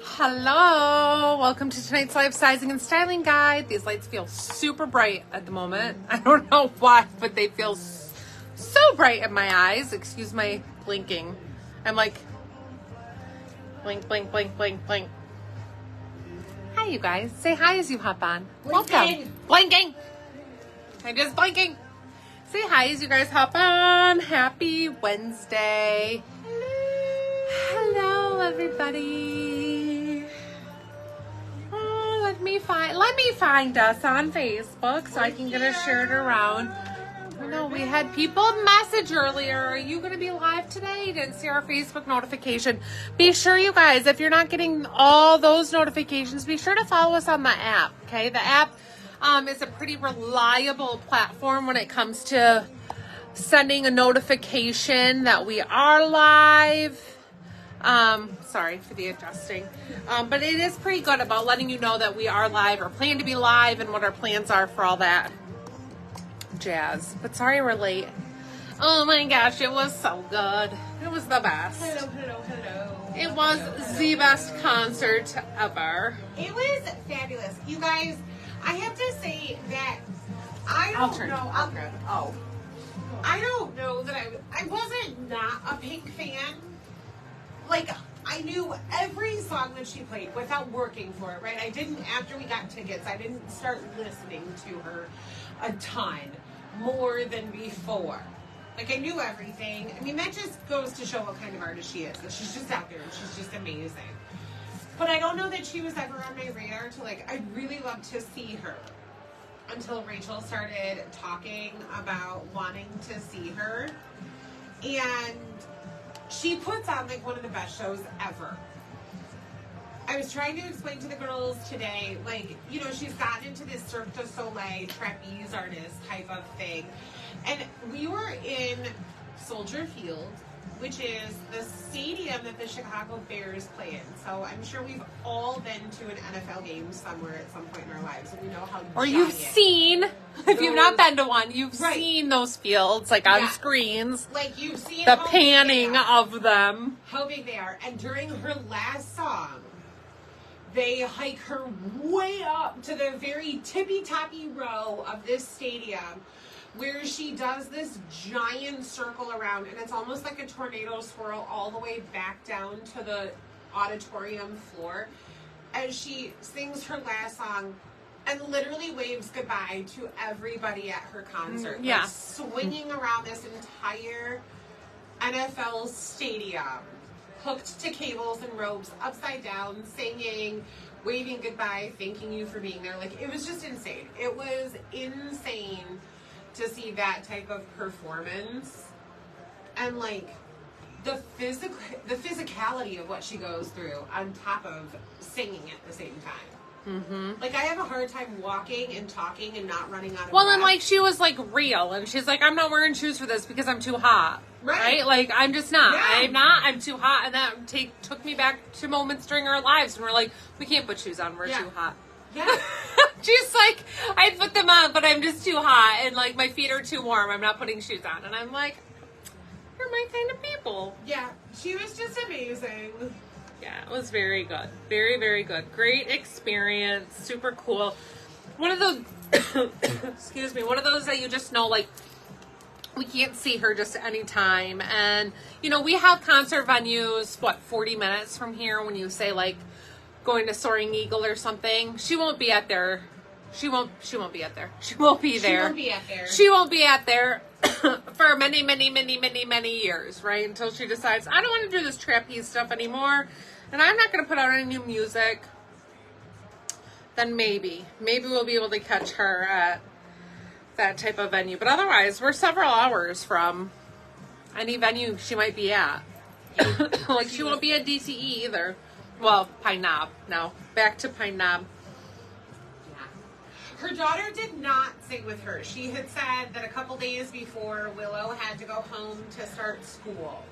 Hello, welcome to tonight's live sizing and styling guide. These lights feel super bright at the moment. I don't know why, but they feel so bright in my eyes. Excuse my blinking. I'm like, blink, blink, blink, blink, blink. Hi, you guys. Say hi as you hop on. Welcome. Blinking. I'm just blinking. Say hi as you guys hop on. Happy Wednesday. Hello, everybody. Oh, let me find us on Facebook so I can get us shared around. I know we had people message earlier. Are you going to be live today? You didn't see our Facebook notification. Be sure, you guys, if you're not getting all those notifications, be sure to follow us on the app. Okay, the app is a pretty reliable platform when it comes to sending a notification that we are live. Sorry for the adjusting. But it is pretty good about letting you know that we are live or plan to be live and what our plans are for all that jazz. But sorry we're late. Oh my gosh, it was so good. It was the best. Hello. It was the best concert ever. It was fabulous. You guys, I have to say that I don't know that I wasn't not a Pink fan. Like, I knew every song that she played without working for it, right? I didn't, after we got tickets, I didn't start listening to her a ton more than before. Like, I knew everything. I mean, that just goes to show what kind of artist she is. That she's just out there and she's just amazing. But I don't know that she was ever on my radar to, like, I'd really love to see her until Rachel started talking about wanting to see her. And she puts on, like, one of the best shows ever. I was trying to explain to the girls today, like, you know, she's gotten into this Cirque du Soleil trapeze artist type of thing. And we were in Soldier Field, which is the stadium that the Chicago Bears play in. So I'm sure we've all been to an NFL game somewhere at some point in our lives, and we know how. Or you've seen, if you've not been to one, you've seen those fields, like on screens. Like you've seen the panning of them. How big they are. And during her last song, they hike her way up to the very tippy-toppy row of this stadium, where she does this giant circle around, and it's almost like a tornado swirl all the way back down to the auditorium floor as she sings her last song and literally waves goodbye to everybody at her concert. Yeah. Like swinging around this entire NFL stadium, hooked to cables and ropes, upside down, singing, waving goodbye, thanking you for being there. Like, it was just insane. It was insane to see that type of performance and like the physicality of what she goes through on top of singing at the same time. Mm-hmm. Like, I have a hard time walking and talking and not running out of breath. And like she was like real, and she's like, I'm not wearing shoes for this because I'm too hot. Right? Like, I'm just not. Yeah. I'm too hot. And that took me back to moments during our lives when we're like, we can't put shoes on, we're too hot. Yeah. She's like, I put them on, but I'm just too hot, and like my feet are too warm. I'm not putting shoes on. And I'm like, you're my kind of people. Yeah, she was just amazing. Yeah, it was very good. Very, very good. Great experience. Super cool. One of those, excuse me, one of those that you just know, like, we can't see her just any time. And, you know, we have concert venues, 40 minutes from here when you say, like, going to Soaring Eagle or something. She won't be at there. She won't be at there. She won't be there. She won't be at there for many, many, many, many, many years, right? Until she decides, I don't want to do this trapeze stuff anymore, and I'm not going to put out any new music. Then maybe we'll be able to catch her at that type of venue. But otherwise, we're several hours from any venue she might be at. Like, she won't be at DTE either. Well, Pine Knob. No, back to Pine Knob. Yeah. Her daughter did not sing with her. She had said that a couple days before, Willow had to go home to start school.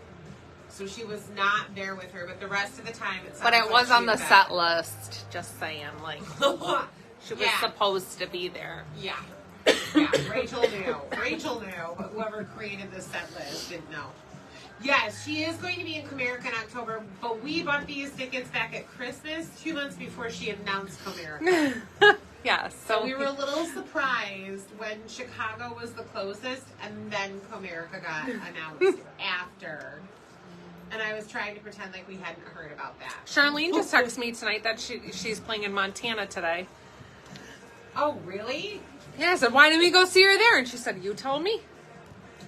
So she was not there with her, but the rest of the time it But it was on the set list, just saying. Like, she was supposed to be there. Yeah. Yeah, Rachel knew. But whoever created the set list didn't know. Yes, she is going to be in Comerica in October, but we bought these tickets back at Christmas 2 months before she announced Comerica. Yes. So we were a little surprised when Chicago was the closest and then Comerica got announced after. And I was trying to pretend like we hadn't heard about that. Charlene just texted me tonight that she's playing in Montana today. Oh, really? Yeah, I said, why didn't we go see her there? And she said, you told me.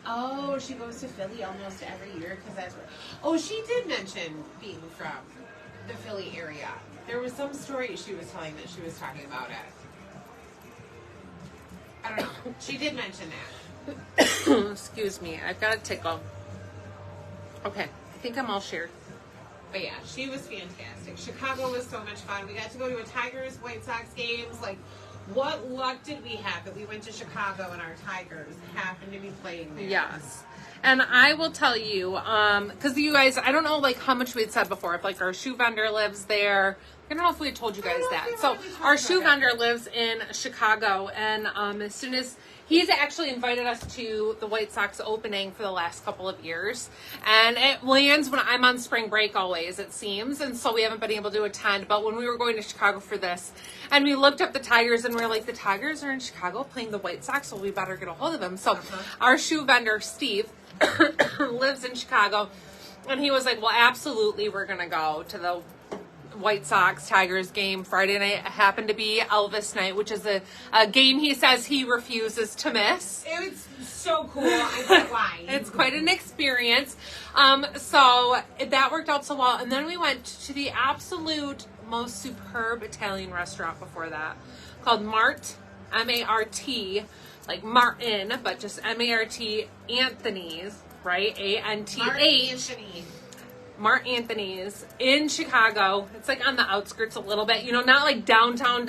Oh, she goes to Philly almost every year because that's where. Oh, she did mention being from the Philly area. There was some story she was telling that she was talking about it. I don't know. She did mention that. Excuse me, I've got a tickle. Okay, I think I'm all shared. But yeah, she was fantastic. Chicago was so much fun. We got to go to a Tigers White Sox games. Like, what luck did we have that we went to Chicago and our Tigers happened to be playing there? Yes. And I will tell you, because you guys, I don't know like how much we had said before, if like our shoe vendor lives there. I don't know if we had told you guys that. So our shoe vendor lives in Chicago, and as soon as he's actually invited us to the White Sox opening for the last couple of years, and it lands when I'm on spring break always, it seems, and so we haven't been able to attend. But when we were going to Chicago for this, and we looked up the Tigers, and we were like, the Tigers are in Chicago playing the White Sox, so we better get a hold of them. So our shoe vendor, Steve, lives in Chicago, and he was like, well, absolutely, we're going to go to the White Sox Tigers game. Friday night happened to be Elvis night, which is a game he says he refuses to miss. It was so cool. I get why. It's quite an experience. So that worked out so well. And then we went to the absolute most superb Italian restaurant before that called Mart, M-A-R-T, like Martin, but just M-A-R-T, Anthony's, right? A-N-T-H. Mark Anthony's in Chicago. It's like on the outskirts a little bit, you know, not like downtown,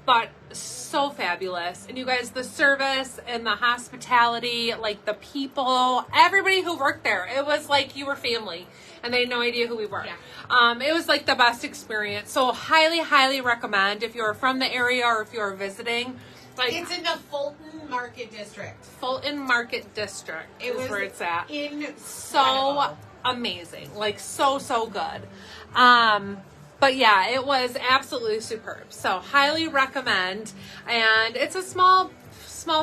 but so fabulous. And you guys, the service and the hospitality, like the people, everybody who worked there, it was like you were family and they had no idea who we were. Yeah. It was like the best experience. So highly, highly recommend if you're from the area or if you're visiting. Like, it's in the Fulton Market District. Fulton Market District is where it's at. Incredible. So amazing. Like, so good. But yeah, it was absolutely superb. So highly recommend. And it's a small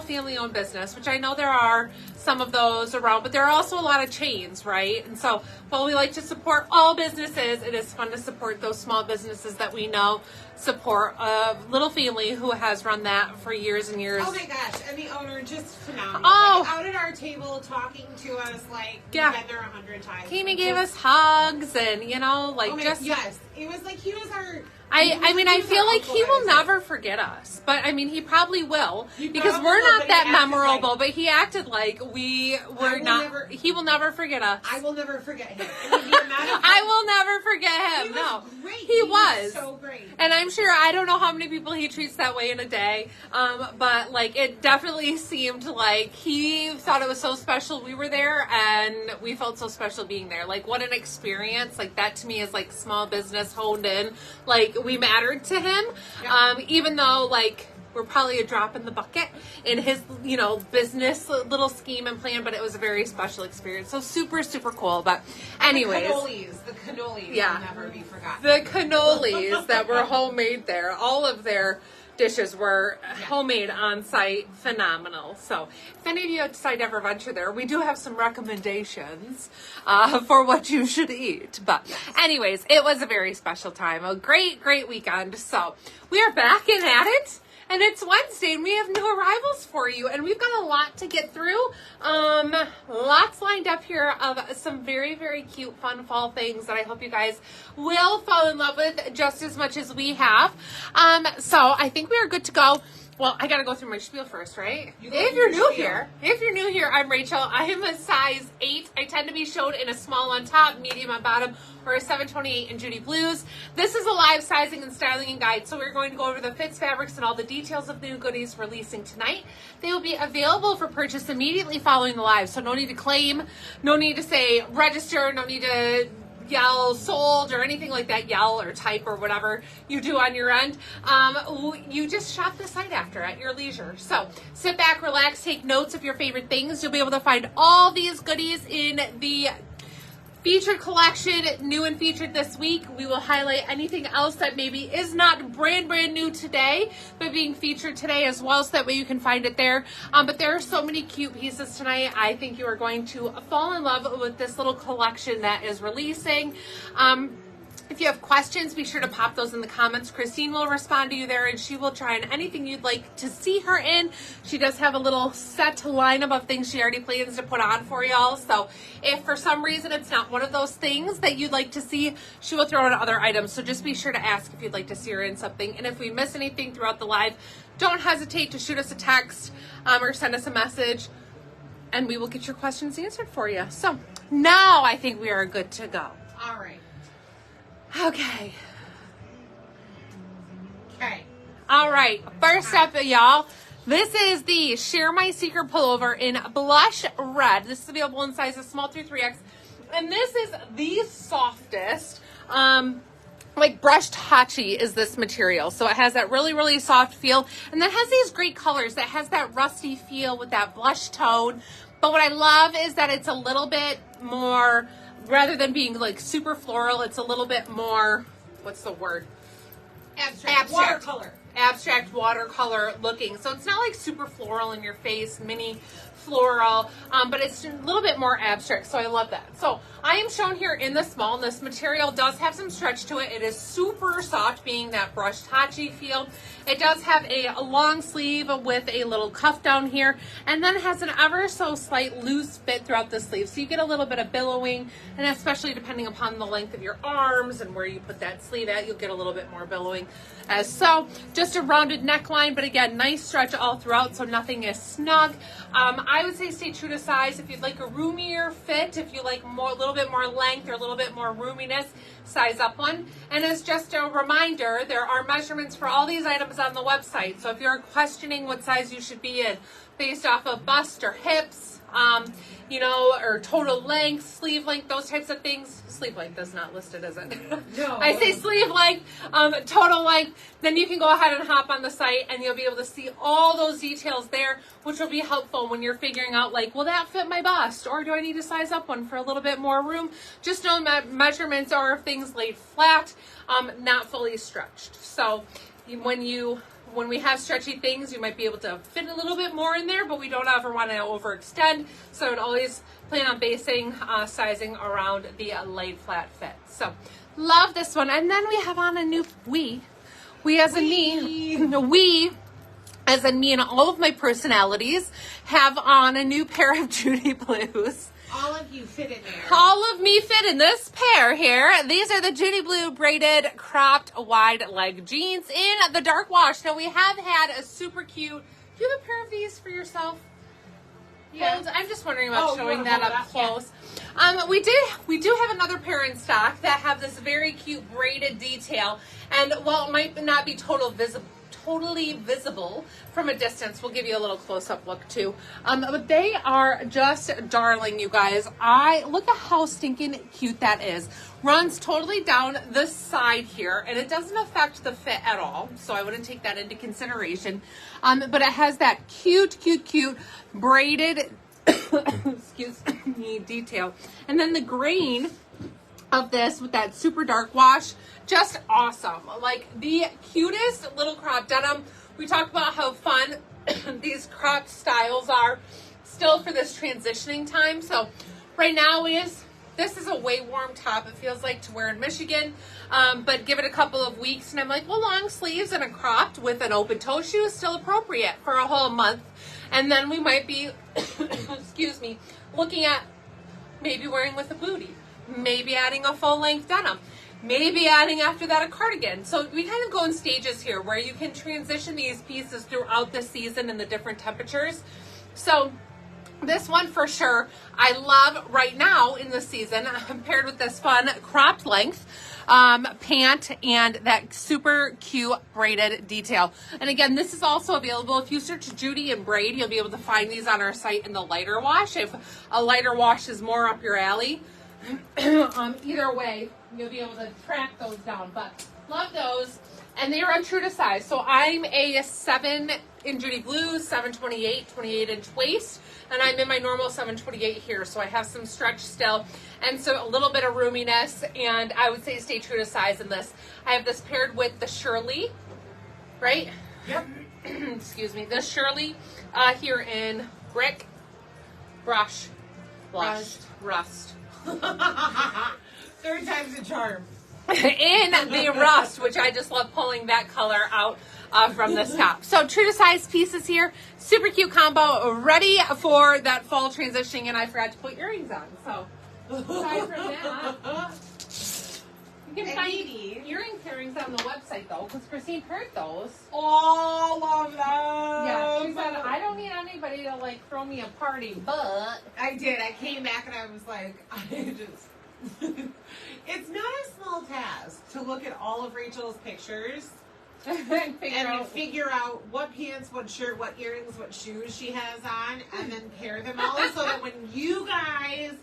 family-owned business, which I know there are some of those around, but there are also a lot of chains, right? And so while we like to support all businesses, it is fun to support those small businesses that we know support a little family who has run that for years and years. Oh my gosh, and the owner just phenomenal. Oh, like, out at our table talking to us like yeah. we've been there 100 times. Came and gave us hugs and, you know, like just... Yes, it was like he was our... I mean, I feel like he will never forget us, but I mean, he probably will because we're not that memorable. But he acted like we were not. He will never forget us. I will never forget him. I will never forget him. No, he was so great, and I'm sure I don't know how many people he treats that way in a day. But like, it definitely seemed like he thought it was so special we were there, and we felt so special being there. Like, what an experience! Like that to me is like small business honed in. Like, we mattered to him, even though like we're probably a drop in the bucket in his, you know, business little scheme and plan, but it was a very special experience. So super cool. But anyways, the cannolis will never be forgotten. The cannolis that were homemade there, all of their dishes were homemade on site, phenomenal. So if any of you decide to ever venture there, we do have some recommendations for what you should eat. But anyways, it was a very special time, a great weekend. So we are back in at it. And it's Wednesday, and we have new arrivals for you, and we've got a lot to get through. Lots lined up here of some very cute, fun fall things that I hope you guys will fall in love with just as much as we have. So I think we are good to go. Well, I gotta go through my spiel first, right? If you're new here, I'm Rachel. I am a size 8. I tend to be showed in a small on top, medium on bottom, or a 728 in Judy Blues. This is a live sizing and styling guide, so we're going to go over the fits, fabrics, and all the details of the new goodies releasing tonight. They will be available for purchase immediately following the live, so no need to claim, no need to say register, no need to yell sold or anything like that, yell or type or whatever you do on your end, you just shop the site after at your leisure. So sit back, relax, take notes of your favorite things. You'll be able to find all these goodies in the featured collection, new and featured this week. We will highlight anything else that maybe is not brand new today, but being featured today as well, so that way you can find it there. But there are so many cute pieces tonight. I think you are going to fall in love with this little collection that is releasing. If you have questions, be sure to pop those in the comments. Christine will respond to you there, and she will try on anything you'd like to see her in. She does have a little set lineup of things she already plans to put on for y'all. So if for some reason it's not one of those things that you'd like to see, she will throw in other items. So just be sure to ask if you'd like to see her in something. And if we miss anything throughout the live, don't hesitate to shoot us a text or send us a message, and we will get your questions answered for you. So now I think we are good to go. All right. Okay. Okay. All right. First up, y'all, this is the Share My Secret pullover in blush red. This is available in sizes small through 3X. And this is the softest, like brushed hachi is this material. So it has that really soft feel. And then has these great colors that has that rusty feel with that blush tone. But what I love is that it's a little bit more, rather than being like super floral, it's a little bit more, what's the word? Abstract. Watercolor. Abstract watercolor looking. So it's not like super floral in your face, mini floral, but it's a little bit more abstract. So I love that. So I am shown here in the small, and this material does have some stretch to it. It is super soft, being that brushed hachi feel. It does have a long sleeve with a little cuff down here, and then it has an ever so slight loose fit throughout the sleeve. So you get a little bit of billowing, and especially depending upon the length of your arms and where you put that sleeve at, you'll get a little bit more billowing as so. Just a rounded neckline, but again, nice stretch all throughout, so nothing is snug. I would say stay true to size. If you'd like a roomier fit, if you like more, a little bit more length or a little bit more roominess, size up one. And as just a reminder, there are measurements for all these items on the website. So if you're questioning what size you should be in based off of bust or hips, you know, or total length, sleeve length, those types of things. Sleeve length is not listed, is it? No. I say sleeve length, total length, then you can go ahead and hop on the site and you'll be able to see all those details there, which will be helpful when you're figuring out, like, will that fit my bust? Or do I need to size up one for a little bit more room? Just know measurements are things laid flat, not fully stretched. So when we have stretchy things, you might be able to fit a little bit more in there, but we don't ever want to overextend. So I would always plan on basing sizing around the laid flat fit. So love this one. And then we have on a new, we as in me and all of my personalities have on a new pair of Judy Blues. All of you fit in there. All of me fit in this pair here. These are the Judy Blue braided cropped wide leg jeans in the dark wash. Now we have had a super cute, do you have a pair of these for yourself? Yeah. I'm just wondering about showing that up close. Yeah. We do have another pair in stock that have this very cute braided detail. And while it might not be totally visible from a distance, we'll give you a little close-up look too, but they are just darling, you guys. Look at how stinking cute that is. Runs totally down the side here, and it doesn't affect the fit at all, so I wouldn't take that into consideration, but it has that cute braided excuse me, detail, and then the grain of this with that super dark wash, just awesome. Like the cutest little crop denim. We talked about how fun these cropped styles are still for this transitioning time. So right now this is a way warm top, it feels like, to wear in Michigan, but give it a couple of weeks and I'm like, well, long sleeves and a cropped with an open toe shoe is still appropriate for a whole month. And then we might be excuse me, looking at maybe wearing with a bootie, maybe adding a full length denim, maybe adding after that a cardigan. So we kind of go in stages here where you can transition these pieces throughout the season in the different temperatures. So this one for sure I love right now in the season, paired with this fun cropped length pant and that super cute braided detail. And again, this is also available if you search Judy and braid, you'll be able to find these on our site in the lighter wash. If a lighter wash is more up your alley, Either way, you'll be able to track those down. But love those. And they are true to size. So I'm a 7 in Judy Blue, 728, 28-inch waist. And I'm in my normal 728 here. So I have some stretch still. And so a little bit of roominess. And I would say stay true to size in this. I have this paired with the Shirley, right? Yep. Excuse me. The Shirley here in brick, brush, blush, rust. Third time's a charm. In the rust, which I just love pulling that color out from this top. So true to size pieces here. Super cute combo. Ready for that fall transitioning. And I forgot to put earrings on. So aside from that, you can find earring pairings on the website though, because Christine paired those. All of them. Yeah, she said, I don't need anybody to like throw me a party, but I did. I came back and I was like, it's not a small task to look at all of Rachel's pictures and figure out what pants, what shirt, what earrings, what shoes she has on, and then pair them all so that when you guys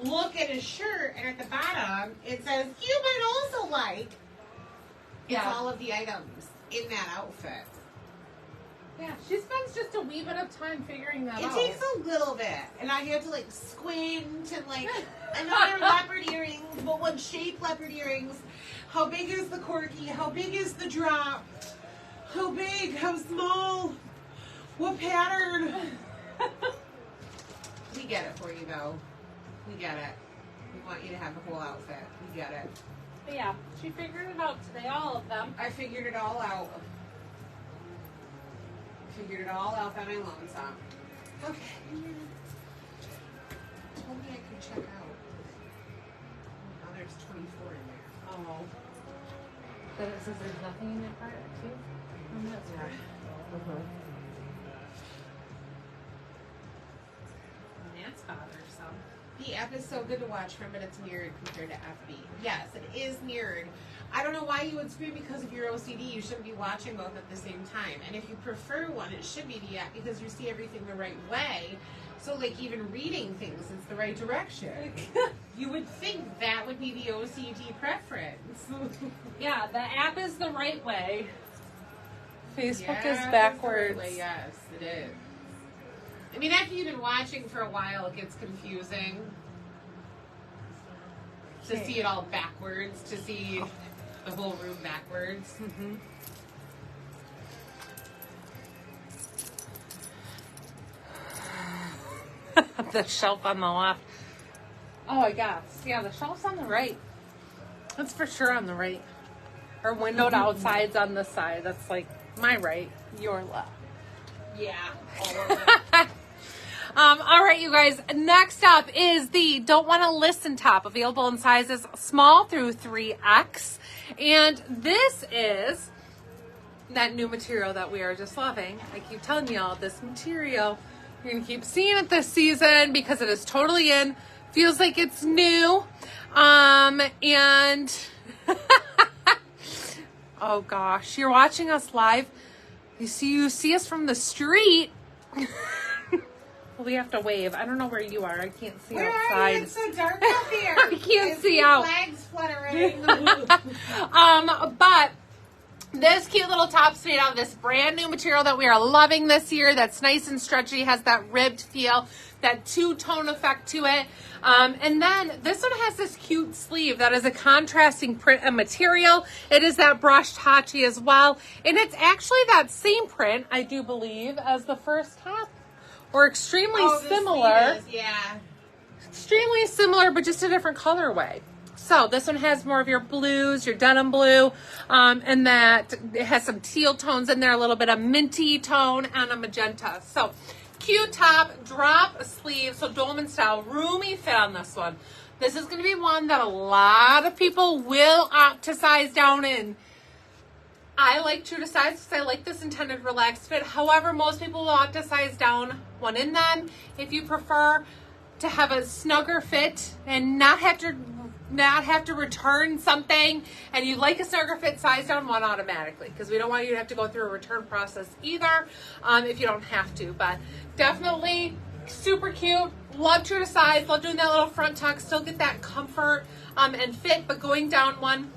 look at a shirt and at the bottom it says you might also like all of the items in that outfit. Yeah, she spends just a wee bit of time figuring that out. It takes a little bit, and I had to like squint and like another leopard earrings, but what shape leopard earrings? How big is the corky? How big is the drop? How big? How small? What pattern? We get it for you though. We get it. We want you to have the whole outfit. We get it. But yeah, she figured it out today, all of them. I figured it all out. Figured it all out by my lonesome. Okay. Told me I could check out. Now there's 24 in there. Oh. But it says there's nothing in that part too? Oh, that's right. And that's bothersome. The app is so good to watch from, but it's mirrored compared to FB. Yes, it is mirrored. I don't know why you would scream because of your OCD. You shouldn't be watching both at the same time. And if you prefer one, it should be the app because you see everything the right way. So, like, even reading things, it's the right direction. You would think that would be the OCD preference. Yeah, the app is the right way. Facebook Yeah, is backwards. Yes, it is. I mean, after you've been watching for a while, it gets confusing to see it all backwards, to see the whole room backwards. Mm-hmm. The shelf on the left. Oh, I guess. Yeah, the shelf's on the right. That's for sure on the right. Our windowed outside's on this side. That's like my right, your left. Yeah, all of it. All right, you guys. Next up is the Don't Want to Listen top, available in sizes small through 3X. And this is that new material that we are just loving. I keep telling y'all this material. You're going to keep seeing it this season because it is totally in. Feels like it's new. And oh gosh, you're watching us live. You see us from the street. We have to wave. I don't know where you are. I can't see Where outside. are you? It's so dark out there. I can't see out. Flags fluttering. But this cute little top's made out of this brand new material that we are loving this year. That's nice and stretchy, has that ribbed feel, that two-tone effect to it. And then this one has this cute sleeve that is a contrasting print and material. It is that brushed hachi as well. And it's actually that same print, I do believe, as the first top. Or extremely similar. Yeah. Extremely similar, but just a different colorway. So this one has more of your blues, your denim blue, and that it has some teal tones in there, a little bit of minty tone, and a magenta. So cute top, drop sleeve, so dolman style, roomy fit on this one. This is going to be one that a lot of people will opt to size down in. I like true to size because I like this intended relaxed fit. However, most people will opt to size down one in them. If you prefer to have a snugger fit and not have to return something, and you like a snugger fit, size down one automatically, because we don't want you to have to go through a return process either if you don't have to. But definitely super cute. Love true to size. Love doing that little front tuck. Still get that comfort and fit, but going down one,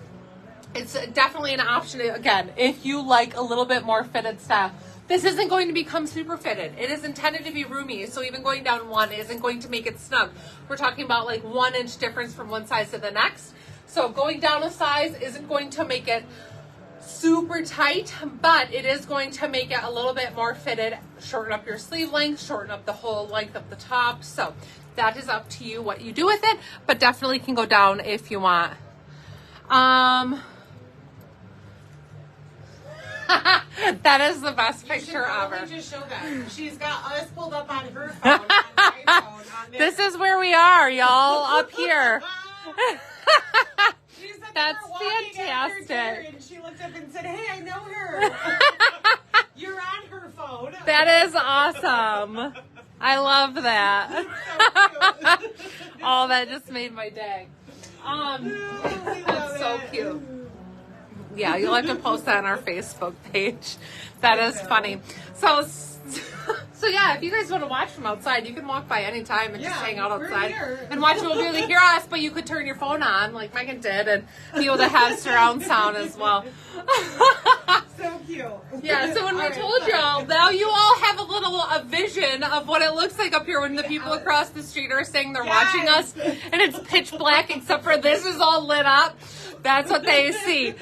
it's definitely an option. Again, if you like a little bit more fitted style. This isn't going to become super fitted. It is intended to be roomy, so even going down one isn't going to make it snug. We're talking about like 1 inch difference from one size to the next. So going down a size isn't going to make it super tight, but it is going to make it a little bit more fitted, shorten up your sleeve length, shorten up the whole length of the top. So that is up to you what you do with it, but definitely can go down if you want. That is the best picture ever. Just show that. She's got us pulled up on her phone, on my phone, on this is where we are, y'all, up here. That's fantastic. And she looked up and said, "Hey, I know her." You're on her phone. That is awesome. I love that. Oh, that just made my day. That's so cute. Yeah, you'll have to post that on our Facebook page. That is funny. So yeah, if you guys want to watch from outside, you can walk by anytime and just hang out outside and watch. You won't be able to hear us, but you could turn your phone on like Megan did and be able to have surround sound as well. So cute. Yeah, so when we told y'all, now you all have a vision of what it looks like up here when the people across the street are saying they're watching us and it's pitch black except for this is all lit up. That's what they see.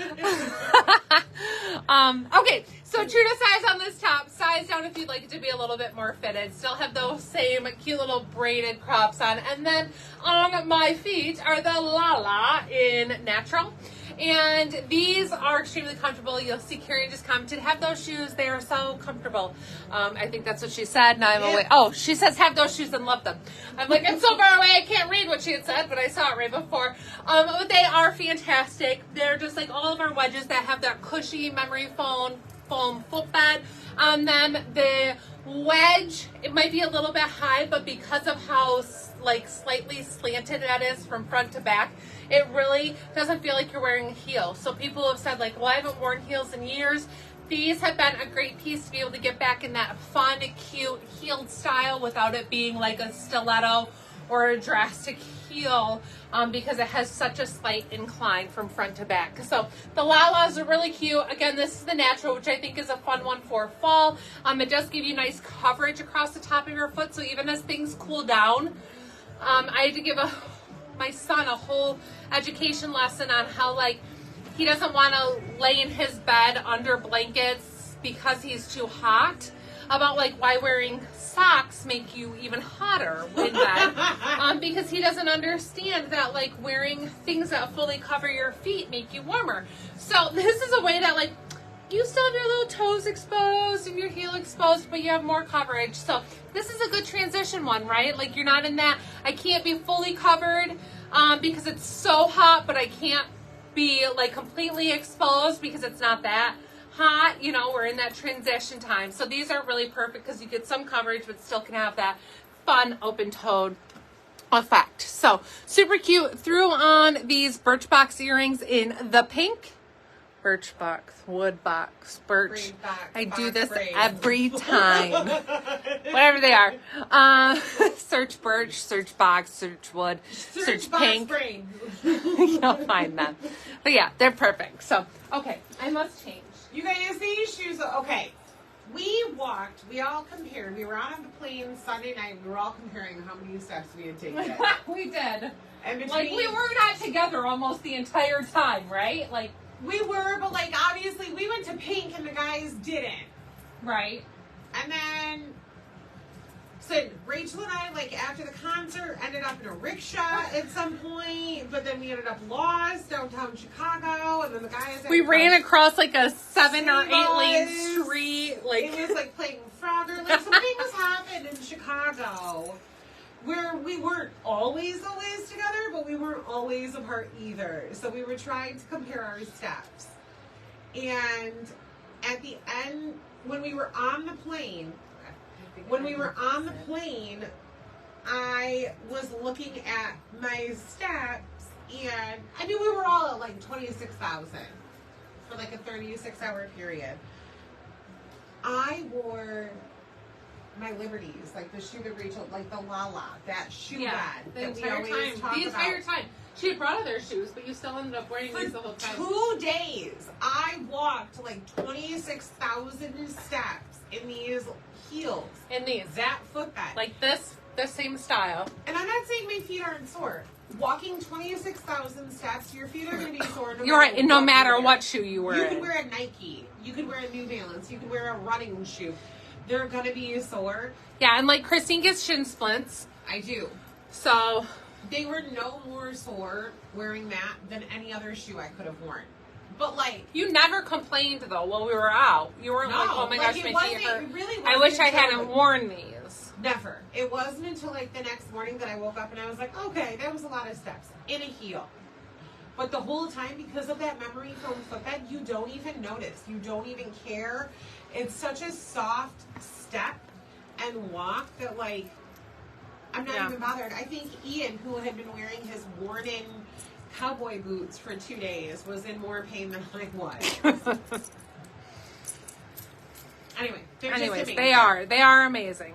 Okay, so true to size on this top. Size down if you'd like it to be a little bit more fitted. Still have those same cute little braided crops on. And then on my feet are the Lala in natural. And these are extremely comfortable. You'll see Carrie just commented, have those shoes. They are so comfortable. I think that's what she said. Now I'm away. Oh, she says have those shoes and love them. I'm like, I'm so far away. I can't read what she had said, but I saw it right before. But they are fantastic. They're just like all of our wedges that have that cushy memory foam footbed. Then the wedge, it might be a little bit high, but because of how like slightly slanted that is from front to back, it really doesn't feel like you're wearing a heel. So people have said like, well, I haven't worn heels in years. These have been a great piece to be able to get back in that fun, cute heeled style without it being like a stiletto or a drastic heel, because it has such a slight incline from front to back. So the Lalas are really cute. Again, this is the natural, which I think is a fun one for fall. It does give you nice coverage across the top of your foot. So even as things cool down, I had to give my son a whole education lesson on how like he doesn't want to lay in his bed under blankets because he's too hot. About like why wearing socks make you even hotter in bed, because he doesn't understand that like wearing things that fully cover your feet make you warmer. So this is a way that like you still have your little toes exposed and your heel exposed, but you have more coverage. So this is a good transition one, right? Like you're not in that, I can't be fully covered because it's so hot, but I can't be like completely exposed because it's not that hot. You know, we're in that transition time. So these are really perfect because you get some coverage, but still can have that fun open-toed effect. So super cute. Threw on these Birchbox earrings in the pink. Wood box, birch. I do this every time. Whatever they are. Search birch, search box, search wood, search pink. You'll find them. But yeah, they're perfect. So, okay, I must change. You guys, these shoes, okay. We all compared. We were on the plane Sunday night. We were all comparing how many steps we had taken. We did. And between, like, we were not together almost the entire time, right? Like, we were, but like obviously we went to Pink and the guys didn't. Right. And then so Rachel and I, like after the concert, ended up in a rickshaw at some point, but then we ended up lost downtown Chicago, and then the guys we ran across like a 7 or 8 lane street. Like it was like playing Frogger. Like something was happening in Chicago. Where we weren't always together, but we weren't always apart either. So we were trying to compare our steps. And at the end, when we were on the plane, I was looking at my steps, and I mean, we were all at like 26,000 for like a 36-hour period. I wore my Liberties, like the shoe that Rachel, like the Lala, that shoe Yeah, bag the that we entire always time. talk The entire about. time. She had brought other shoes, but you still ended up wearing these the whole time. 2 days, I walked like 26,000 steps in these heels. In these. That footbed. Like this, the same style. And I'm not saying my feet aren't sore. Walking 26,000 steps, your feet are going to be sore. You're right, no matter what shoe you wear. You could wear a Nike. You could wear a New Balance. You could wear a running shoe. They're going to be sore. Yeah, and like Christine gets shin splints. I do. So They were no more sore wearing that than any other shoe I could have worn. But like, you never complained though while we were out. You weren't like, oh my gosh, my feet hurt. I wish I hadn't worn these. Never. It wasn't until like the next morning that I woke up and I was like, okay, that was a lot of steps in a heel. But the whole time, because of that memory foam footbed, you don't even notice. You don't even care. It's such a soft step and walk that like, I'm not even bothered. I think Ian, who had been wearing his worn-in cowboy boots for 2 days, was in more pain than I was. Anyway, they're just amazing. they are amazing.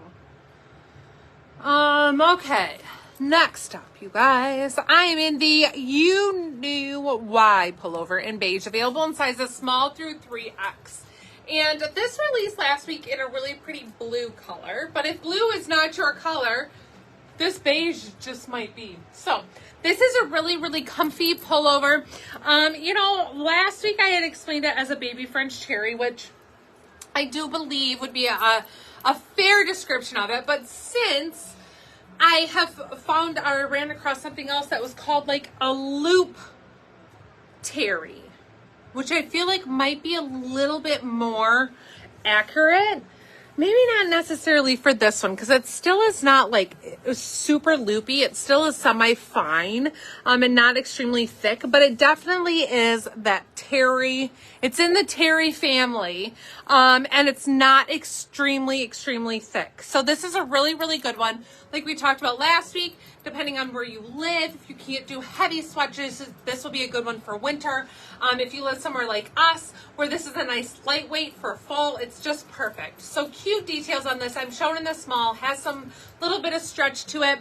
Okay. Next up, you guys, I am in the You Knew Why pullover in beige, available in sizes small through 3X. And this released last week in a really pretty blue color, but if blue is not your color, this beige just might be. So this is a really, really comfy pullover. You know, last week I had explained it as a baby French cherry, which I do believe would be a fair description of it. But since I have found or ran across something else that was called like a loop terry, which I feel like might be a little bit more accurate. Maybe not necessarily for this one, because it still is not like super loopy. It still is semi-fine and not extremely thick, but it definitely is that terry. It's in the terry family, and it's not extremely, extremely thick. So this is a really, really good one. Like we talked about last week, depending on where you live, if you can't do heavy swatches, this will be a good one for winter. If you live somewhere like us, where this is a nice lightweight for fall, it's just perfect. So cute details on this. I'm shown in the small, has some little bit of stretch to it,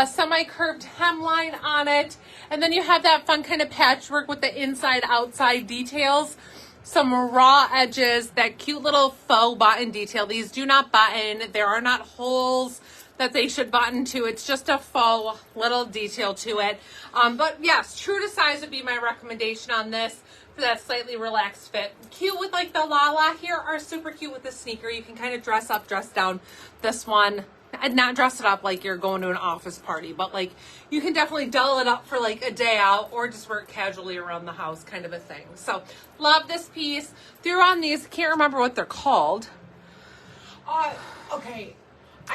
semi-curved hemline on it, and then you have that fun kind of patchwork with the inside-outside details. Some raw edges, that cute little faux button detail. These do not button. There are not holes that they should button to. It's just a faux little detail to it. But yes, true to size would be my recommendation on this for that slightly relaxed fit. Cute with like the Lala here, are super cute with the sneaker. You can kind of dress up, dress down. This one, and not dress it up like you're going to an office party, but like you can definitely doll it up for like a day out or just wear it casually around the house kind of a thing. So love this piece. Threw on these, can't remember what they're called. Okay.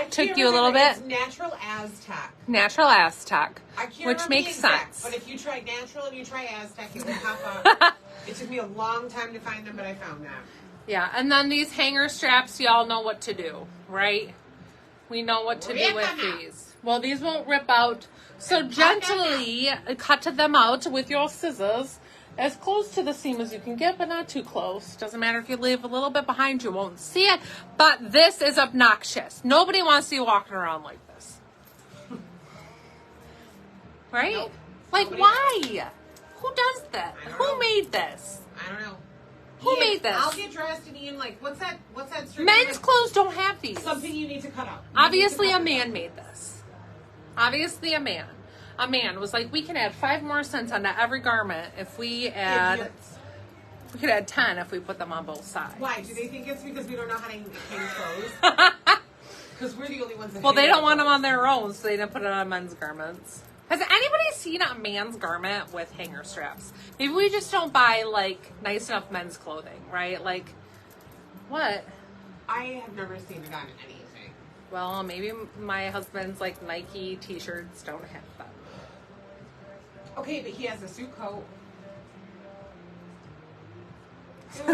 Took you a little bit. It's Natural Aztec. Natural Aztec, I can't which makes sense. But if you try natural and you try Aztec, it will pop up. It took me a long time to find them, but I found them. Yeah, and then these hanger straps, y'all know what to do, right? We know what to do with these. Well, these won't rip out. So gently cut them out with your scissors. As close to the seam as you can get, but not too close. Doesn't matter if you leave a little bit behind, you won't see it. But this is obnoxious. Nobody wants to be walking around like this. Right? Nope. Like, Nobody why? Who does that? Who made this? I don't know. Who made this? I'll get dressed and Ian, like, what's that strip? Men's clothes don't have these. Something you need to cut out. Obviously, a man made this. Obviously, a man. A man was like, we can add 5 more cents onto every garment if we add. Idiots. We could add 10 if we put them on both sides. Why? Do they think it's because we don't know how to hang clothes? Because we're the only ones that Well, they hang don't want them clothes. on their own, so they didn't put it on men's garments. Has anybody seen a man's garment with hanger straps? Maybe we just don't buy, like, nice enough men's clothing, right? Like, what? I have never seen it on anything. Well, maybe my husband's, like, Nike t-shirts don't have them. Okay, but he has a suit coat.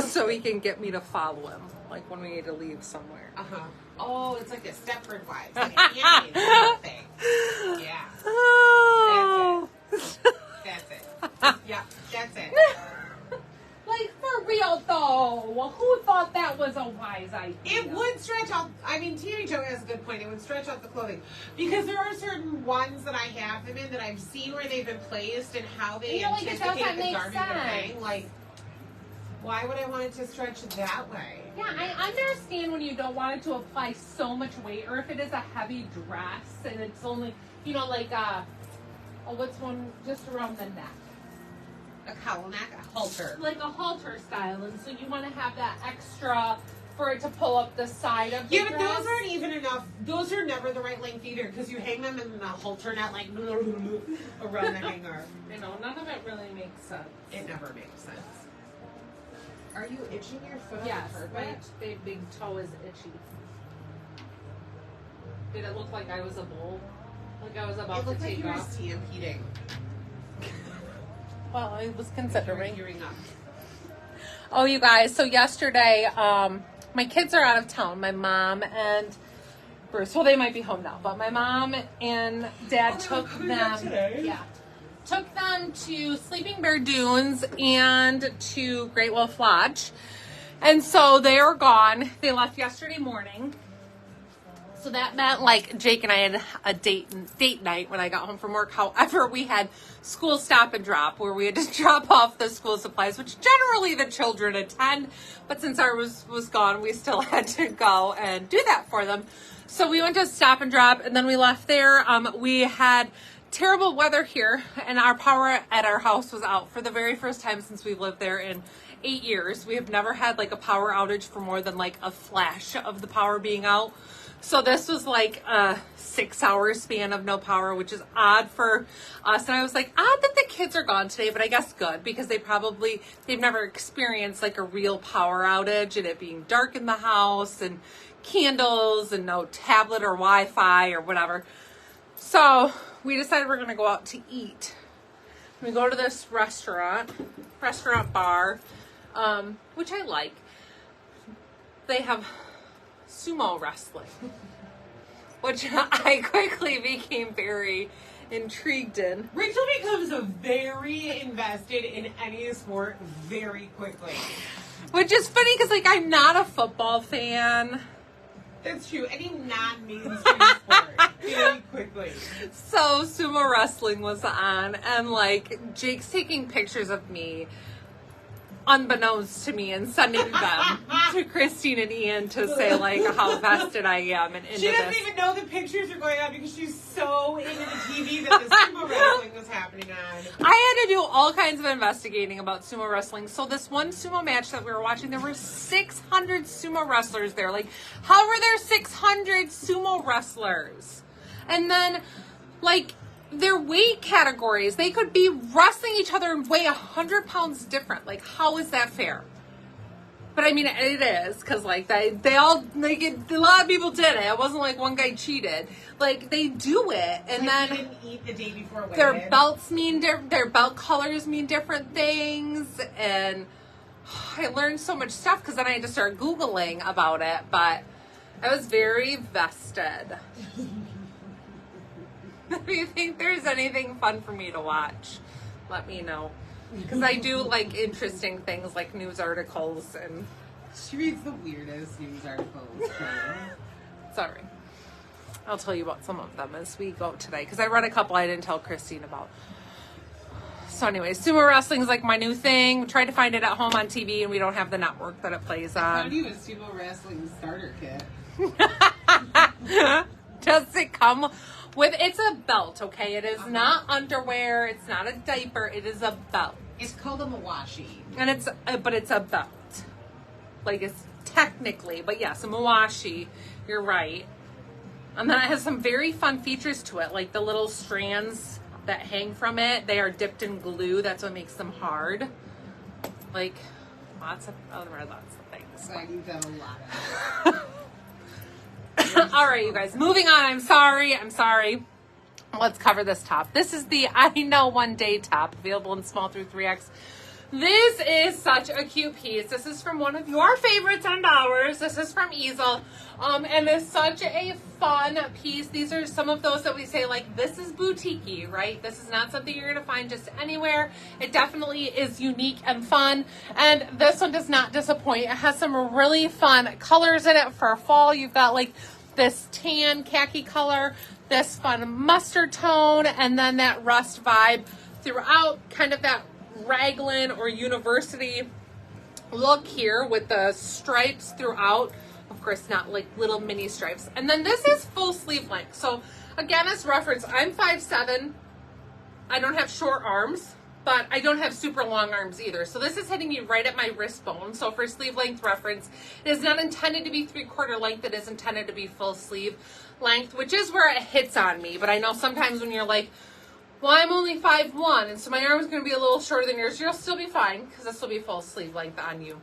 So he can get me to follow him, like, when we need to leave somewhere. Uh-huh. Oh, it's like a Stepford Wives. Like a handmaid's thing. Yeah. Oh. That's it. Yeah, that's it. Like, for Scorpio, though. Well, who thought that was a wise idea? It would stretch out. I mean, Tammy Jo has a good point. It would stretch out the clothing because there are certain ones that I have them in that I've seen where they've been placed and how they anticipate the garment they're playing. Like, why would I want it to stretch that way? Yeah, I understand when you don't want it to apply so much weight, or if it is a heavy dress and it's only, you know, like what's one just around the neck? A cowl neck, a halter. Like a halter style, and so you want to have that extra for it to pull up the side of the dress. Yeah, but those aren't even enough. Those are never the right length either, because you hang them in the halter net like around the hanger. You know, none of it really makes sense. It never makes sense. Are you itching your foot? Yes, my big toe is itchy. Did it look like I was a bull? Like I was about to take off? It looked like you were stampeding. Well, I was considering. Gearing up. Oh, you guys, so yesterday, my kids are out of town. My mom and Bruce, well, they might be home now, but my mom and dad took them to Sleeping Bear Dunes and to Great Wolf Lodge. And so they are gone. They left yesterday morning. So that meant like Jake and I had a date night when I got home from work. However, we had school stop and drop where we had to drop off the school supplies, which generally the children attend. But since ours was gone, we still had to go and do that for them. So we went to stop and drop and then we left there. We had terrible weather here and our power at our house was out for the very first time since we've lived there in 8 years. We have never had like a power outage for more than like a flash of the power being out. So this was like a 6-hour span of no power, which is odd for us. And I was like, odd that the kids are gone today, but I guess good because they've never experienced like a real power outage and it being dark in the house and candles and no tablet or Wi-Fi or whatever. So we decided we're going to go out to eat. We go to this restaurant bar, which I like. They have sumo wrestling, which I quickly became very intrigued in. Rachel becomes very invested in any sport very quickly. Which is funny because like I'm not a football fan. That's true. Any non-mainstream sport very quickly. So sumo wrestling was on and like Jake's taking pictures of me unbeknownst to me and sending them to Christine and Ian to say like how vested I am and into She doesn't this. even know the pictures are going on because she's so into the TV that the sumo wrestling was happening on. I had to do all kinds of investigating about sumo wrestling. So this one sumo match that we were watching, there were 600 sumo wrestlers there. Like, how were there 600 sumo wrestlers? And then, like, their weight categories, they could be wrestling each other and weigh 100 pounds different. Like, how is that fair? But I mean, it is because like they all like a lot of people did it. It wasn't like one guy cheated. Like they do it, and like then didn't eat the day before their belts mean their belt colors mean different things, and I learned so much stuff because then I had to start Googling about it. But I was very vested. If you think there's anything fun for me to watch, let me know. Because I do like interesting things like news articles and... She reads the weirdest news articles. Sorry. I'll tell you about some of them as we go today. Because I read a couple I didn't tell Christine about. So anyway, sumo wrestling is like my new thing. We tried to find it at home on TV and we don't have the network that it plays on. How do you a sumo wrestling starter kit? Does it come with, it's a belt, okay? It is not underwear. It's not a diaper. It is a belt. It's called a mawashi. And but it's a belt. Like it's technically, but yes, a mawashi. You're right. And then it has some very fun features to it, like the little strands that hang from it. They are dipped in glue. That's what makes them hard. Like lots of things. So I need that a lot of. All right, you guys, moving on. I'm sorry. Let's cover this top. This is the I Know One Day top, available in small through 3X. This is such a cute piece. This is from one of your favorites and ours. This is from SEZZLE. And it's such a fun piece. These are some of those that we say, like, this is boutique-y, right? This is not something you're going to find just anywhere. It definitely is unique and fun. And this one does not disappoint. It has some really fun colors in it for fall. You've got, like, this tan khaki color, this fun mustard tone, and then that rust vibe throughout, kind of that raglan or university look here with the stripes throughout. Of course, not like little mini stripes. And then this is full sleeve length. So again, as reference, I'm 5'7". I don't have short arms, but I don't have super long arms either. So this is hitting me right at my wrist bone. So for sleeve length reference, it is not intended to be 3/4 length. It is intended to be full sleeve length, which is where it hits on me. But I know sometimes when you're like, well, I'm only 5'1", and so my arm is going to be a little shorter than yours. You'll still be fine because this will be full sleeve length on you.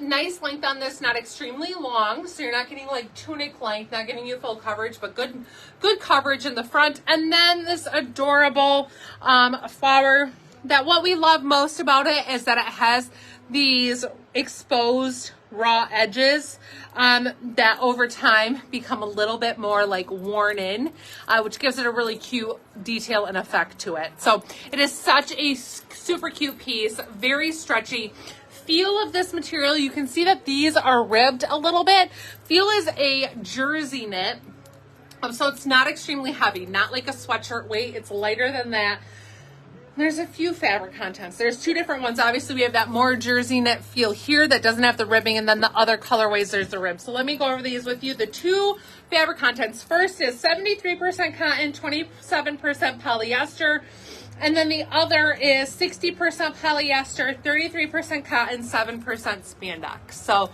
Nice length on this, not extremely long, so you're not getting like tunic length, not giving you full coverage, but good coverage in the front. And then this adorable flower. That what we love most about it is that it has these exposed raw edges that over time become a little bit more like worn in, which gives it a really cute detail and effect to it. So it is such a super cute piece, very stretchy. Feel of this material, you can see that these are ribbed a little bit. Feel is a jersey knit, so it's not extremely heavy, not like a sweatshirt weight. It's lighter than that. There's a few fabric contents. There's two different ones. Obviously, we have that more jersey knit feel here that doesn't have the ribbing, and then the other colorways, there's the rib. So let me go over these with you. The two fabric contents. First is 73% cotton, 27% polyester. And then the other is 60% polyester, 33% cotton, 7% spandex. So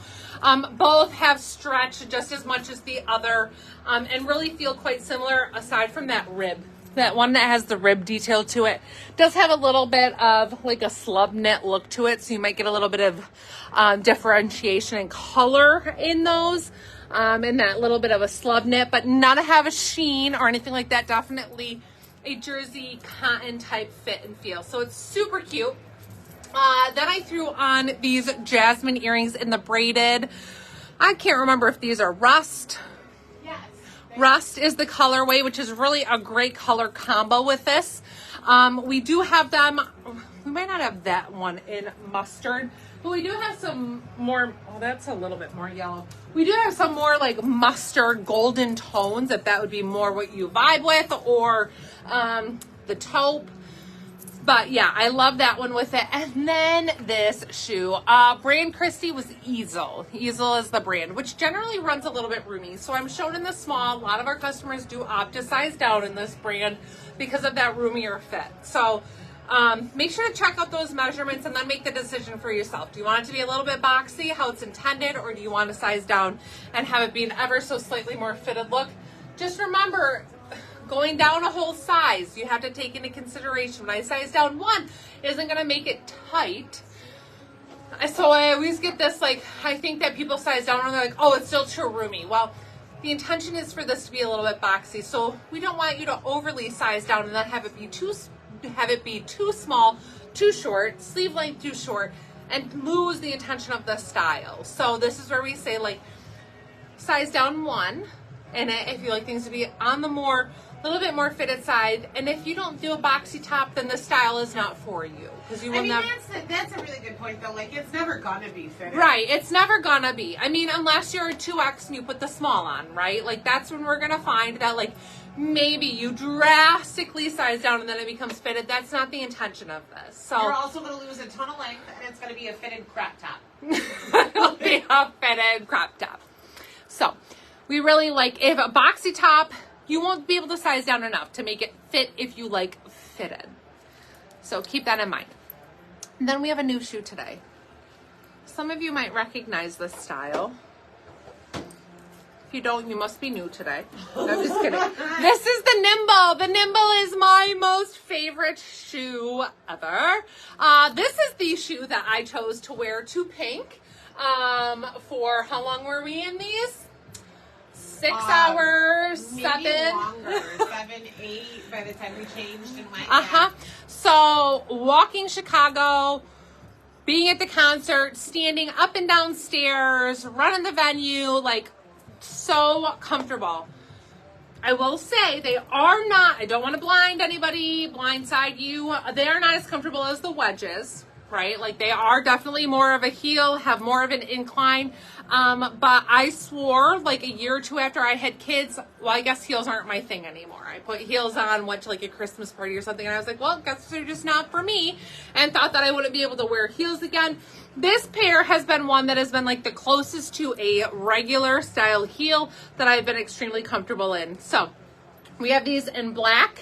both have stretch just as much as the other and really feel quite similar aside from that rib. That one that has the rib detail to it does have a little bit of like a slub knit look to it. So you might get a little bit of differentiation in color in those. And that little bit of a slub knit, but not to have a sheen or anything like that. Definitely a jersey cotton type fit and feel. So it's super cute. Then I threw on these jasmine earrings in the braided. I can't remember if these are rust. Yes. Rust is the colorway, which is really a great color combo with this. We do have them. We might not have that one in mustard, but we do have some more. Oh, that's a little bit more yellow. We do have some more like mustard golden tones, if that would be more what you vibe with, or the taupe. But yeah, I love that one with it. And then this shoe, brand Christie was SEZZLE. SEZZLE is the brand, which generally runs a little bit roomy. So I'm shown in the small. A lot of our customers do opt to size down in this brand because of that roomier fit. So make sure to check out those measurements and then make the decision for yourself. Do you want it to be a little bit boxy, how it's intended, or do you want to size down and have it be an ever so slightly more fitted look? Just remember, going down a whole size, you have to take into consideration. When I size down one, it isn't going to make it tight. So I always get this, like, I think that people size down and they're like, oh, it's still too roomy. Well, the intention is for this to be a little bit boxy. So we don't want you to overly size down and then have it be too small, too short, sleeve length too short, and lose the intention of the style. So this is where we say, like, size down one in it if you like things to be on the little bit more fitted side. And if you don't do a boxy top, then the style is not for you, because you will never. That's a really good point though. Like, it's never gonna be fitted. Right, it's never gonna be. I mean, unless you're a 2X and you put the small on, right? Like, that's when we're gonna find that, like, maybe you drastically size down and then it becomes fitted. That's not the intention of this. So you're also gonna lose a ton of length, and it's gonna be a fitted crop top. It'll be a fitted crop top. So we really like, if a boxy top, you won't be able to size down enough to make it fit if you like fitted. So keep that in mind. And then we have a new shoe today. Some of you might recognize this style. If you don't, you must be new today. No, I'm just kidding. This is the Nimble. The Nimble is my most favorite shoe ever. This is the shoe that I chose to wear to pink. For how long were we in these? 6 hours, maybe 7. Longer, 7, 8 by the time we changed and went. So walking Chicago, being at the concert, standing up and down stairs, running the venue, like so comfortable. I will say they are not, I don't want to blind anybody, blindside you. They are not as comfortable as the wedges, right? Like they are definitely more of a heel, have more of an incline. But I swore like a year or two after I had kids, well, I guess heels aren't my thing anymore. I put heels on, went to like a Christmas party or something, and I was like, well, guess they're just not for me, and thought that I wouldn't be able to wear heels again. This pair has been one that has been like the closest to a regular style heel that I've been extremely comfortable in. So we have these in black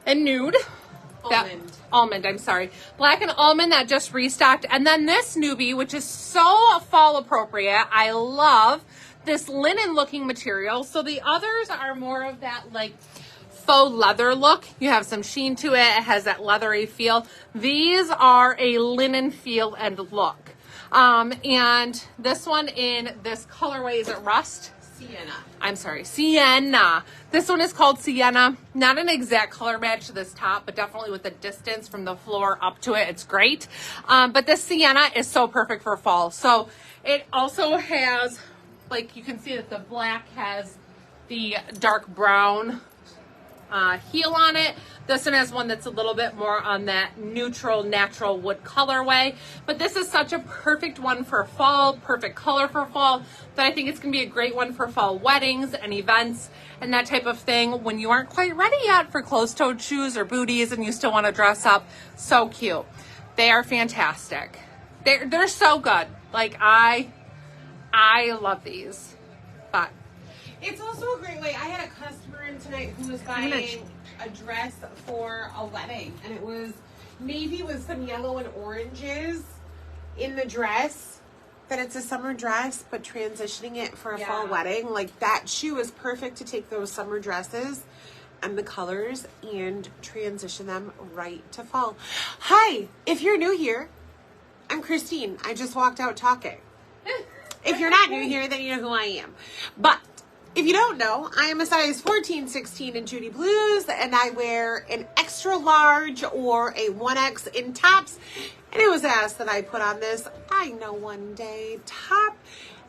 and nude. Almond, I'm sorry. Black and almond that just restocked. And then this newbie, which is so fall appropriate. I love this linen looking material. So the others are more of that like faux leather look. You have some sheen to it. It has that leathery feel. These are a linen feel and look. And this one in this colorway, is it rust? Sienna. I'm sorry, Sienna. This one is called Sienna. Not an exact color match to this top, but definitely with the distance from the floor up to it, it's great. But this Sienna is so perfect for fall. So it also has, like you can see that the black has the dark brown heel on it. This one has one that's a little bit more on that neutral, natural wood colorway. But this is such a perfect one for fall, perfect color for fall, that I think it's going to be a great one for fall weddings and events and that type of thing when you aren't quite ready yet for closed-toed shoes or booties and you still want to dress up. So cute. They are fantastic. They're so good. Like, I love these. But it's also a great way. I had a customer in tonight who was buying a dress for a wedding, and it was navy with some yellow and oranges in the dress. That it's a summer dress, but transitioning it for a fall wedding. Like, that shoe is perfect to take those summer dresses and the colors and transition them right to fall. Hi, if you're new here, I'm Christine. I just walked out talking. If you're not new here, then you know who I am. But if you don't know, I am a size 14, 16 in Judy Blues, and I wear an extra large or a 1X in tops. And it was asked that I put on this I know one day top.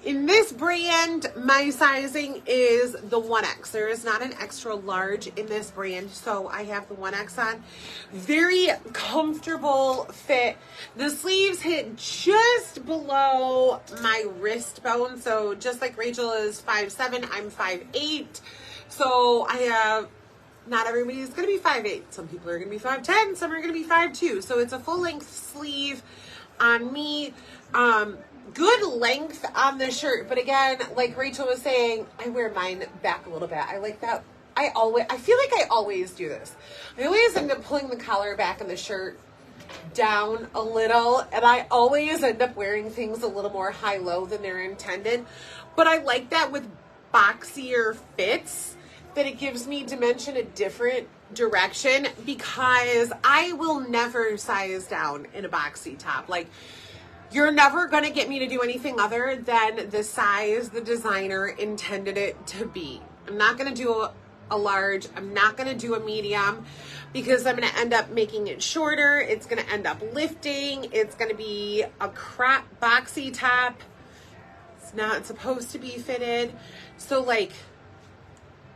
In this brand, my sizing is the 1X. There is not an extra large in this brand, so I have the 1X on. Very comfortable fit. The sleeves hit just below my wrist bone, so just like Rachel is 5'7", I'm 5'8". So I have, not everybody's going to be 5'8". Some people are going to be 5'10", some are going to be 5'2". So it's a full length sleeve on me. Good length on the shirt, but again, like Rachel was saying, I wear mine back a little bit. I like that. I feel like I always do this. I always end up pulling the collar back in the shirt down a little, and I always end up wearing things a little more high-low than they're intended. But I like that with boxier fits, that it gives me dimension a different direction, because I will never size down in a boxy top. Like, you're never going to get me to do anything other than the size the designer intended it to be. I'm not going to do a large. I'm not going to do a medium, because I'm going to end up making it shorter. It's going to end up lifting. It's going to be a crop boxy top. It's not supposed to be fitted. So, like,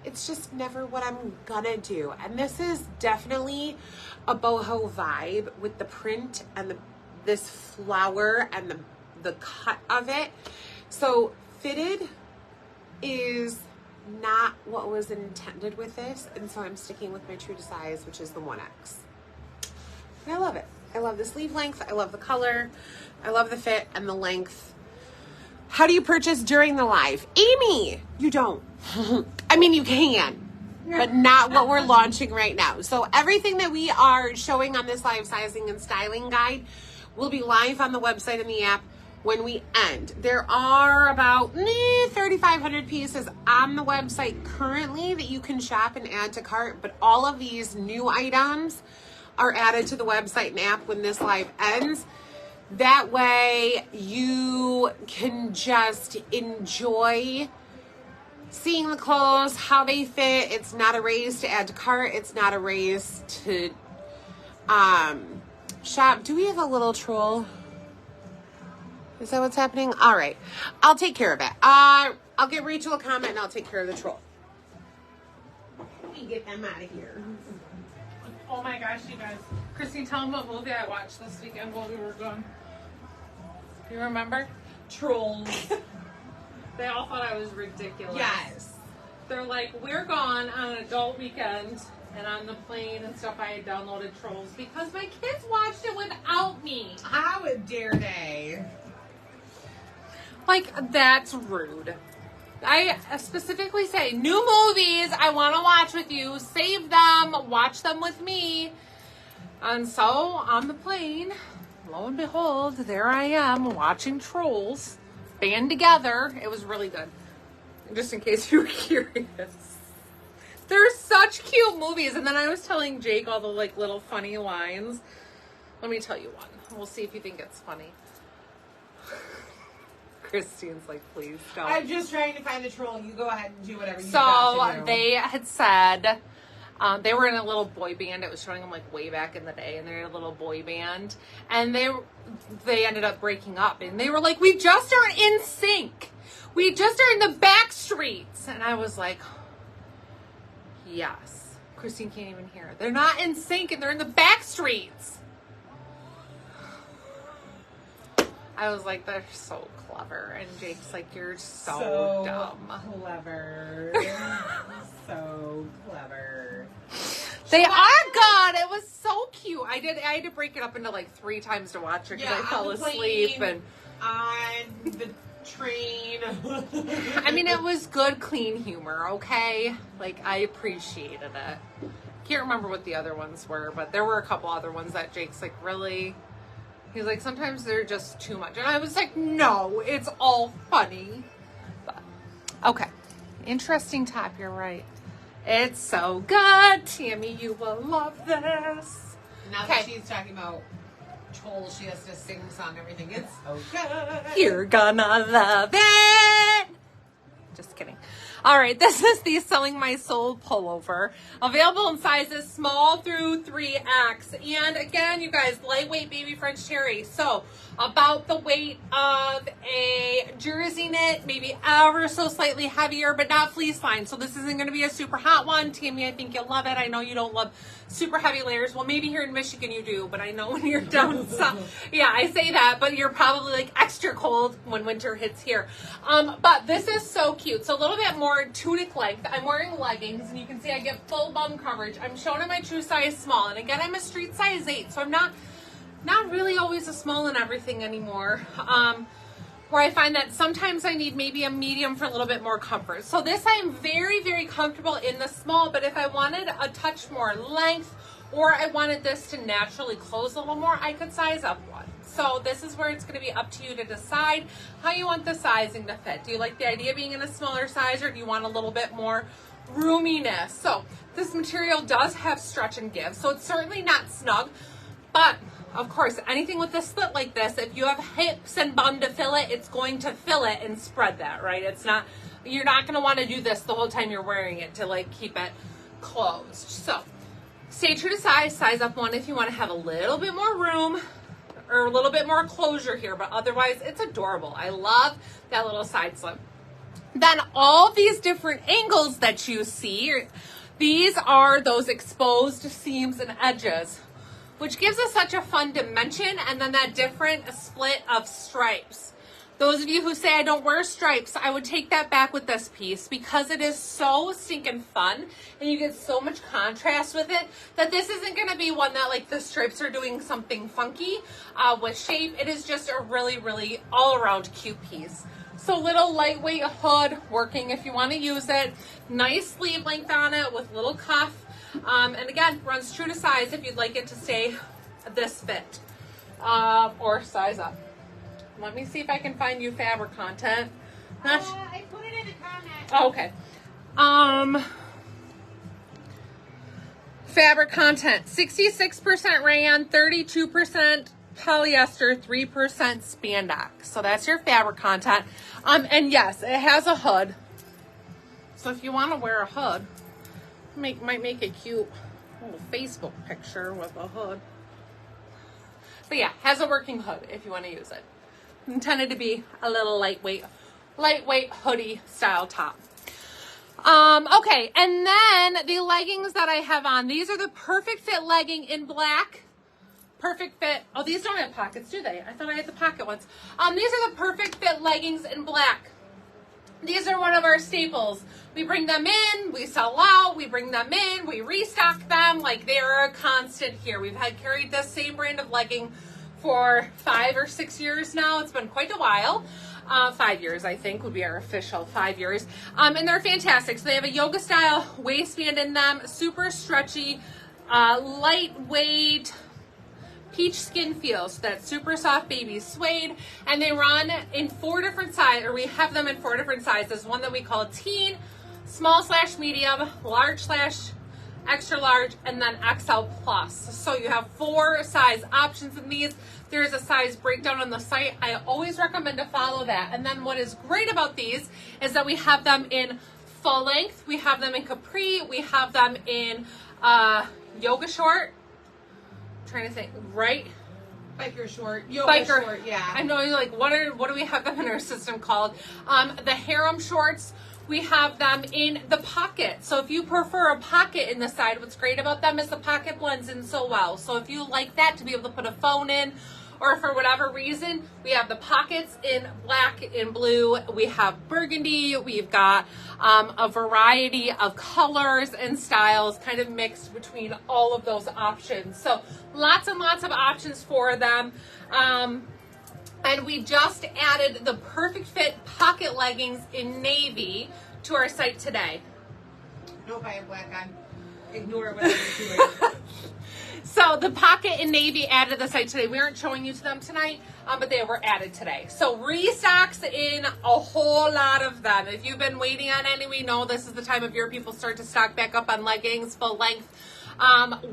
it's just never what I'm going to do. And this is definitely a boho vibe with the print and this flower and the cut of it. So fitted is not what was intended with this, and so I'm sticking with my true to size, which is the 1X. And I love it. I love the sleeve length. I love the color. I love the fit and the length. How do you purchase during the live? Amy, you don't. I mean, you can, but not what we're launching right now. So everything that we are showing on this live sizing and styling guide will be live on the website and the app when we end. There are about 3,500 pieces on the website currently that you can shop and add to cart, but all of these new items are added to the website and app when this live ends. That way you can just enjoy seeing the clothes, how they fit. It's not a race to add to cart. It's not a race to Shop, do we have a little troll? Is that what's happening? All right. I'll take care of it. I'll get Rachel a comment and I'll take care of the troll. Let me get them out of here. Oh my gosh, you guys. Christine, tell them what movie I watched this weekend while we were gone. You remember? Trolls. They all thought I was ridiculous. Yes. They're like, we're gone on an adult weekend, and on the plane and stuff I had downloaded Trolls because my kids watched it without me. How dare they? Like, that's rude. I specifically say, new movies I want to watch with you. Save them. Watch them with me. And so, on the plane, lo and behold, there I am watching Trolls band together. It was really good. Just in case you were curious. They're such cute movies. And then I was telling Jake all the like little funny lines. Let me tell you one. We'll see if you think it's funny. Christine's like, please don't. I'm just trying to find the troll. You go ahead and do whatever you got to do. They had said they were in a little boy band. It was showing them like way back in the day, and they're in a little boy band, and they ended up breaking up, and they were like, we just are in sync. We just are in the back streets. And I was like, yes. Christine can't even hear. They're not in sync, and they're in the back streets. I was like, they're so clever. And Jake's like, you're so dumb. Clever. So clever. They are good. It was so cute. I had to break it up into like 3 times to watch it because I fell asleep. And on the train. I mean, it was good, clean humor, okay? Like, I appreciated it. Can't remember what the other ones were, but there were a couple other ones that Jake's like, really? He's like, sometimes they're just too much. And I was like, no, it's all funny. But, okay. Interesting top, you're right. It's so good. Tammy, you will love this. Now that she's talking about trolls, she has to sing the song and everything. It's so good. You're gonna love it. Just kidding. All right, this is the Selling My Soul pullover. Available in sizes small through 3X. And again, you guys, lightweight baby French terry. So about the weight of a jersey knit, maybe ever so slightly heavier, but not fleece lined. So this isn't going to be a super hot one. Tammy, I think you'll love it. I know you don't love super heavy layers. Well, maybe here in Michigan you do, but I know when you're down south, yeah, I say that, but you're probably like extra cold when winter hits here. But this is so cute. So a little bit more tunic length. I'm wearing leggings, and you can see I get full bum coverage. I'm showing in my true size small, and again, I'm a street size 8, so I'm not really always a small in everything anymore. Where I find that sometimes I need maybe a medium for a little bit more comfort. So this I'm very, very comfortable in the small, but if I wanted a touch more length, or I wanted this to naturally close a little more, I could size up one. So this is where it's going to be up to you to decide how you want the sizing to fit. Do you like the idea of being in a smaller size, or do you want a little bit more roominess? So this material does have stretch and give, so it's certainly not snug, but of course, anything with a slit like this, if you have hips and bum to fill it, it's going to fill it and spread that, right? You're not going to want to do this the whole time you're wearing it to like keep it closed. So stay true to size up one if you want to have a little bit more room or a little bit more closure here, but otherwise it's adorable. I love that little side slip. Then all these different angles that you see, these are those exposed seams and edges, which gives us such a fun dimension, and then that different split of stripes. Those of you who say I don't wear stripes, I would take that back with this piece because it is so stinking fun and you get so much contrast with it that this isn't going to be one that like the stripes are doing something funky with shape. It is just a really, really all around cute piece. So little lightweight hood working if you want to use it. Nice sleeve length on it with little cuff. And again, runs true to size if you'd like it to stay this fit or size up. Let me see if I can find you fabric content. I put it in the comment. Oh, okay. Fabric content, 66% rayon, 32% polyester, 3% spandex. So that's your fabric content. And yes, it has a hood. So if you want to wear a hood, might make a cute little Facebook picture with a hood. But yeah, has a working hood if you want to use it. Intended to be a little lightweight hoodie style top. Okay, and then the leggings that I have on, these are the Perfect Fit legging in black. Perfect Fit. Oh, these don't have pockets, do they? I thought I had the pocket ones. These are the Perfect Fit leggings in black. These are one of our staples. We bring them in, we sell out, we bring them in, we restock them. Like, they're a constant here. We've had carried this same brand of legging for 5 or 6 years now. It's been quite a while. 5 years, I think, would be our official 5 years. And they're fantastic. So they have a yoga style waistband in them, super stretchy, lightweight, peach skin feel, so that super soft baby suede. And they run in 4 different sizes, or we have them in 4 different sizes. One that we call teen, small/medium, large/extra large, and then XL plus. So you have 4 size options in these. There's a size breakdown on the site. I always recommend to follow that. And then what is great about these is that we have them in full length, we have them in capri, we have them in yoga short. I'm trying to think, right? Biker short, yoga short, yeah. I know, like, what do we have them in our system called? The harem shorts. We have them in the pocket. So if you prefer a pocket in the side, what's great about them is the pocket blends in so well. So if you like that, to be able to put a phone in, or for whatever reason, we have the pockets in black and blue. We have burgundy. We've got a variety of colors and styles kind of mixed between all of those options. So lots and lots of options for them. And we just added the Perfect Fit pocket leggings in navy to our site today. Nope, I have black on. Ignore what I was doing. So the pocket in navy added to the site today. We aren't showing you to them tonight, but they were added today. So restocks in a whole lot of them. If you've been waiting on any, we know this is the time of year people start to stock back up on leggings, full length.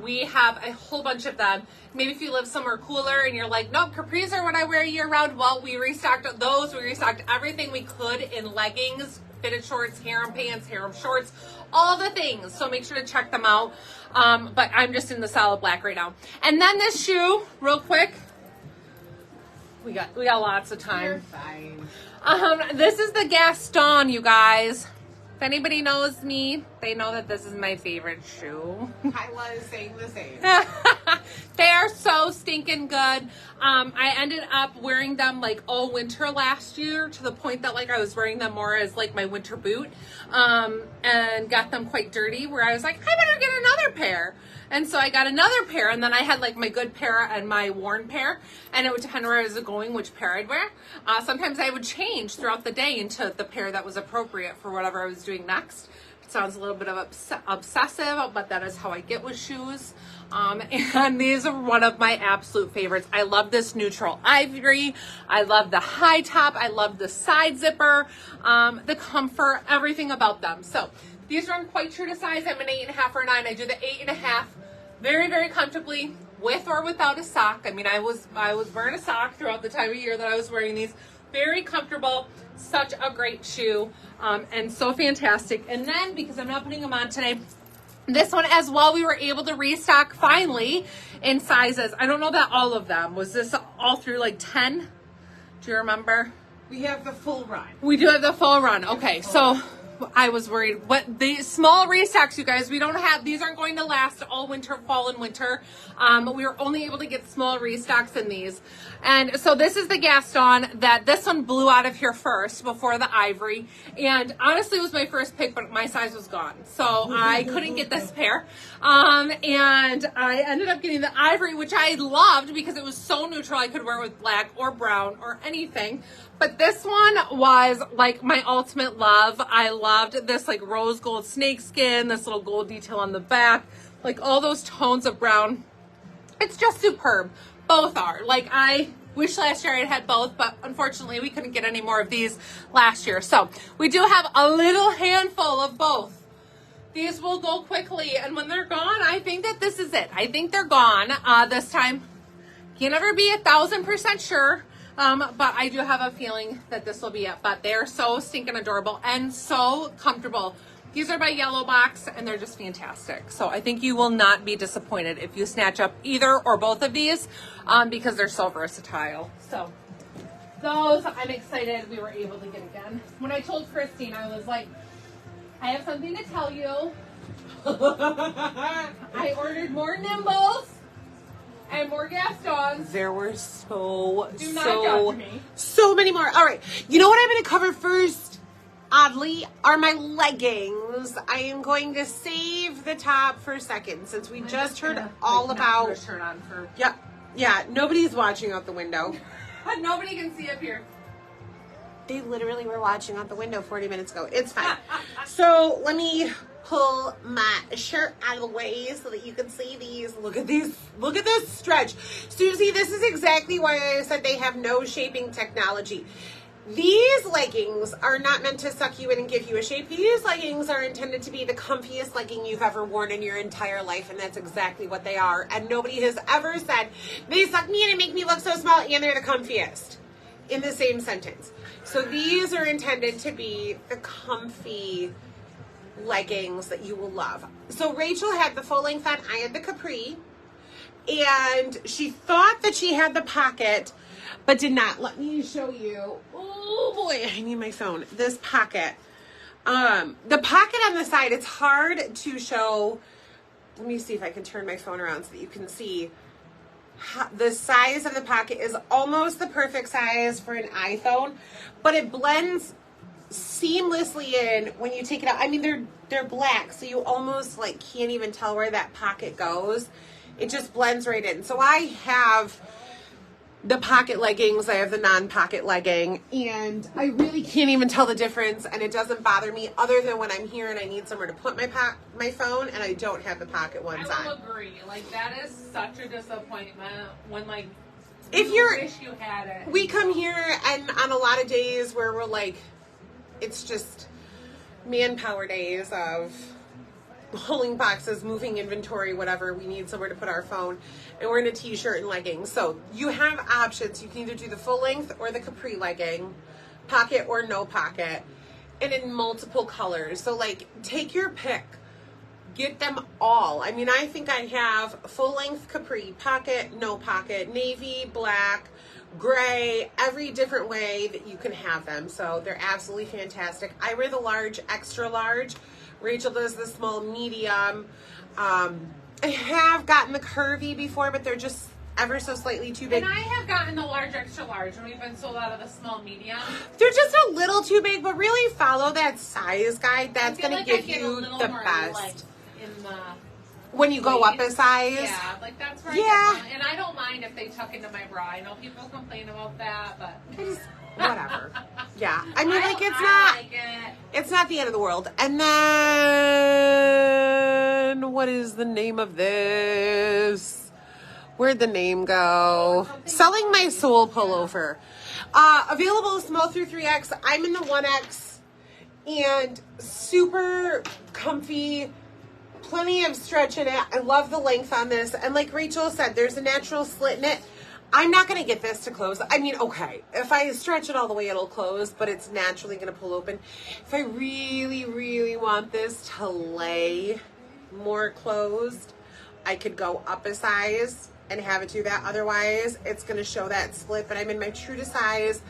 We have a whole bunch of them. Maybe if you live somewhere cooler and you're like, nope, capris are what I wear year round. Well, we restocked those. We restocked everything we could in leggings, fitted shorts, harem pants, harem shorts, all the things. So make sure to check them out. But I'm just in the solid black right now. And then this shoe, real quick. We got lots of time. You're fine. This is the Gaston, you guys. If anybody knows me, they know that this is my favorite shoe. Kyla is saying the same. They are so stinking good. I ended up wearing them like all winter last year, to the point that like I was wearing them more as like my winter boot, and got them quite dirty, where I was like, I better get another pair. And so I got another pair, and then I had like my good pair and my worn pair, and it would depend where I was going, which pair I'd wear. Sometimes I would change throughout the day into the pair that was appropriate for whatever I was doing next. It sounds a little bit of obsessive, but that is how I get with shoes. And these are one of my absolute favorites. I love this neutral ivory. I love the high top. I love the side zipper, the comfort, everything about them. So these run quite true to size. I'm an 8.5 or 9. I do the 8.5 very, very comfortably, with or without a sock. I mean, I was wearing a sock throughout the time of year that I was wearing these. Very comfortable, such a great shoe, and so fantastic. And then, because I'm not putting them on today, this one as well, we were able to restock finally in sizes. I don't know that all of them. Was this all through like 10? Do you remember? We have the full run. We do have the full run. Okay, so I was worried. What the small restocks, you guys, we don't have, these aren't going to last all winter, fall and winter. We were only able to get small restocks in these. And so this is the Gaston, that this one blew out of here first before the ivory. And honestly, it was my first pick, but my size was gone. So I couldn't get this pair. And I ended up getting the ivory, which I loved because it was so neutral. I could wear it with black or brown or anything. But this one was like my ultimate love. I loved this like rose gold snakeskin, this little gold detail on the back, like all those tones of brown. It's just superb. Both are. Like, I wish last year I had both, but unfortunately we couldn't get any more of these last year. So we do have a little handful of both. These will go quickly, and when they're gone, I think that this is it. I think they're gone this time. Can't ever be 1,000% sure. But I do have a feeling that this will be it. But they're so stinking adorable and so comfortable. These are by Yellow Box, and they're just fantastic. So I think you will not be disappointed if you snatch up either or both of these because they're so versatile. So those, I'm excited we were able to get again. When I told Christine, I was like, I have something to tell you. I ordered more Nimbles and more Gastons. There were so many more. All right. You know what I'm going to cover first, oddly, are my leggings. I am going to save the top for a second since we just heard all about... Shirt on for... Yeah, nobody's watching out the window. Nobody can see up here. They literally were watching out the window 40 minutes ago. It's fine. So let me pull my shirt out of the way so that you can see these. Look at these. Look at this stretch. Susie, this is exactly why I said they have no shaping technology. These leggings are not meant to suck you in and give you a shape. These leggings are intended to be the comfiest legging you've ever worn in your entire life, and that's exactly what they are. And nobody has ever said, they suck me in and make me look so small, and they're the comfiest in the same sentence. So these are intended to be the comfy leggings that you will love. So Rachel had the full length on, I had the capri, and she thought that she had the pocket, but did not. Let me show you. Oh boy, I need my phone. This pocket. The pocket on the side, it's hard to show. Let me see if I can turn my phone around so that you can see. The size of the pocket is almost the perfect size for an iPhone, but it blends seamlessly in when you take it out. I mean, they're black, so you almost like can't even tell where that pocket goes. It just blends right in. So I have the pocket leggings, I have the non-pocket legging, and I really can't even tell the difference, and it doesn't bother me other than when I'm here and I need somewhere to put my phone and I don't have the pocket ones on. I will agree. Like, that is such a disappointment when, like, if you wish you had it. We come here and on a lot of days where we're like, it's just manpower days of hauling boxes, moving inventory, whatever. We need somewhere to put our phone, and we're in a t-shirt and leggings. So you have options. You can either do the full length or the capri legging, pocket or no pocket, and in multiple colors. So like, take your pick, get them all. I mean, I think I have full length capri, pocket, no pocket, navy, black, gray, every different way that you can have them. So they're absolutely fantastic. I wear the large, extra large. Rachel does the small, medium. I have gotten the curvy before, but they're just ever so slightly too big. And I have gotten the large, extra large, and we've been sold out of the small, medium. They're just a little too big, but really follow that size guide. That's going to give you the best. In the when you go up a size. Yeah, like that's where I get one. And I don't mind if they tuck into my bra. I know people complain about that, but whatever. Yeah, I mean, like it's not the end of the world. And then what is the name of this? Where'd the name go? Selling My Soul pullover. Available small through 3X. I'm in the 1X, and super comfy. Plenty of stretch in it. I love the length on this. And like Rachel said, there's a natural slit in it. I'm not going to get this to close. I mean, okay, if I stretch it all the way, it'll close, but it's naturally going to pull open. If I really, really want this to lay more closed, I could go up a size and have it do that. Otherwise, it's going to show that split, but I'm in my true to size.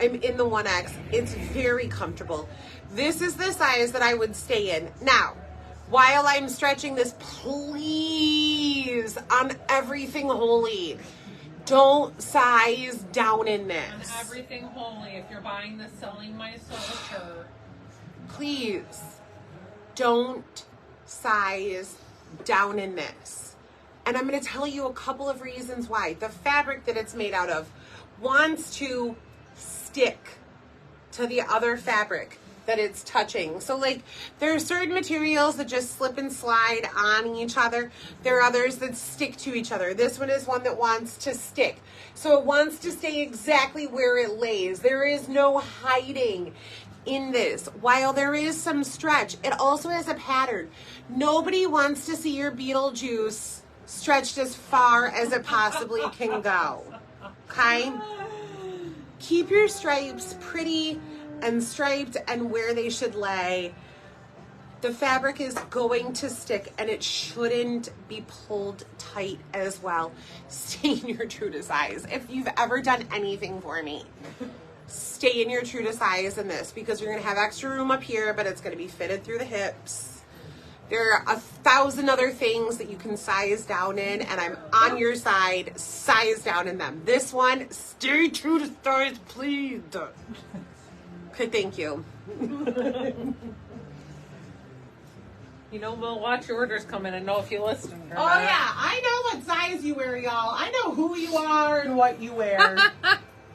I'm in the 1X. It's very comfortable. This is the size that I would stay in. Now, while I'm stretching this, please, on everything holy, don't size down in this. On everything holy, if you're buying the Selling My Soul shirt, please don't size down in this. And I'm going to tell you a couple of reasons why. The fabric that it's made out of wants to stick to the other fabric that it's touching. So like, there are certain materials that just slip and slide on each other. There are others that stick to each other. This one is one that wants to stick. So it wants to stay exactly where it lays. There is no hiding in this. While there is some stretch, it also has a pattern. Nobody wants to see your Beetlejuice stretched as far as it possibly can go. Okay? Keep your stripes pretty and striped and where they should lay. The fabric is going to stick, and it shouldn't be pulled tight as well. Stay in your true to size. If you've ever done anything for me, stay in your true to size in this, because you're going to have extra room up here, but it's going to be fitted through the hips. There are 1,000 other things that you can size down in, and I'm on your side. Size down in them. This one, stay true to size, please. Okay, thank you. You know, we'll watch your orders come in and know if you listen or Oh, not. yeah. I know what size you wear, y'all. I know who you are and what you wear.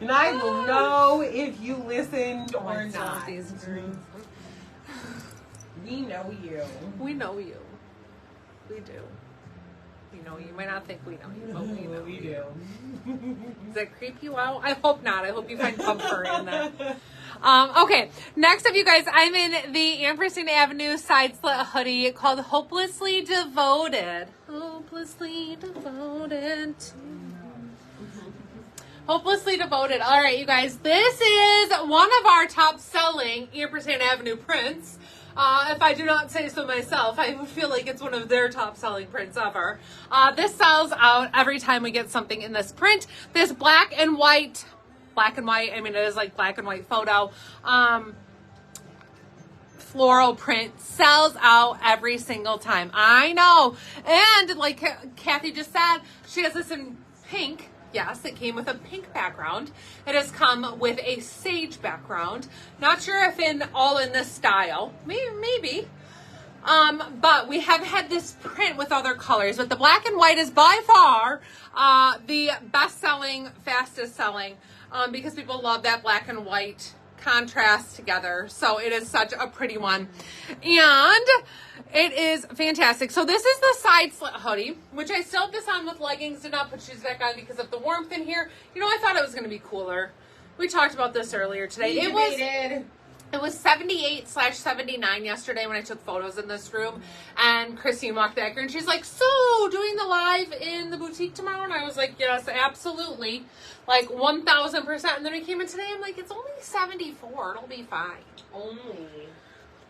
And I will know if you listened or not. These greens. We know you. We know you. We do. We know you. You might not think we know you, but we know We you. do. Does that creep you out? I hope not. I hope you find comfort in that. Okay, next up, you guys, I'm in the Ampersand Avenue side slit hoodie called Hopelessly Devoted. Hopelessly devoted to Hopelessly Devoted. All right, you guys, this is one of our top selling Ampersand Avenue prints. If I do not say so myself, I would feel like it's one of their top selling prints ever. This sells out every time we get something in this print. This black and white, I mean, it is like black and white photo, floral print sells out every single time. I know. And like Kathy just said, she has this in pink. Yes, it came with a pink background. It has come with a sage background. Not sure if in this style. Maybe. But we have had this print with other colors. But the black and white is by far the best-selling, fastest-selling, because people love that black and white contrast together. So it is such a pretty one. And it is fantastic. So this is the side slit hoodie, which I sewed this on with leggings. Did not put shoes back on because of the warmth in here. You know, I thought it was going to be cooler. We talked about this earlier today. It was 78/79 yesterday when I took photos in this room, and Christine walked back here and she's like, so doing the live in the boutique tomorrow? And I was like, yes, absolutely, like 1,000%. And then we came in today, I'm like, it's only 74, it'll be fine.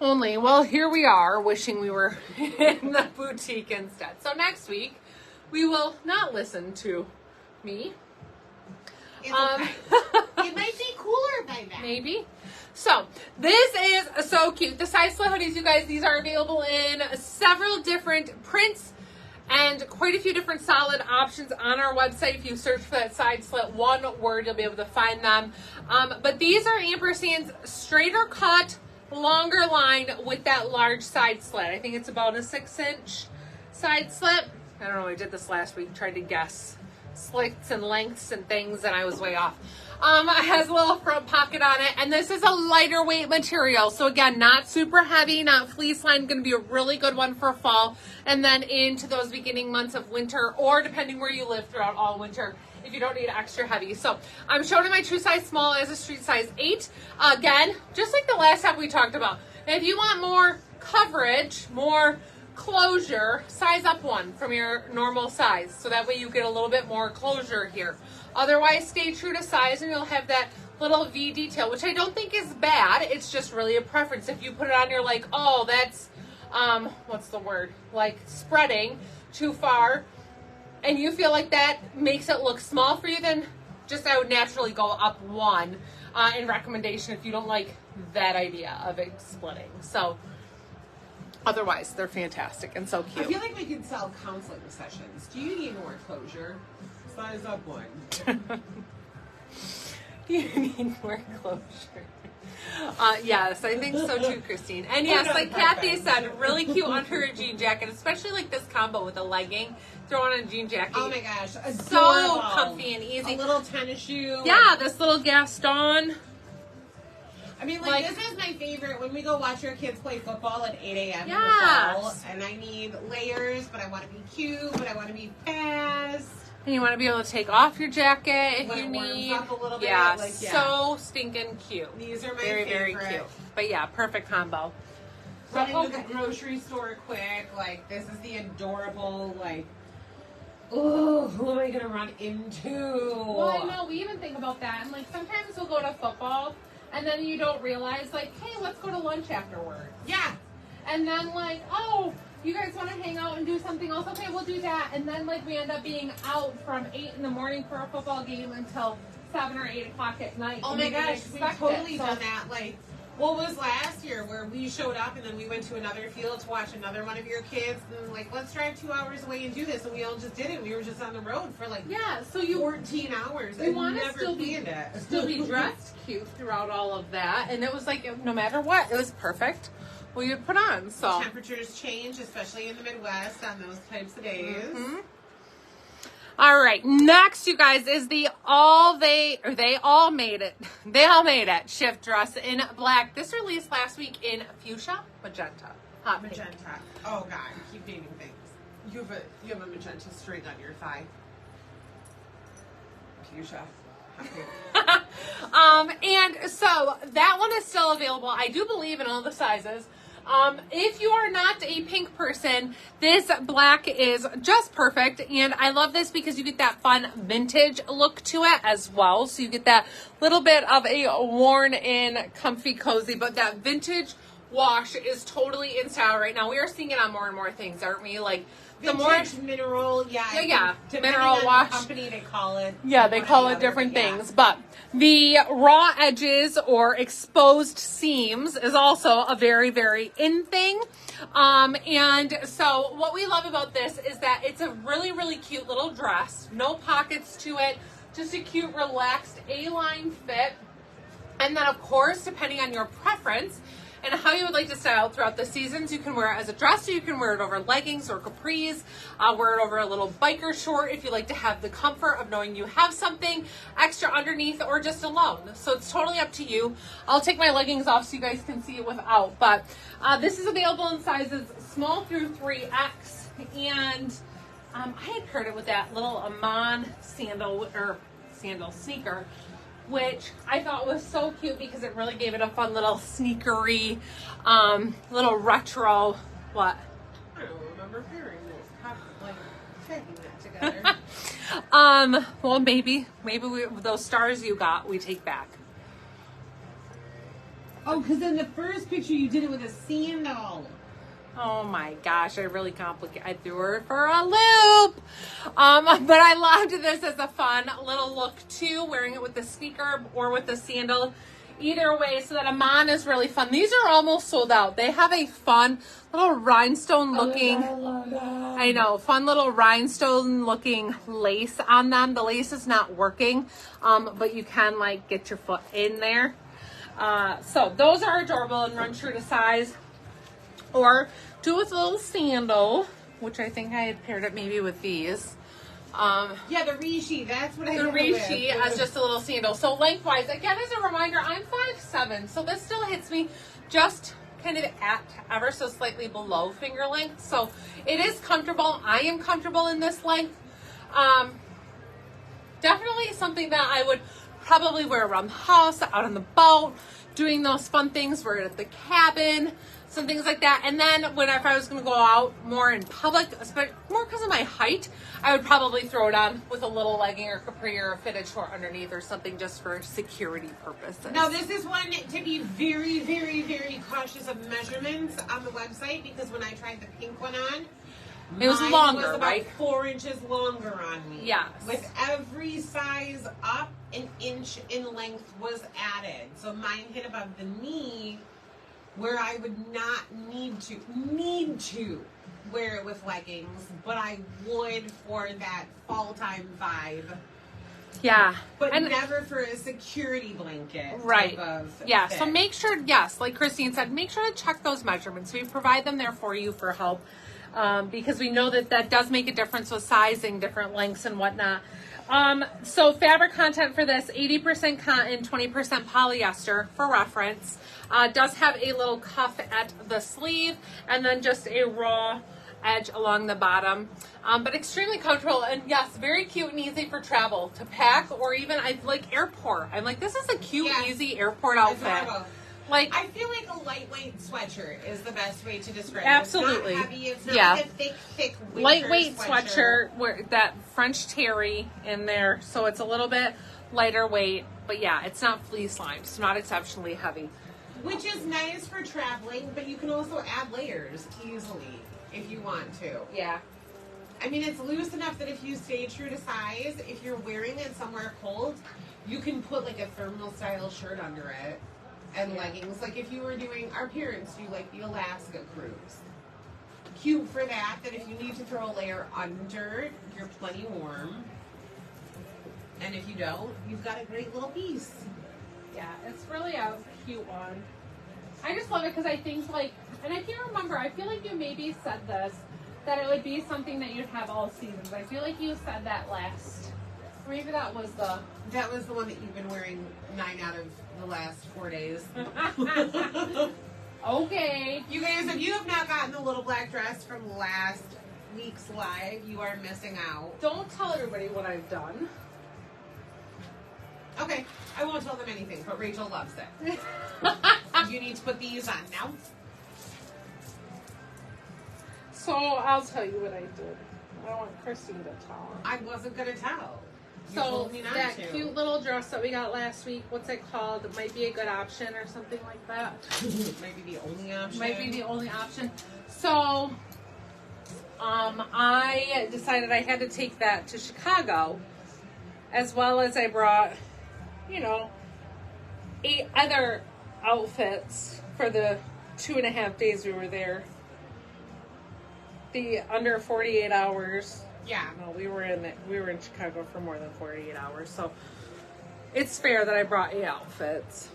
Only. Well, here we are, wishing we were in the boutique instead. So next week, we will not listen to me. It's okay. It might be cooler by then. Maybe. So, this is so cute. The side slit hoodies, you guys, these are available in several different prints and quite a few different solid options on our website. If you search for that side slit, one word, you'll be able to find them. But these are Ampersand's straighter cut, longer line with that large side slit. I think it's about a 6-inch side slit. I don't know, I did this last week, tried to guess slits and lengths and things, and I was way off. It has a little front pocket on it, and this is a lighter weight material. So again, not super heavy, not fleece lined, going to be a really good one for fall, and then into those beginning months of winter, or depending where you live throughout all winter, if you don't need extra heavy. So I'm showing in my true size small as a street size 8. Again, just like the last time we talked about, if you want more coverage, more closure, size up one from your normal size, so that way you get a little bit more closure here. Otherwise, stay true to size and you'll have that little V detail, which I don't think is bad. It's just really a preference. If you put it on, you're like, oh, that's what's the word, like spreading too far, and you feel like that makes it look small for you, then just I would naturally go up one in recommendation if you don't like that idea of it splitting. So otherwise, they're fantastic and so cute. I feel like we could sell counseling sessions. Do you need more closure? Size up one. You need more closure. Yes, I think so too, Christine. And yes, like Kathy said, really cute under a jean jacket, especially like this combo with a legging. Throw on a jean jacket. Oh my gosh, adorable. So comfy and easy. A little tennis shoe. Yeah, this little Gaston. I mean, like, this is my favorite when we go watch our kids play football at 8 a.m. in the Yes. fall, and I need layers, but I want to be cute, but I want to be fast. And you want to be able to take off your jacket if When you it warms need. up a little bit, Yeah, like, yeah. so stinking cute. These are my Very, favorite. very cute. But yeah, perfect combo. Run into the grocery store quick. Like, this is the adorable, like, oh, who am I going to run into? Well, I know, we even think about that. And like, sometimes we'll go to football, and then you don't realize, like, hey, let's go to lunch afterwards. Yeah. And then like, oh, you guys want to hang out and do something else? Okay, we'll do that. And then like we end up being out from 8 in the morning for a football game until 7 or 8 o'clock at night. Oh my gosh, we've totally done that. Like, what was last year where we showed up and then we went to another field to watch another one of your kids and like, let's drive 2 hours away and do this, and we all just did it. We were just on the road for like 14 hours. You want to still be dressed cute throughout all of that, and it was like no matter what, it was perfect. What you'd put on. So temperatures change, especially in the Midwest on those types of days. Mm-hmm. All right, next, you guys, is they all made it shift dress in black. This released last week in fuchsia, magenta, hot magenta. Pink. Oh God, keep naming things. You have a magenta string on your thigh. Fuchsia. And so that one is still available. I do believe in all the sizes. If you are not a pink person, this black is just perfect. And I love this because you get that fun vintage look to it as well. So you get that little bit of a worn in, comfy, cozy, but that vintage wash is totally in style right now. We are seeing it on more and more things, aren't we? Like the vintage more mineral, mineral wash. The company, they call it. Yeah, they call it different things, but the raw edges or exposed seams is also a very, very in thing. And so what we love about this is that it's a really, really cute little dress. No pockets to it. Just a cute, relaxed A-line fit. And then, of course, depending on your preference and how you would like to style throughout the seasons, you can wear it as a dress, or you can wear it over leggings or capris, wear it over a little biker short if you like to have the comfort of knowing you have something extra underneath or just alone. So it's totally up to you. I'll take my leggings off so you guys can see it without, but this is available in sizes small through 3X, and I had paired it with that little Amon sneaker, which I thought was so cute because it really gave it a fun little sneakery, little retro, what? I don't remember pairing this, like tagging that together. Well, maybe those stars you got, we take back. Oh, because in the first picture you did it with a sandal. Oh my gosh, I really complicated. I threw her for a loop. But I loved this as a fun little look too, wearing it with the sneaker or with the sandal. Either way, so that Amon is really fun. These are almost sold out. They have a fun little rhinestone looking, fun little rhinestone looking lace on them. The lace is not working, but you can like get your foot in there. So those are adorable and run true to size. Or do with a little sandal, which I think I had paired it maybe with these. Yeah, the Rishi, that's what I did. The Rishi as just a little sandal. So lengthwise, again, as a reminder, I'm 5'7", so this still hits me just kind of at ever so slightly below finger length. So it is comfortable. I am comfortable in this length. Definitely something that I would probably wear around the house, out on the boat, doing those fun things, wear it at the cabin, some things like that. And then if I was going to go out more in public, especially more because of my height, I would probably throw it on with a little legging or capri or a fitted short underneath or something just for security purposes. Now, this is one to be very, very, very cautious of measurements on the website, because when I tried the pink one on, it was longer, was about right? 4 inches longer on me. Yes. With every size up, an inch in length was added. So mine hit above the knee, where I would not need to wear it with leggings, but I would for that fall time vibe. Yeah. But never for a security blanket. Right. Yeah. Fit. So make sure, yes, like Christine said, make sure to check those measurements. We provide them there for you for help, because we know that does make a difference with sizing, different lengths and whatnot. So fabric content for this, 80% cotton, 20% polyester for reference. Does have a little cuff at the sleeve and then just a raw edge along the bottom. But extremely comfortable, and yes, very cute and easy for travel to pack, or even I like airport. I'm like, this is a cute, easy airport outfit. Like, I feel like a lightweight sweatshirt is the best way to describe it. Absolutely. It's not heavy. It's not like a thick winter lightweight sweatshirt with that French terry in there, so it's a little bit lighter weight. But yeah, it's not fleece lined. It's not exceptionally heavy. Which is nice for traveling, but you can also add layers easily if you want to. Yeah. I mean, it's loose enough that if you stay true to size, if you're wearing it somewhere cold, you can put like a thermal style shirt under it and leggings. Like if you were doing, our parents do like the Alaska cruise. Cute for that, that if you need to throw a layer under, you're plenty warm. And if you don't, you've got a great little piece. Yeah, it's really a cute one. I just love it because I think like, and I can't remember, I feel like you maybe said this, that it would be something that you'd have all seasons. I feel like you said that last, or maybe that was the... That was the one that you've been wearing 9 out of the last 4 days. Okay. You guys, if you have not gotten the little black dress from last week's live, you are missing out. Don't tell everybody what I've done. Okay, I won't tell them anything, but Rachel loves it. You need to put these on now. So I'll tell you what I did. I don't want Christine to tell. I wasn't going to tell. You So told me not that to. cute little dress that we got last week, what's it called? It might be a good option or something like that. Might be the only option. Might be the only option. So I decided I had to take that to Chicago, as well as I brought, 8 other outfits for the 2.5 days we were there. The under 48 hours. Yeah. No, we were in Chicago for more than 48 hours, so it's fair that I brought 8 outfits.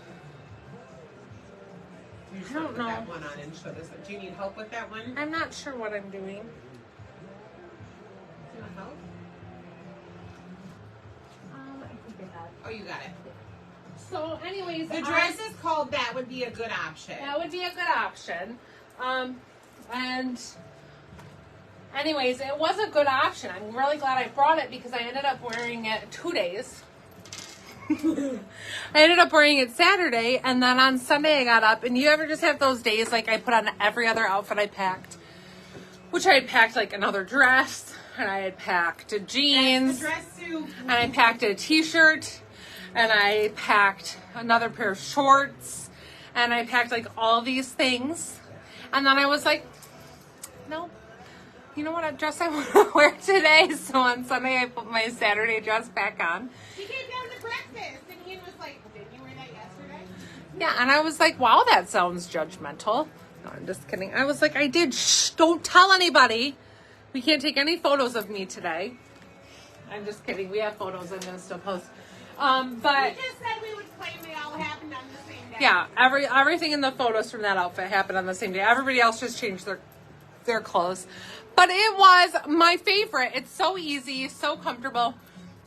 You just I don't put know. that one on and show this. Do you need help with that one? I'm not sure what I'm doing. Do you want help? I think I have. Oh, you got it. So, anyways, The dress is called That Would Be a Good Option. that would be a good option. And anyways, it was a good option. I'm really glad I brought it because I ended up wearing it 2 days. I ended up wearing it Saturday, and then on Sunday I got up, and you ever just have those days like I put on every other outfit I packed, which I had packed like another dress, and I had packed a jeans, The dress suit. and I packed a t-shirt, and I packed another pair of shorts, and I packed like all these things, and then I was like, no. You know what dress I want to wear today? So on Sunday, I put my Saturday dress back on. He came down to breakfast, and he was like, didn't you wear that yesterday? Yeah, and I was like, wow, that sounds judgmental. No, I'm just kidding. I was like, I did. Shh, don't tell anybody. We can't take any photos of me today. I'm just kidding. We have photos I'm going to still post. But We just said we would claim they all happened on the same day. yeah, everything in the photos from that outfit happened on the same day. Everybody else just changed their clothes. But it was my favorite. It's so easy, so comfortable,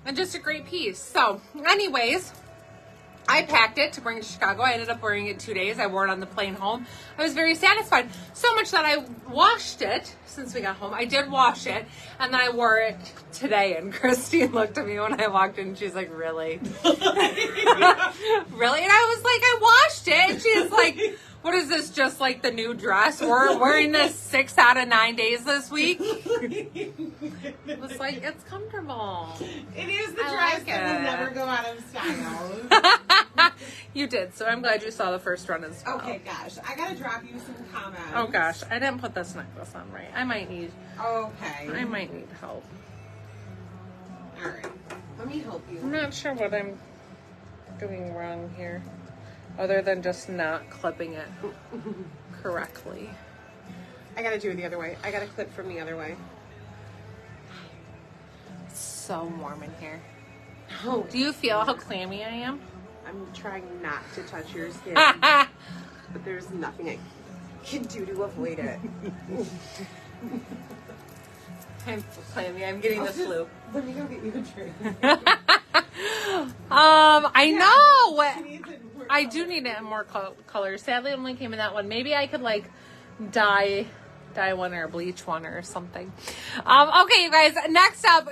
and just a great piece. So, anyways, I packed it to bring to Chicago. I ended up wearing it 2 days. I wore it on the plane home. I was very satisfied. So much that I washed it since we got home. I did wash it, and then I wore it today. And Christine looked at me when I walked in, and she's like, really? Really? And I was like, I washed it. And she's like, what is this, just like the new dress? We're wearing this 6 out of 9 days this week. It was like, it's comfortable. It is the I dress like that will it. never go out of style. You did, so I'm glad you saw the first run as well. Okay, gosh. I gotta drop you some comments. Oh gosh, I didn't put this necklace on right. I might need Okay. help. Alright. Let me help you. I'm not sure what I'm doing wrong here, other than just not clipping it correctly. I gotta do it the other way. I gotta clip from the other way. It's so warm in here. Oh, Do you feel how clammy I am? I'm trying not to touch your skin, but there's nothing I can do to avoid it. I'm clammy. I'm getting the flu. Let me go get you a drink. I know. She needs it more I do need it in more colors. Sadly, it only came in that one. Maybe I could like dye one or bleach one or something. Okay, you guys. Next up,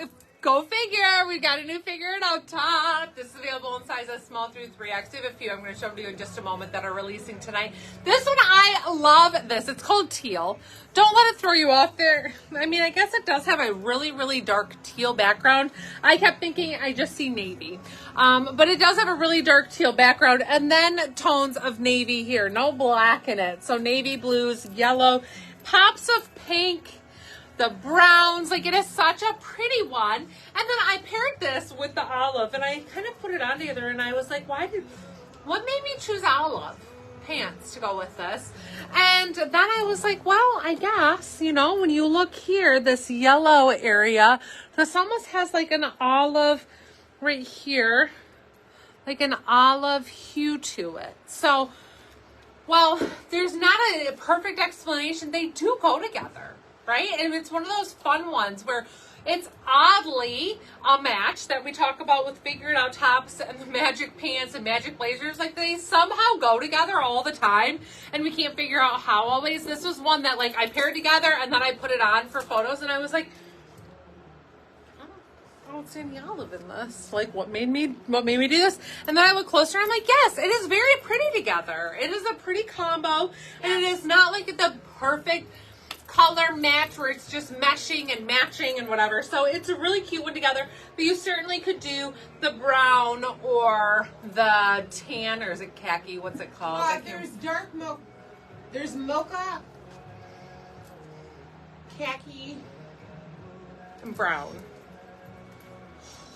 Go figure. We got a new Figure It Out top. This is available in sizes small through 3X. We have a few I'm going to show them to you in just a moment that are releasing tonight. This one, I love this. It's called teal. Don't let it throw you off there. I mean, I guess it does have a really, really dark teal background. I kept thinking I just see navy. But it does have a really dark teal background and then tones of navy here. No black in it. So navy, blues, yellow, pops of pink, the browns. Like, it is such a pretty one. And then I paired this with the olive and I kind of put it on together and I was like, what made me choose olive pants to go with this? And then I was like, well, I guess, you know, when you look here, this yellow area, this almost has like an olive right here, like an olive hue to it. So, well, there's not a perfect explanation. They do go together, right? And it's one of those fun ones where it's oddly a match that we talk about with Figure It Out tops and the magic pants and magic blazers. Like, they somehow go together all the time and we can't figure out how always. This was one that, like, I paired together and then I put it on for photos and I was like, I don't see any olive in this. Like, what made me do this? And then I look closer and I'm like, yes, it is very pretty together. It is a pretty combo and it is not like the perfect color match where it's just meshing and matching and whatever. So it's a really cute one together, but you certainly could do the brown or the tan, or is it khaki? What's it called? There's dark mocha, there's mocha, khaki, and brown.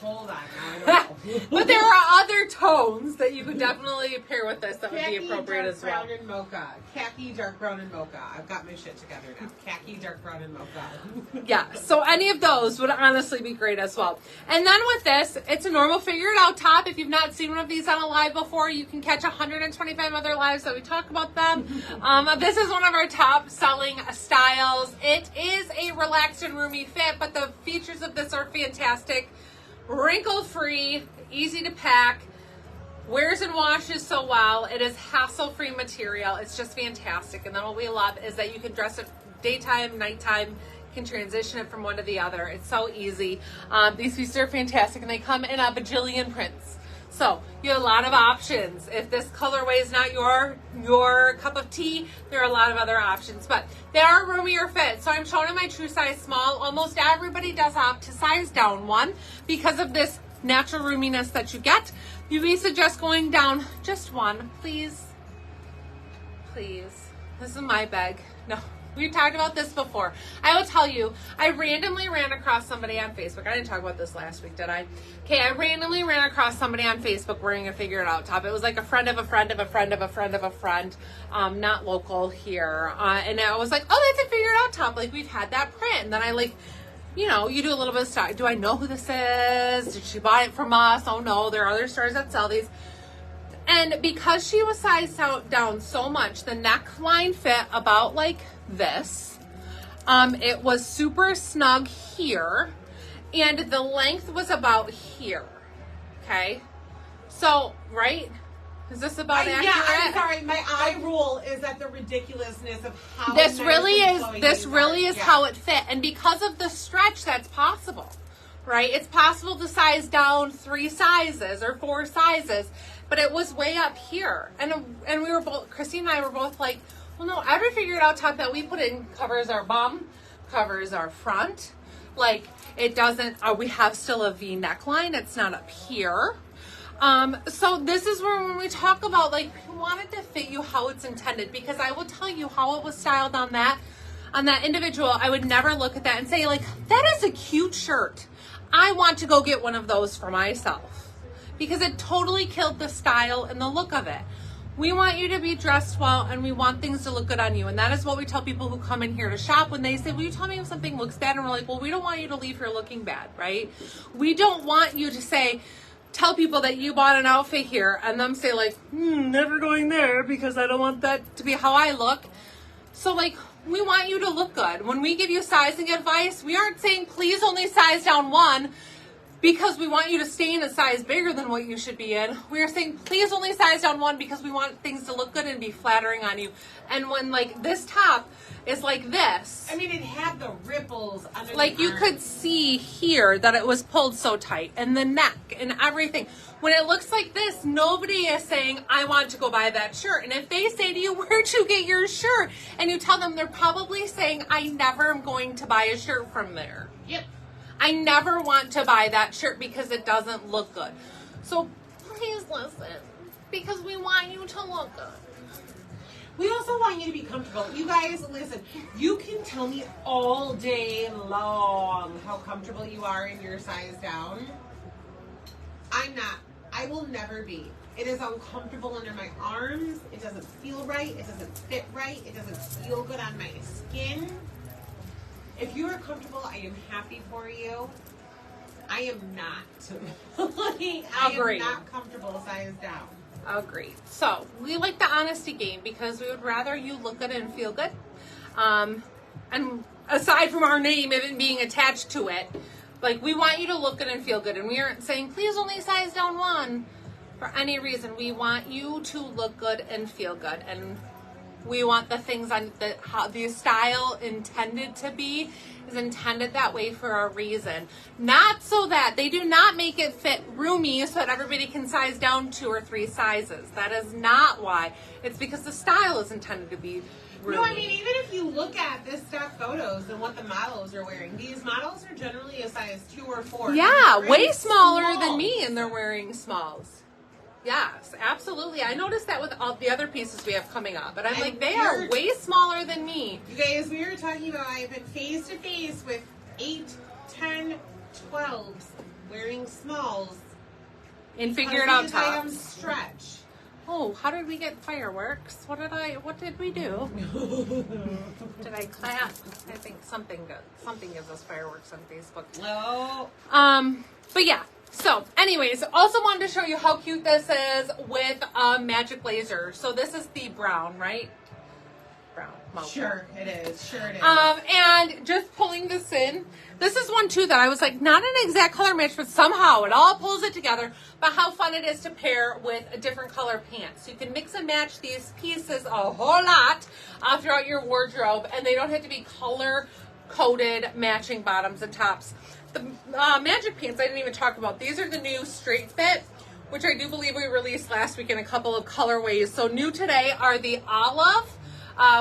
Hold on, I don't know. But there are other tones that you could definitely pair with this that Khaki, would be appropriate dark as well. brown and mocha. Khaki, dark brown and mocha. I've got my shit together now. Khaki, dark brown and mocha. Yeah, so any of those would honestly be great as well. And then with this, it's a normal Figure It Out top. If you've not seen one of these on a live before, you can catch 125 other lives that we talk about them. This is one of our top selling styles. It is a relaxed and roomy fit, but the features of this are fantastic. Wrinkle free, easy to pack, wears and washes so well. It is hassle-free material. It's just fantastic. And then what we love is that you can dress it daytime, nighttime. You can transition it from one to the other. It's so easy. These pieces are fantastic and they come in a bajillion prints. So you have a lot of options. If this colorway is not your cup of tea, there are a lot of other options, but they are roomier fit. So I'm showing in my true size small. Almost everybody does opt to size down one because of this natural roominess that you get. We suggest going down just one, please. Please. This is my bag. No. We've talked about this before. I will tell you, I randomly ran across somebody on Facebook. I didn't talk about this last week, did I? Okay, I randomly ran across somebody on Facebook wearing a Figure It Out top. It was like a friend of a friend of a friend of a friend of a friend, not local here. And I was like, oh, that's a Figure It Out top. Like, we've had that print. And then I like, you know, you do a little bit of stuff. Do I know who this is? Did she buy it from us? Oh no, there are other stores that sell these. And because she was sized down so much, the neckline fit about like this. It was super snug here, and the length was about here. Okay, so right, is this about accurate? Yeah, I'm sorry. My eye rule is at the ridiculousness of how this really is. This flowing really these is are. how it fit, and because of the stretch, that's possible, right? It's possible to size down 3 sizes or 4 sizes. But it was way up here. And we were both, Christine and I were both like, well, no, every Figure It Out top that we put in covers our bum, covers our front. Like, it doesn't, we have still a V neckline. It's not up here. So this is where when we talk about, like, we want it to fit you how it's intended. Because I will tell you how it was styled on that individual. I would never look at that and say, like, that is a cute shirt. I want to go get one of those for myself. Because it totally killed the style and the look of it. We want you to be dressed well and we want things to look good on you. And that is what we tell people who come in here to shop when they say, will you tell me if something looks bad? And we're like, well, we don't want you to leave here looking bad, right? We don't want you to say, tell people that you bought an outfit here and them say like, never going there because I don't want that to be how I look. So like, we want you to look good. When we give you sizing advice, we aren't saying please only size down one. because we want you to stay in a size bigger than what you should be in, we are saying please only size down 1 because we want things to look good and be flattering on you. And when like this top is like this, I mean, it had the ripples under like the you arm. could see here that it was pulled so tight, and the neck and everything. When it looks like this, nobody is saying, I want to go buy that shirt. And if they say to you, where'd you get your shirt? And you tell them, they're probably saying, I never am going to buy a shirt from there. Yep. I never want to buy that shirt because it doesn't look good. So please listen, because we want you to look good. We also want you to be comfortable. You guys, listen, you can tell me all day long how comfortable you are in your size down. I'm not. I will never be. It is uncomfortable under my arms. It doesn't feel right. It doesn't fit right. It doesn't feel good on my skin. If you are comfortable, I am happy for you. I am not. I am not comfortable size down. Agreed. So we like the honesty game because we would rather you look good and feel good. And aside from our name even being attached to it, like we want you to look good and feel good. And we aren't saying please only size down 1 for any reason. We want you to look good and feel good. And we want the things on how the style intended to be is intended that way for a reason. Not so that they do not make it fit roomy so that everybody can size down 2 or 3 sizes. That is not why. It's because the style is intended to be roomy. No, I mean, even if you look at the stock photos and what the models are wearing, these models are generally a size 2 or 4. Yeah, way smaller than me, and they're wearing smalls. Yes, absolutely. I noticed that with all the other pieces we have coming up. But I'm like, they are way smaller than me. You guys, we were talking about, I've been face to face with 8, 10, 12s wearing smalls. And figure it out tops. Items stretch. Oh, how did we get fireworks? What did we do? Did I clap? I think something gives us fireworks on Facebook. No. But yeah. So, anyways, also wanted to show you how cute this is with a magic laser. So this is the brown, right? Brown. Sure, it is. Sure it is. And just pulling this in. This is one too that I was like, not an exact color match, but somehow it all pulls it together. But how fun it is to pair with a different color pants. You can mix and match these pieces a whole lot throughout your wardrobe, and they don't have to be color coded matching bottoms and tops. The magic pants I didn't even talk about. These are the new straight fit, which I do believe we released last week in a couple of colorways. So new today are the olive,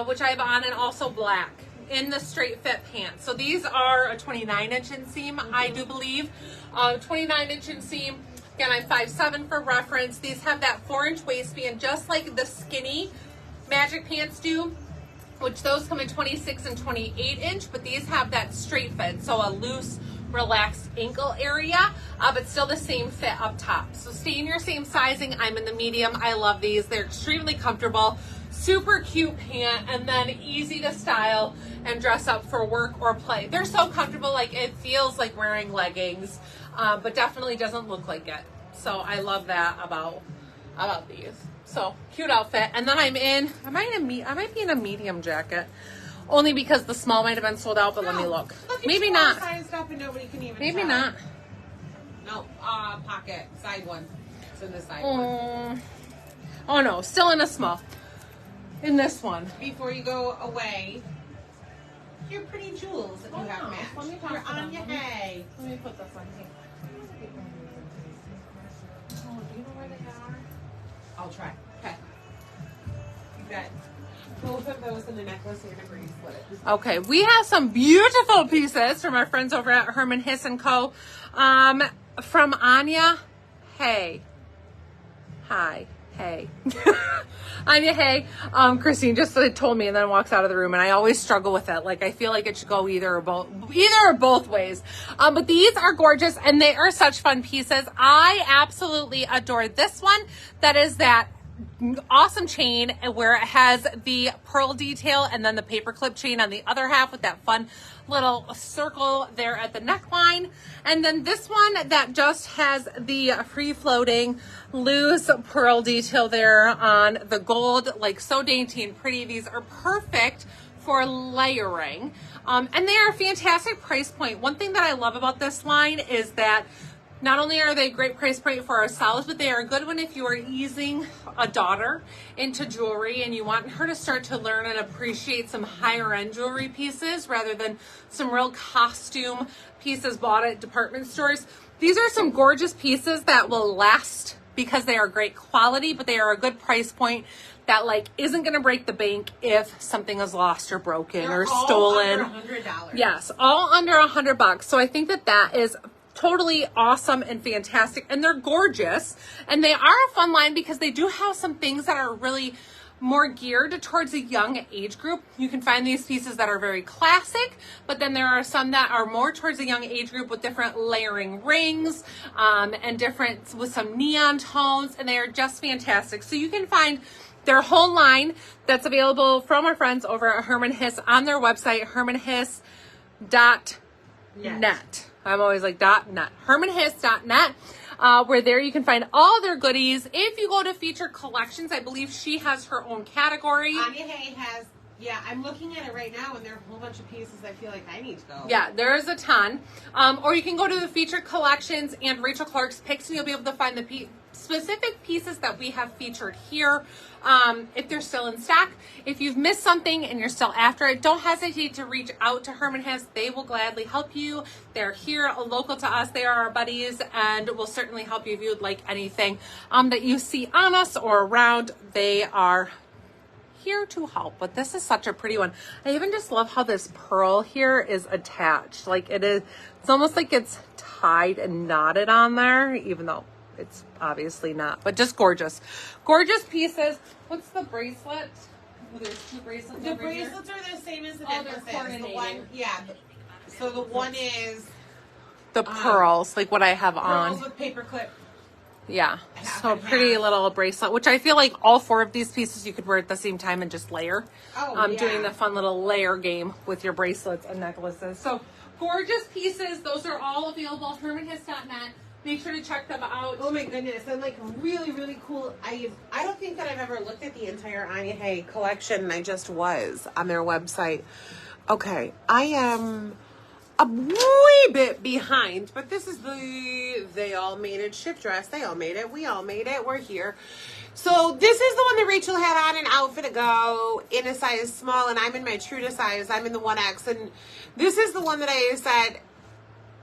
which I have on, and also black in the straight fit pants. So these are a 29-inch inseam, I do believe. 29-inch inseam. Again, I'm 5'7" for reference. These have that 4-inch waistband, just like the skinny magic pants do, which those come in 26 and 28-inch, but these have that straight fit, so a loose, relaxed ankle area, but still the same fit up top. So stay in your same sizing. I'm in the medium. I love these. They're extremely comfortable, super cute pant, and then easy to style and dress up for work or play. They're so comfortable, like it feels like wearing leggings, but definitely doesn't look like it. So I love that about these. So cute outfit. And then I might be in a medium jacket. Only because the small might have been sold out, but let me look. Maybe not. Sized up and nobody can even Maybe tell. not. No, pocket, side one. It's in the side one. Oh no, still in a small. In this one. Before you go away, your pretty jewels that you have matched. Let me talk You're to on them. your hay. Let me put this on here. Oh, do you know where they are? I'll try. Okay. You got both of those in the necklace and a bracelet. Okay, we have some beautiful pieces from our friends over at Herman Hiss & Co. From Anya. Hey. Hi. Hey. Anya, hey. Christine just told me and then walks out of the room, and I always struggle with it. Like, I feel like it should go either or both ways. But these are gorgeous, and they are such fun pieces. I absolutely adore this one. That is that awesome chain where it has the pearl detail and then the paperclip chain on the other half with that fun little circle there at the neckline. And then this one that just has the free floating loose pearl detail there on the gold, like so dainty and pretty. These are perfect for layering. And they are a fantastic price point. One thing that I love about this line is that Not only are they a great price point for ourselves, but they are a good one if you are easing a daughter into jewelry and you want her to start to learn and appreciate some higher end jewelry pieces rather than some real costume pieces bought at department stores. These are some gorgeous pieces that will last because they are great quality, but they are a good price point that like isn't going to break the bank if something is lost or broken They're or stolen. All under $100. Yes, all under $100. So I think that that is totally awesome and fantastic, and they're gorgeous, and they are a fun line because they do have some things that are really more geared towards a young age group. You can find these pieces that are very classic, but then there are some that are more towards a young age group with different layering rings and different with some neon tones, and they are just fantastic. So you can find their whole line that's available from our friends over at Herman Hiss on their website, hermanhiss.net. I'm always like .net. hermanhiss.net. Where there you can find all their goodies. If you go to Featured Collections, I believe she has her own category. Anya Hay has, yeah, I'm looking at it right now, and there are a whole bunch of pieces I feel like I need to go. Yeah, there's a ton. Or you can go to the Featured Collections and Rachel Clark's picks, and you'll be able to find the specific pieces that we have featured here. If they're still in stock. If you've missed something and you're still after it, don't hesitate to reach out to Herman Hiss. They will gladly help you. They're here, local to us. They are our buddies and will certainly help you if you would like anything that you see on us or around. They are here to help. But this is such a pretty one. I even just love how this pearl here is attached. Like it is, it's almost like it's tied and knotted on there, even though it's obviously not, but just gorgeous. Gorgeous pieces. What's the bracelet? Oh, there's two bracelets. The bracelets are the same as the necklaces. They're The one, yeah. So the one is the pearls, like what I have on. pearls with paper clip. Yeah. Half So and pretty half. little bracelet, which I feel like all four of these pieces you could wear at the same time and just layer. Oh, yeah. Doing the fun little layer game with your bracelets and necklaces. So gorgeous pieces. Those are all available at hermanhiss.net. Make sure to check them out. Oh my goodness, and like really, really cool. I don't think that I've ever looked at the entire Anya Hay collection, and I just was on their website. Okay, I am a wee bit behind, but this is the They All Made It shift dress. They all made it. We all made it. We're here. So this is the one that Rachel had on an outfit ago in a size small, and I'm in my true to size. I'm in the 1X, and this is the one that I said,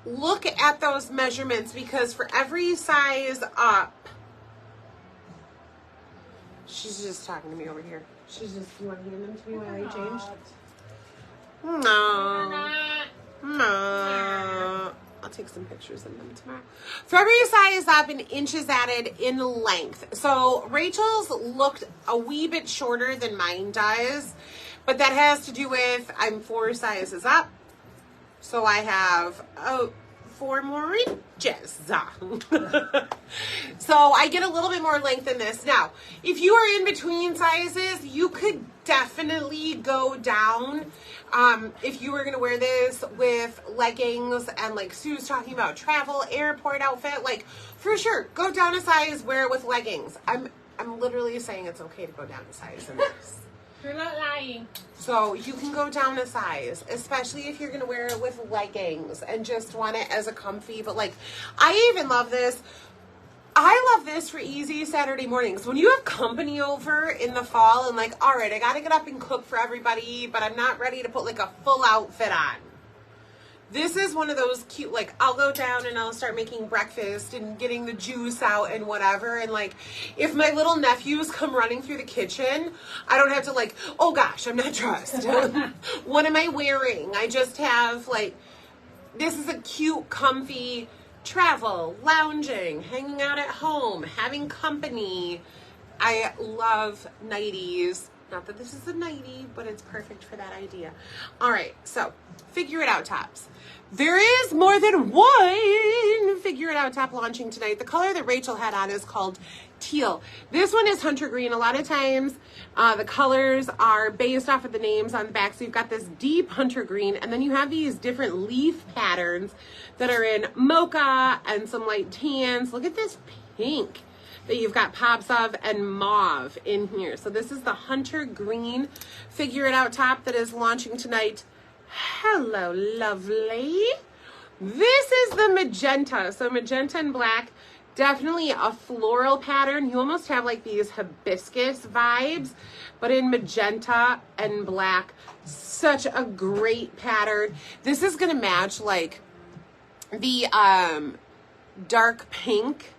look at those measurements, because for every size up, she's just talking to me over here. She's just, you want to hand them to me while I change? No. I'll take some pictures of them tomorrow. For every size up, an inch is added in length. So Rachel's looked a wee bit shorter than mine does, but that has to do with I'm 4 sizes up. So I have 4 more inches. So I get a little bit more length in this. Now, if you are in between sizes, you could definitely go down. If you were going to wear this with leggings and like Sue's talking about travel, airport outfit, like for sure, go down a size, wear it with leggings. I'm literally saying it's okay to go down a size in this. You're not lying. So you can go down a size, especially if you're going to wear it with leggings and just want it as a comfy. But like, I even love this. I love this for easy Saturday mornings. When you have company over in the fall and like, all right, I got to get up and cook for everybody, but I'm not ready to put like a full outfit on. This is one of those cute, like, I'll go down and I'll start making breakfast and getting the juice out and whatever. And, like, if my little nephews come running through the kitchen, I don't have to, like, oh, gosh, I'm not dressed. What am I wearing? I just have, like, this is a cute, comfy travel, lounging, hanging out at home, having company. I love nighties. Not that this is a nightie, but it's perfect for that idea. All right, so figure it out tops. There is more than one figure it out top launching tonight. The color that Rachel had on is called teal. This one is hunter green. A lot of times the colors are based off of the names on the back. So you've got this deep hunter green, and then you have these different leaf patterns that are in mocha and some light tans. Look at this pink that you've got pops of and mauve in here. So this is the hunter green figure it out top that is launching tonight. Hello, lovely. This is the magenta. So magenta and black, definitely a floral pattern. You almost have like these hibiscus vibes, but in magenta and black. Such a great pattern. This is gonna match like the dark pink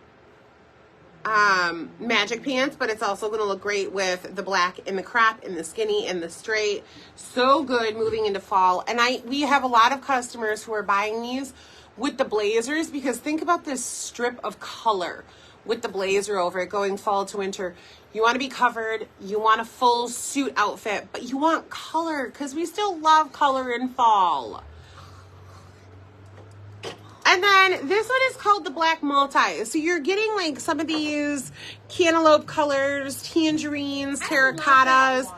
magic pants, but it's also going to look great with the black and the crop and the skinny and the straight. So good moving into fall. And we have a lot of customers who are buying these with the blazers, because think about this strip of color with the blazer over it going fall to winter. You want to be covered, you want a full suit outfit, but you want color because we still love color in fall. And then this one is called the black multi. So you're getting like some of these cantaloupe colors, tangerines, terracottas.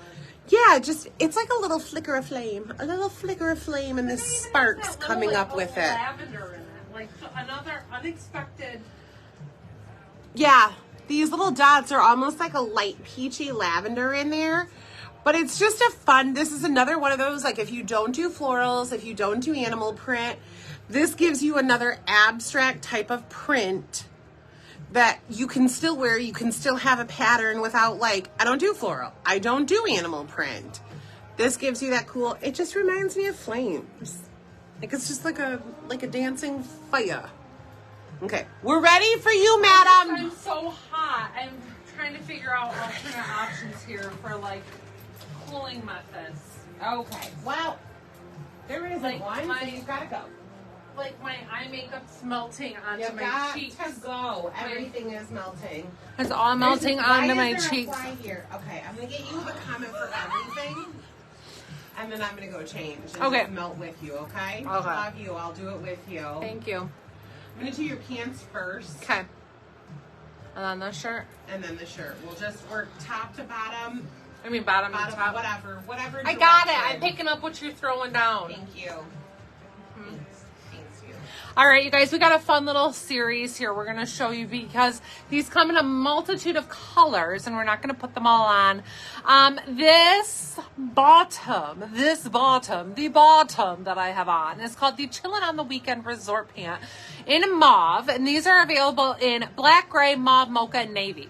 Yeah, just, it's like a little flicker of flame. A little flicker of flame and the sparks coming up with it. Lavender in it. Like another unexpected. Yeah, these little dots are almost like a light peachy lavender in there. But it's just a fun, this is another one of those, like if you don't do florals, if you don't do animal print, this gives you another abstract type of print that you can still wear. You can still have a pattern without like, I don't do floral, I don't do animal print. This gives you that cool, it just reminds me of flames. Like it's just like a dancing fire. Okay, we're ready for you, madam. I'm so hot. I'm trying to figure out alternate options here for like cooling methods. Okay, well, there isn't Like one, so you've got to go. Like my eye makeup's melting onto You've my got cheeks. to go. Everything is melting. It's all melting onto my Why is there a cheeks. fly here? Okay, I'm gonna get you the comment for everything, and then I'm gonna go change and Okay. just melt with you. Okay? Okay. Love you. I'll do it with you. Thank you. I'm gonna do your pants first, Okay. And then the shirt. and then the shirt. We'll just work top to bottom, I mean bottom and bottom, top. whatever. I got it. direction. I'm picking up what you're throwing down. Thank you. Thanks, you. All right, you guys, we got a fun little series here we're going to show you because these come in a multitude of colors and we're not going to put them all on. The bottom that I have on is called the Chillin' on the Weekend Resort Pant in mauve. And these are available in black, gray, mauve, mocha, and navy.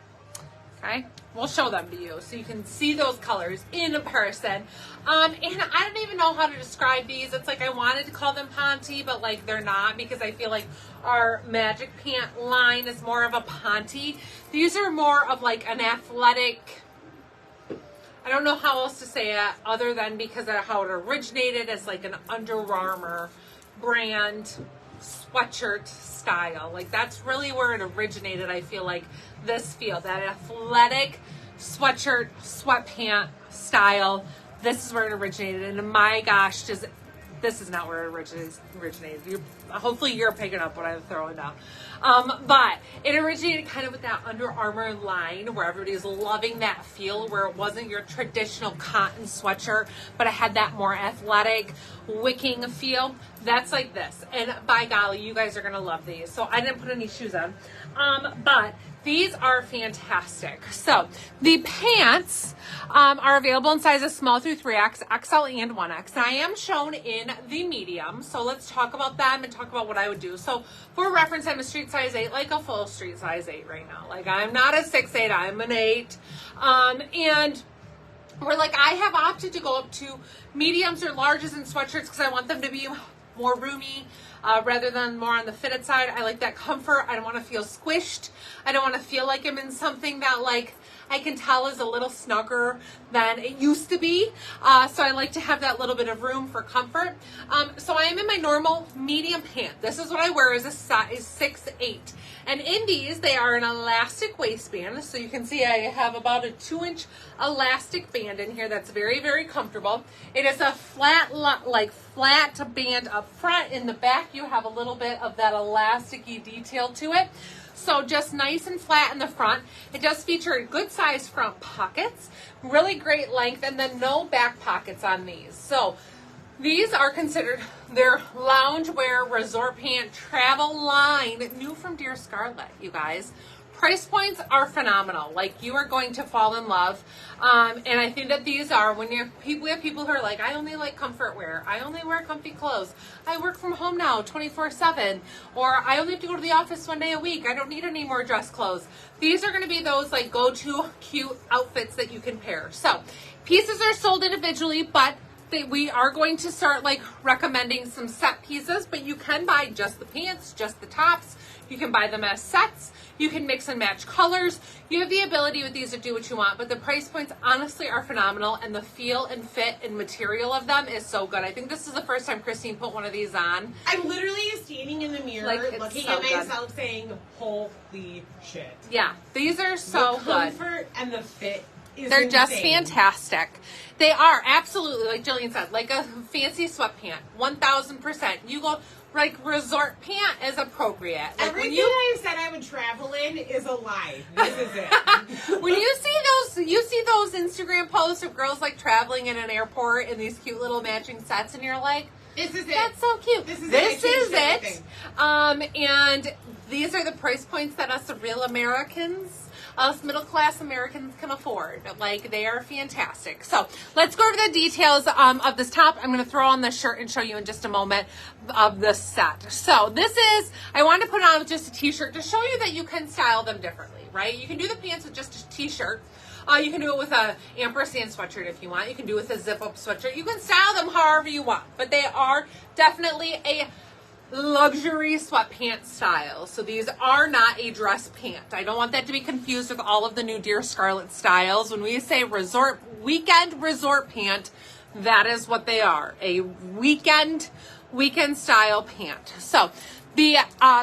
Okay, we'll show them to you so you can see those colors in person. And I don't even know how to describe these. It's like I wanted to call them Ponte, but like they're not, because I feel like our magic pant line is more of a Ponte. These are more of like an athletic, I don't know how else to say it other than because of how it originated as like an Under Armour brand sweatshirt style. Like that's really where it originated. I feel like this feel, that athletic sweatshirt, sweatpant style. This is where it originated. And my gosh, this is not where it originated. Hopefully you're picking up what I'm throwing down. But it originated kind of with that Under Armour line where everybody's loving that feel, where it wasn't your traditional cotton sweatshirt, but it had that more athletic, wicking feel. That's like this. And by golly, you guys are going to love these. So I didn't put any shoes on. But these are fantastic. So the pants are available in sizes small through 3X, XL, and 1X. And I am shown in the medium. So let's talk about them and talk about what I would do. So for reference, I'm a street size 8, like a full street size 8 right now. Like I'm not a 6'8", I'm an 8. And we're like, I have opted to go up to mediums or larges in sweatshirts because I want them to be more roomy. Rather than more on the fitted side. I like that comfort. I don't want to feel squished. I don't want to feel like I'm in something that like I can tell is a little snugger than it used to be. So I like to have that little bit of room for comfort. So I am in my normal medium pant. This is what I wear as a size 6'8". And in these, they are an elastic waistband. So you can see I have about a 2-inch elastic band in here that's very, very comfortable. It is a flat band up front. In the back, you have a little bit of that elasticy detail to it. So just nice and flat in the front. It does feature good size front pockets, really great length, and then no back pockets on these. So these are considered their loungewear resort pant travel line, new from Dear Scarlett, you guys. Price points are phenomenal. Like, you are going to fall in love. And I think that these are, when we have people who are like, I only like comfort wear. I only wear comfy clothes. I work from home now 24/7. Or I only have to go to the office 1 day a week. I don't need any more dress clothes. These are going to be those like go-to cute outfits that you can pair. So pieces are sold individually, but we are going to start like recommending some set pieces, but you can buy just the pants, just the tops. You can buy them as sets. You can mix and match colors. You have the ability with these to do what you want, but the price points honestly are phenomenal, and the feel and fit and material of them is so good. I think this is the first time Christine put one of these on. I'm literally standing in the mirror, like, looking so at myself saying, holy shit. Yeah, these are so good. The comfort and the fit is They're insane. just fantastic. They are, absolutely, like Jillian said, like a fancy sweatpant, 1000%. You go, like, resort pant is appropriate. Like, everything I said I would travel in is a lie. This is it. When you see those Instagram posts of girls like traveling in an airport in these cute little matching sets, and you're like, this is it. That's so cute. This is it. And these are the price points that us real Americans, us middle class Americans can afford. Like, they are fantastic. So let's go over the details of this top. I'm going to throw on this shirt and show you in just a moment of the set. So this is, I wanted to put on with just a t-shirt to show you that you can style them differently, right? You can do the pants with just a t-shirt. You can do it with a ampersand sweatshirt if you want. You can do it with a zip-up sweatshirt. You can style them however you want, but they are definitely a luxury sweatpant style. So these are not a dress pant. I don't want that to be confused with all of the new Dear Scarlett styles. When we say weekend resort pant, that is what they are. A weekend style pant. So the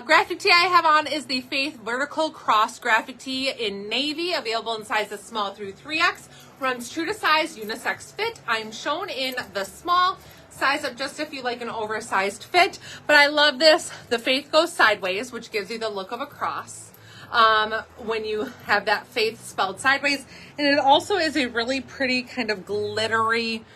graphic tee I have on is the Faith Vertical Cross graphic tee in navy, available in sizes small through 3X. Runs true to size, unisex fit. I'm shown in the small. Size up just if you like an oversized fit. But I love this. The Faith goes sideways, which gives you the look of a cross when you have that Faith spelled sideways. And it also is a really pretty kind of glittery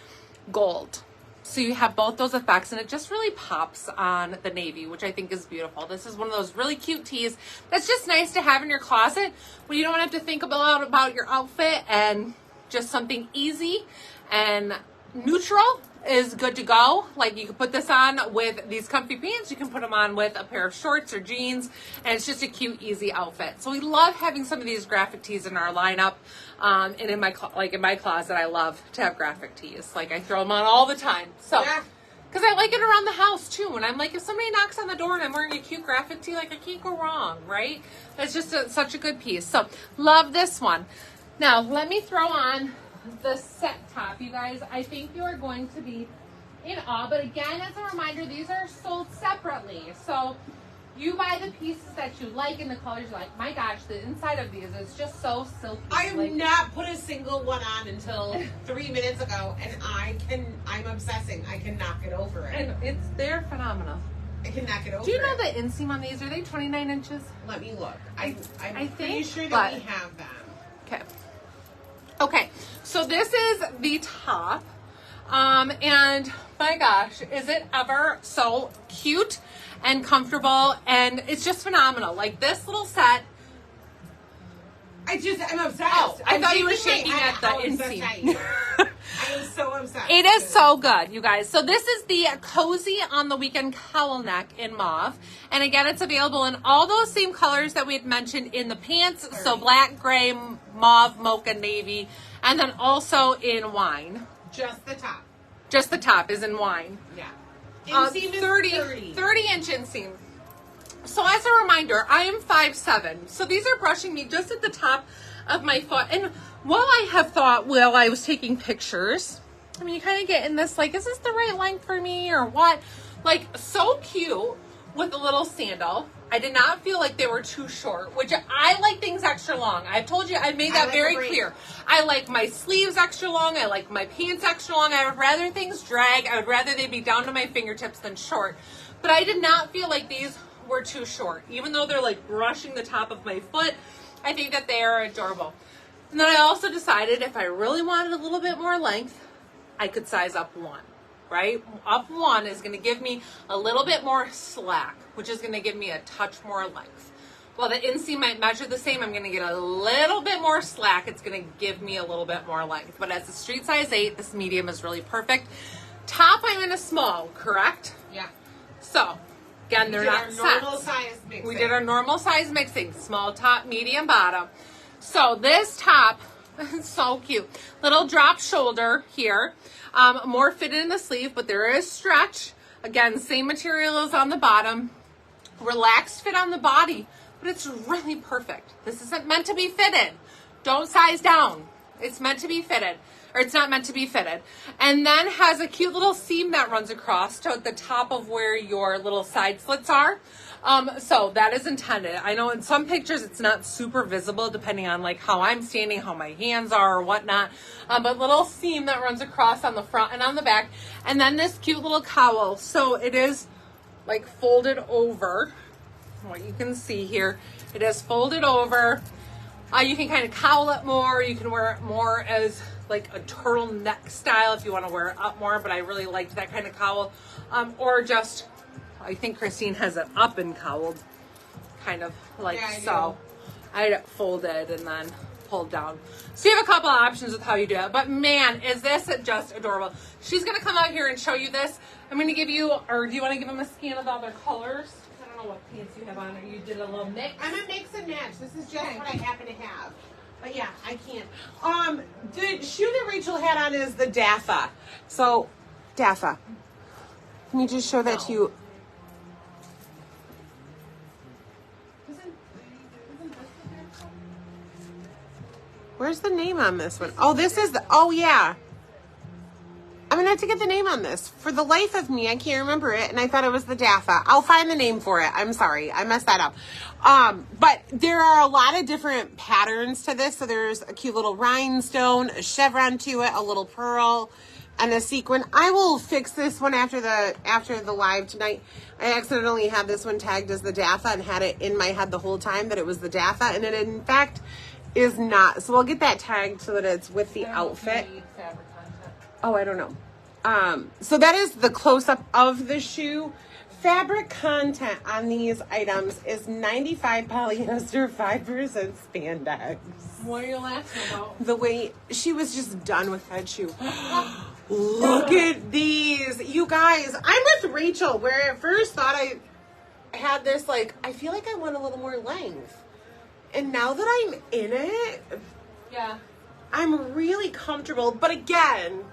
gold. So you have both those effects, and it just really pops on the navy, which I think is beautiful. This is one of those really cute tees that's just nice to have in your closet when you don't have to think about your outfit, and just something easy and neutral is good to go. Like, you can put this on with these comfy pants, you can put them on with a pair of shorts or jeans, and it's just a cute, easy outfit. So we love having some of these graphic tees in our lineup. And in my closet, I love to have graphic tees. Like, I throw them on all the time. So, because I like it around the house too. And I'm like, if somebody knocks on the door and I'm wearing a cute graphic tee, like, I can't go wrong, right? It's just such a good piece. So love this one. Now let me throw on the set top, you guys. I think you are going to be in awe, but again, as a reminder, these are sold separately. So you buy the pieces that you like and the colors you like. My gosh, the inside of these is just so silky. I have not put a single one on until 3 minutes ago, and I'm obsessing. I cannot get over it. And they're phenomenal. I cannot get over it. Do you know the inseam on these? Are they 29 inches? Let me look. I'm pretty pretty sure that we have them. Okay. Okay, so this is the top, and my gosh, is it ever so cute and comfortable, and it's just phenomenal. Like, this little set. I'm obsessed. Oh, I thought you were shaking at the inseam. I am so obsessed. It is so good, you guys. So this is the Cozy on the Weekend cowl neck in mauve. And again, it's available in all those same colors that we had mentioned in the pants. So black, gray, mauve, mocha, navy, and then also in wine. Just the top. Just the top is in wine. Yeah. Inseam is 30 inch inseam. So as a reminder, I am 5'7". So these are brushing me just at the top of my foot. And while I have thought, while I was taking pictures, I mean, you kind of get in this, like, is this the right length for me or what? Like, so cute with a little sandal. I did not feel like they were too short, which I like things extra long. I've told you, I made that very clear. I like my sleeves extra long. I like my pants extra long. I would rather things drag. I would rather they be down to my fingertips than short. But I did not feel like these were too short. Even though they're like brushing the top of my foot, I think that they are adorable. And then I also decided if I really wanted a little bit more length, I could size up one, right? Up one is going to give me a little bit more slack, which is going to give me a touch more length. while the inseam might measure the same, I'm going to get a little bit more slack. It's going to give me a little bit more length. But as a street size 8, this medium is really perfect. Top, I'm in a small, correct? Yeah. So, again, they're not normal size mixing. We did our normal size mixing. Small top, medium bottom. So this top is so cute. Little drop shoulder here. More fitted in the sleeve, but there is stretch. Again, same material as on the bottom. Relaxed fit on the body, but it's really perfect. This isn't meant to be fitted. Don't size down. It's meant to be fitted. Or it's not meant to be fitted. And then has a cute little seam that runs across to the top of where your little side slits are. So that is intended. I know in some pictures it's not super visible depending on like how I'm standing, how my hands are or whatnot. But little seam that runs across on the front and on the back. And then this cute little cowl. So it is like folded over. What you can see here, it is folded over. You can kind of cowl it more. You can wear it more as like a turtleneck style if you want to wear it up more, but I really liked that kind of cowl. Or just, I think Christine has it up and cowled, kind of like so. I had it folded and then pulled down. So you have a couple of options with how you do it, but man, is this just adorable. She's gonna come out here and show you this. I'm gonna give you, or do you want to give them a scan of the other colors? I don't know what pants you have on, or you did a little mix? I'm a mix and match. This is just what I happen to have. But yeah, I can't. The shoe that Rachel had on is the Daffa. So, Daffa. Can you just show that to you? Where's the name on this one? Oh, this is the, oh yeah. I'm gonna have to get the name on this. For the life of me, I can't remember it, and I thought it was the Daffa. I'll find the name for it. I'm sorry, I messed that up. But there are a lot of different patterns to this. So there's a cute little rhinestone, a chevron to it, a little pearl, and a sequin. I will fix this one after the live tonight. I accidentally had this one tagged as the Daffa and had it in my head the whole time that it was the Daffa, and it in fact is not. So we'll get that tagged so that it's with the outfit. Oh, I don't know. So that is the close-up of the shoe. Fabric content on these items is 95 polyester, 5% spandex. What are you laughing about? The way she was just done with that shoe. Look at these. You guys, I'm with Rachel, where at first thought I had this, like, I feel like I want a little more length. And now that I'm in it, yeah, I'm really comfortable. But again,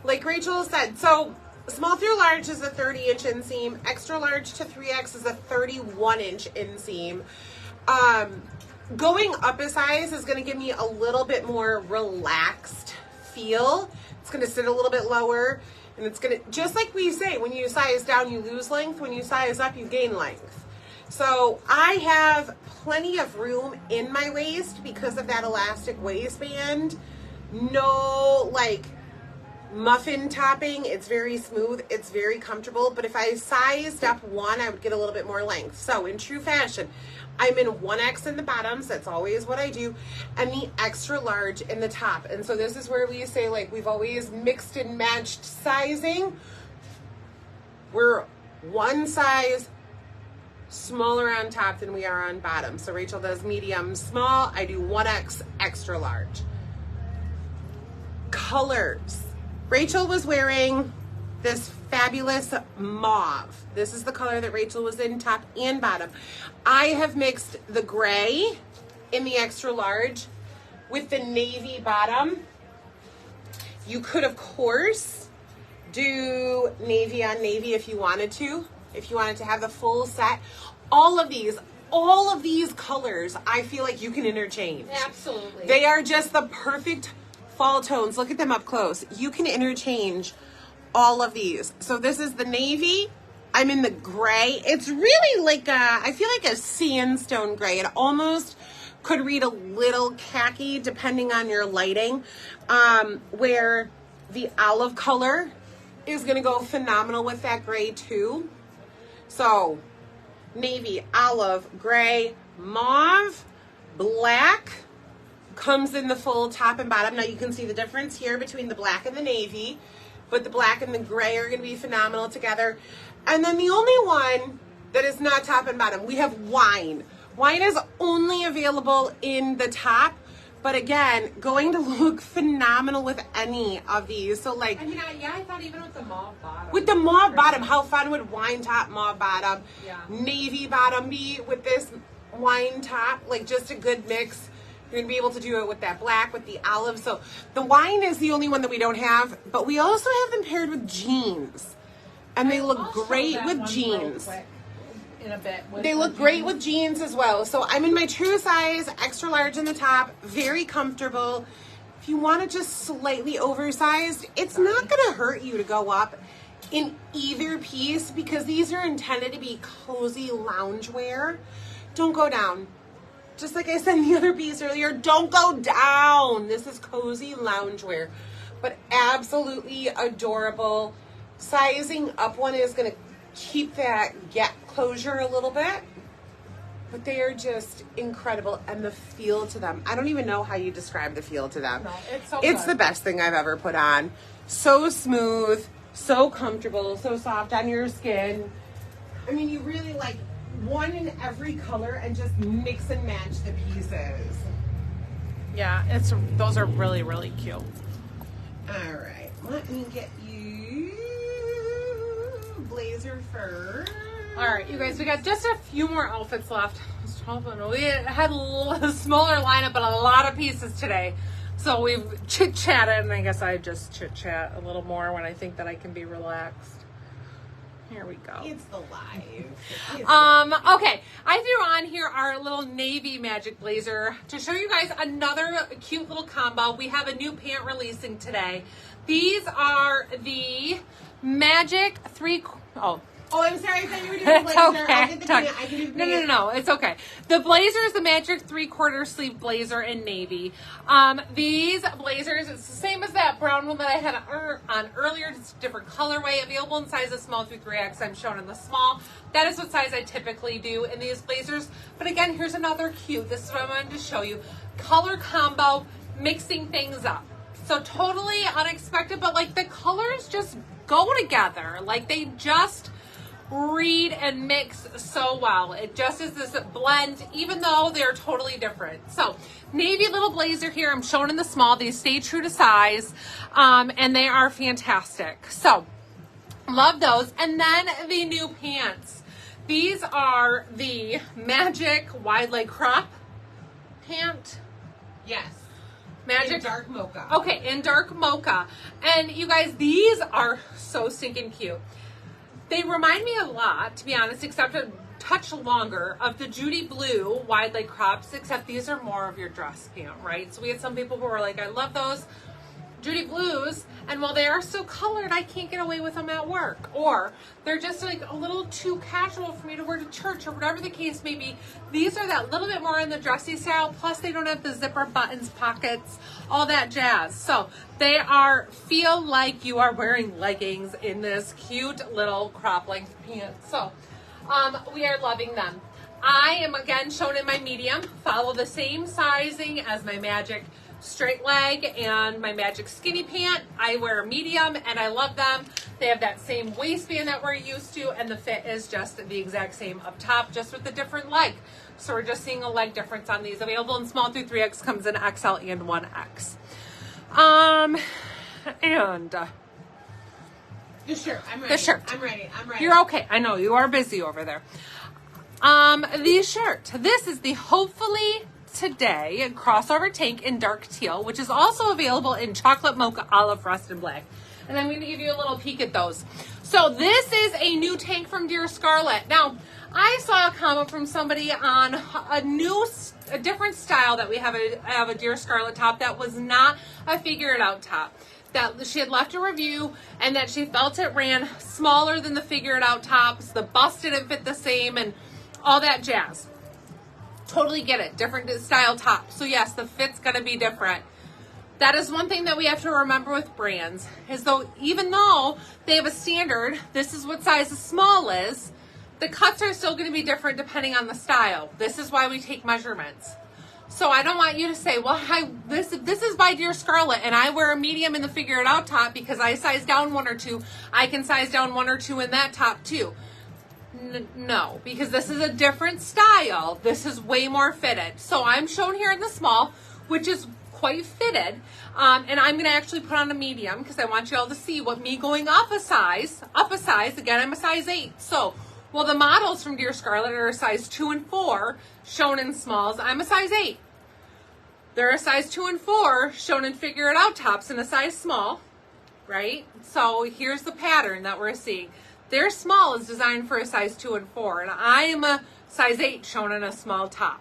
like Rachel said, so small through large is a 30-inch inseam. Extra large to 3X is a 31-inch inseam. Going up a size is going to give me a little bit more relaxed feel. It's going to sit a little bit lower. And it's going to, just like we say, when you size down, you lose length. When you size up, you gain length. So I have plenty of room in my waist because of that elastic waistband. No, like, muffin topping. It's very smooth. It's very comfortable. But if I sized up one, I would get a little bit more length. So in true fashion, I'm in 1X in the bottoms. That's always what I do. And the extra large in the top. And so this is where we say, like, we've always mixed and matched sizing. We're one size smaller on top than we are on bottom. So Rachel does medium small. I do 1X extra large. Colors. Rachel was wearing this fabulous mauve. This is the color that Rachel was in, top and bottom. I have mixed the gray in the extra large with the navy bottom. You could, of course, do navy on navy if you wanted to. If you wanted to have the full set. All of these colors, I feel like you can interchange. Absolutely. They are just the perfect fall tones. Look at them up close. You can interchange all of these. So this is the navy. I'm in the gray. It's really like I feel like a sandstone gray. It almost could read a little khaki depending on your lighting. Where the olive color is going to go phenomenal with that gray too. So navy, olive, gray, mauve, black comes in the full top and bottom. Now you can see the difference here between the black and the navy, but the black and the gray are going to be phenomenal together. And then the only one that is not top and bottom, we have wine. Wine is only available in the top, but again, going to look phenomenal with any of these. So like, I mean, I thought even with the mauve bottom. With the mauve bottom, how fun would wine top, mauve bottom, Yeah. navy bottom be with this wine top? Like just a good mix. You're gonna be able to do it with that black, with the olive. So the wine is the only one that we don't have, but we also have them paired with jeans. And they look I'll show great that with one jeans. real quick in a bit. They look great with jeans as well. So I'm in my true size, extra large in the top, very comfortable. If you want to just slightly oversized, it's not going to hurt you to go up in either piece because these are intended to be cozy loungewear. Don't go down. Just like I said in the other piece earlier, don't go down. This is cozy loungewear, but absolutely adorable. Sizing up one is going to keep that gap closure a little bit, but they are just incredible. And the feel to them, I don't even know how you describe the feel to them. No, it's so It's good. the best thing I've ever put on. So smooth, so comfortable, so soft on your skin. I mean, you really like one in every color and just mix and match the pieces. Yeah, those are really, really cute. All right, let me get you blazer first. All right, you guys, we got just a few more outfits left. It's 12 and we had a smaller lineup, but a lot of pieces today. So we've chit-chatted, and I guess I just chit-chat a little more when I think that I can be relaxed. Here we go. It's the live. Okay, I threw on here our little navy magic blazer to show you guys another cute little combo. We have a new pant releasing today. These are the magic Oh, I'm sorry. I thought you were doing it's blazer. okay. I did the pant. I can do the pant. No, it's okay. The blazer is the magic 3/4 sleeve blazer in navy. These blazers, it's the same as that brown one that I had on earlier. It's a different colorway, available in sizes small through 3X. I'm shown in the small. That is what size I typically do in these blazers. But again, here's another cute. This is what I wanted to show you. Color combo, mixing things up. So totally unexpected, but like the colors just go together. Like they just read and mix so well. It just is this blend, even though they're totally different. So navy little blazer here. I'm showing in the small. These stay true to size, and they are fantastic. So love those. And then the new pants. These are the magic wide leg crop pant. Yes. Magic In dark mocha. Okay, in dark mocha. And you guys, these are so stinking cute. They remind me a lot, to be honest, except a touch longer, of the Judy Blue wide leg crops, except these are more of your dress pant, right? So we had some people who were like, I love those Judy Blues, and while they are still colored, I can't get away with them at work. Or they're just like a little too casual for me to wear to church, or whatever the case may be. These are that little bit more in the dressy style, plus they don't have the zipper buttons, pockets, all that jazz. So they feel like you are wearing leggings in this cute little crop length pant. So we are loving them. I am again shown in my medium. Follow the same sizing as my magic straight leg and my magic skinny pant. I wear a medium and I love them. They have that same waistband that we're used to, and the fit is just the exact same up top, just with a different leg. So we're just seeing a leg difference on these. Available in small through 3X, comes in XL and 1X. And The shirt. I'm ready. the shirt. I'm ready. You're okay. I know you are busy over there. The shirt. This is the Hopefully Today crossover tank in dark teal, which is also available in chocolate mocha, olive, rust, and black. And I'm going to give you a little peek at those. So this is a new tank from Dear Scarlett. Now, I saw a comment from somebody on a different style that we have a Dear Scarlett top that was not a figure it out top. That she had left a review and that she felt it ran smaller than the figure it out tops. The bust didn't fit the same and all that jazz. Totally get it. Different style top. So yes, the fit's going to be different. That is one thing that we have to remember with brands, is though even though they have a standard, this is what size the small is, the cuts are still going to be different depending on the style. This is why we take measurements. So I don't want you to say, well, this is by Dear Scarlett and I wear a medium in the figure it out top because I size down 1 or 2. I can size down 1 or 2 in that top too. No, because this is a different style. This is way more fitted. So I'm shown here in the small, which is quite fitted. And I'm going to actually put on a medium because I want you all to see what me going up a size, again, I'm a size 8. So, well, the models from Dear Scarlett are a size 2 and 4 shown in smalls. I'm a size 8. They're a size 2 and 4 shown in Figure It Out tops in a size small, right? So here's the pattern that we're seeing. Their small is designed for a size 2 and 4, and I am a size 8 shown in a small top.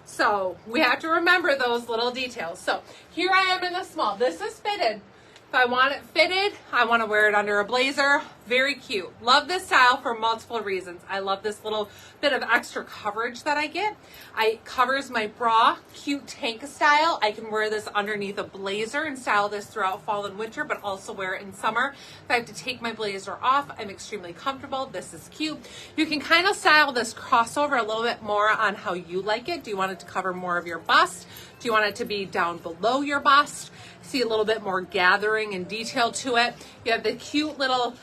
So we have to remember those little details. So here I am in the small. This is fitted. If I want it fitted, I want to wear it under a blazer. Very cute. Love this style for multiple reasons. I love this little bit of extra coverage that I get. It covers my bra, cute tank style. I can wear this underneath a blazer and style this throughout fall and winter, but also wear it in summer. If I have to take my blazer off, I'm extremely comfortable. This is cute. You can kind of style this crossover a little bit more on how you like it. Do you want it to cover more of your bust? Do you want it to be down below your bust? See a little bit more gathering and detail to it. You have the cute little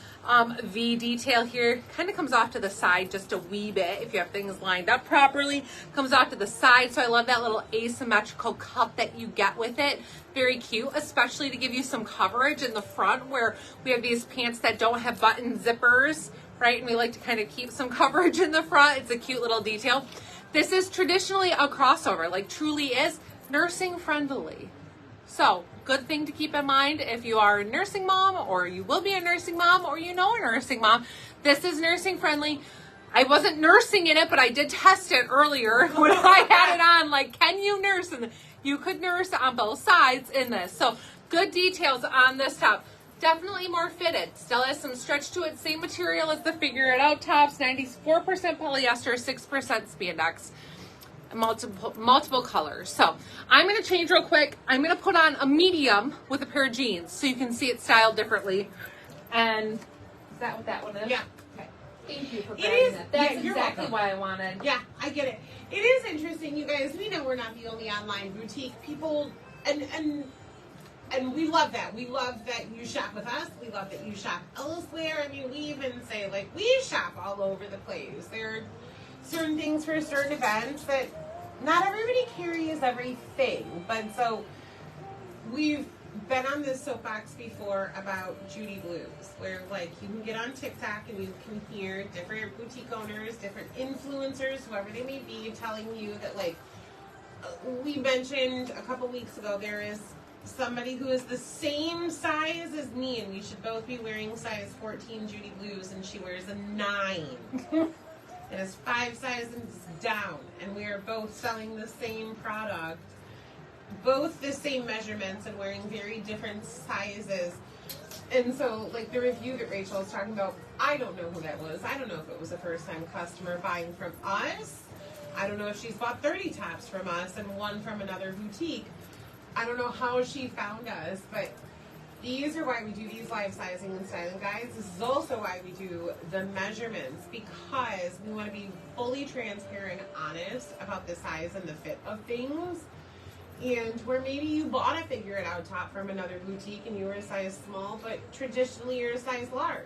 V detail here. Kind of comes off to the side just a wee bit if you have things lined up properly. Comes off to the side, so I love that little asymmetrical cup that you get with it. Very cute, especially to give you some coverage in the front where we have these pants that don't have button zippers, right? And we like to kind of keep some coverage in the front. It's a cute little detail. This is traditionally a crossover, like truly is nursing friendly. So, good thing to keep in mind if you are a nursing mom or you will be a nursing mom or you know a nursing mom. This is nursing friendly. I wasn't nursing in it, but I did test it earlier when I had it on. Like, can you nurse? And you could nurse on both sides in this. So, good details on this top. Definitely more fitted. Still has some stretch to it. Same material as the Figure It Out tops. 94% polyester, 6% spandex. Multiple colors. So I'm going to change real quick. I'm going to put on a medium with a pair of jeans so you can see it styled differently. And is that what that one is? Yeah. Okay. Thank you for grabbing that. That's exactly welcome. what I wanted. Yeah, I get it. It is interesting, you guys. We know we're not the only online boutique. People, and we love that. We love that you shop with us. We love that you shop elsewhere. I mean, we even say, like, we shop all over the place. There are certain things for certain events that not everybody carries everything. But so we've been on this soapbox before about Judy Blues, where like you can get on TikTok and you can hear different boutique owners, different influencers, whoever they may be, telling you that, like we mentioned a couple weeks ago, there is somebody who is the same size as me and we should both be wearing size 14 Judy Blues and she wears a 9. It is 5 sizes down, and we are both selling the same product, both the same measurements, and wearing very different sizes. And so, like the review that Rachel was talking about, I don't know who that was. I don't know if it was a first-time customer buying from us. I don't know if she's bought 30 tops from us and one from another boutique. I don't know how she found us, but these are why we do these live sizing and styling guides. This is also why we do the measurements, because we want to be fully transparent and honest about the size and the fit of things. And where maybe you bought a Figure It Out top from another boutique and you were a size small, but traditionally you're a size large.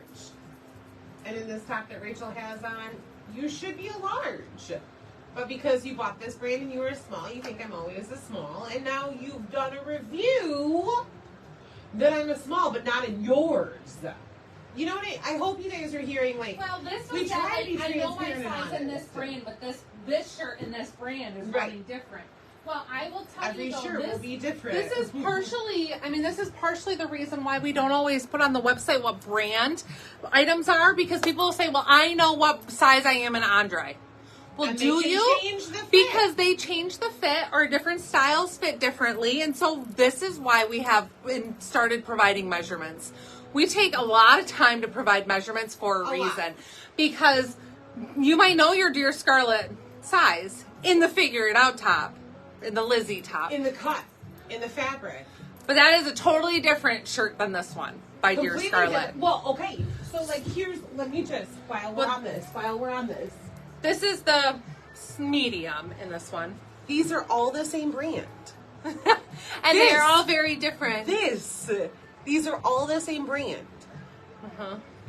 And in this top that Rachel has on, you should be a large. But because you bought this brand and you were a small, you think I'm always a small. And now you've done a review that I'm a small, but not in yours. You know what I hope you guys are hearing, like, well, this we was try to be I know my transparent size in this brand, but this shirt in this brand is really different. Well, I will tell every you though, shirt will be different. This is partially the reason why we don't always put on the website what brand items are, because people will say, well, I know what size I am in Andre. Well, and do you? Change the fit. Because they change the fit, or different styles fit differently. And so this is why we have started providing measurements. We take a lot of time to provide measurements for a reason. Because you might know your Dear Scarlett size in the Figure It Out top, in the Lizzie top. In the cut, in the fabric. But that is a totally different shirt than this one by Dear Scarlett. Well, okay. So, like, let me just, while we're on this. This is the medium in this one. These are all the same brand. And they're all very different. These are all the same brand.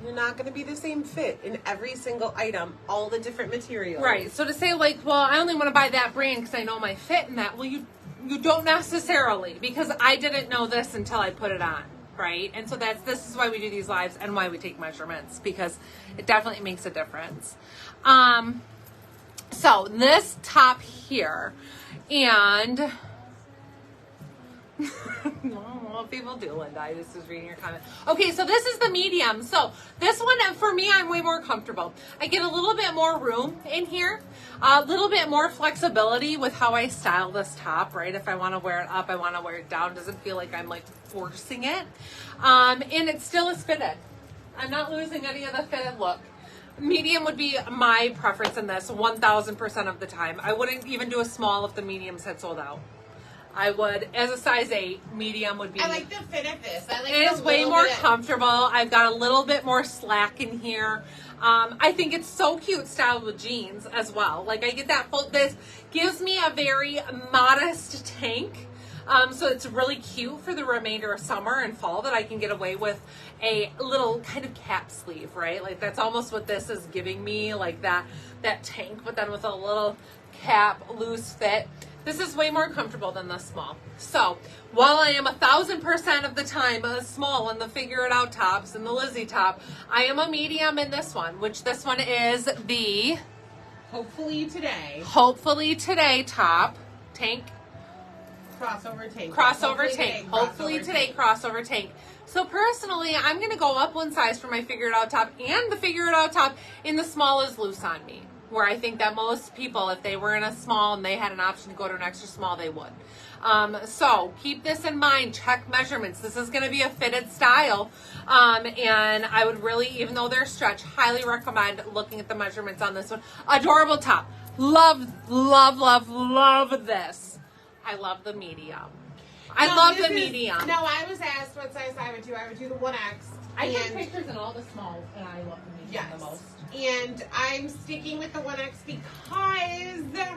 You're not going to be the same fit in every single item, all the different materials. Right. So to say like, well, I only want to buy that brand because I know my fit in that. Well, you don't necessarily, because I didn't know this until I put it on. Right. And so this is why we do these lives and why we take measurements, because it definitely makes a difference. So this top here, and well, people do, Linda. I just was reading your comment. Okay, so this is the medium. So this one, for me, I'm way more comfortable. I get a little bit more room in here, a little bit more flexibility with how I style this top, right? If I want to wear it up, I want to wear it down. It doesn't feel like I'm like forcing it. And it still is fitted. I'm not losing any of the fitted look. Medium would be my preference in this 1000% of the time. I wouldn't even do a small if the mediums had sold out. I would, as a size 8, medium would be. I like the fit of this. I like it is way more comfortable. I've got a little bit more slack in here. I think it's so cute styled with jeans as well. Like I get that full, this gives me a very modest tank. So it's really cute for the remainder of summer and fall that I can get away with a little kind of cap sleeve, right? Like that's almost what this is giving me, like that tank, but then with a little cap, loose fit. This is way more comfortable than the small. So while I am 1000% of the time a small in the Figure It Out tops and the Lizzie top, I am a medium in this one, which this one is the Hopefully Today top tank. Crossover tank. Hopefully today crossover tank. So personally, I'm going to go up one size for my Figure It Out top, and the Figure It Out top in the small is loose on me. Where I think that most people, if they were in a small and they had an option to go to an extra small, they would. So keep this in mind. Check measurements. This is going to be a fitted style. And I would really, even though they're stretch, highly recommend looking at the measurements on this one. Adorable top. Love, love, love, love this. I love the medium. I love the medium. No, I was asked what size I would do. I would do the 1X. I take pictures in all the smalls, and I love the medium the most. And I'm sticking with the 1X because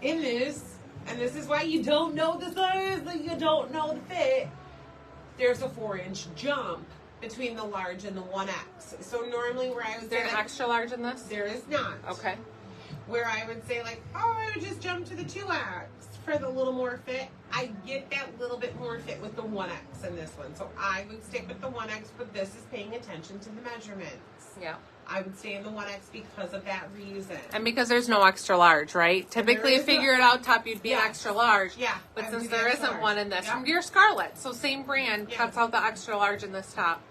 in this, and this is why you don't know the size, that you don't know the fit, there's a 4-inch jump between the large and the 1X. So normally where I was there an extra large in this? There is not. Okay. Where I would say like, oh, I would just jump to the 2X for the little more fit. I get that little bit more fit with the 1X in this one. So I would stick with the 1X, but this is paying attention to the measurements. Yeah. I would stay in the 1X because of that reason. And because there's no extra large, right? Typically, Figure It Out top, you'd be an extra large. Yeah. But since there isn't one in this, from your Scarlet, so same brand, cuts out the extra large in this top.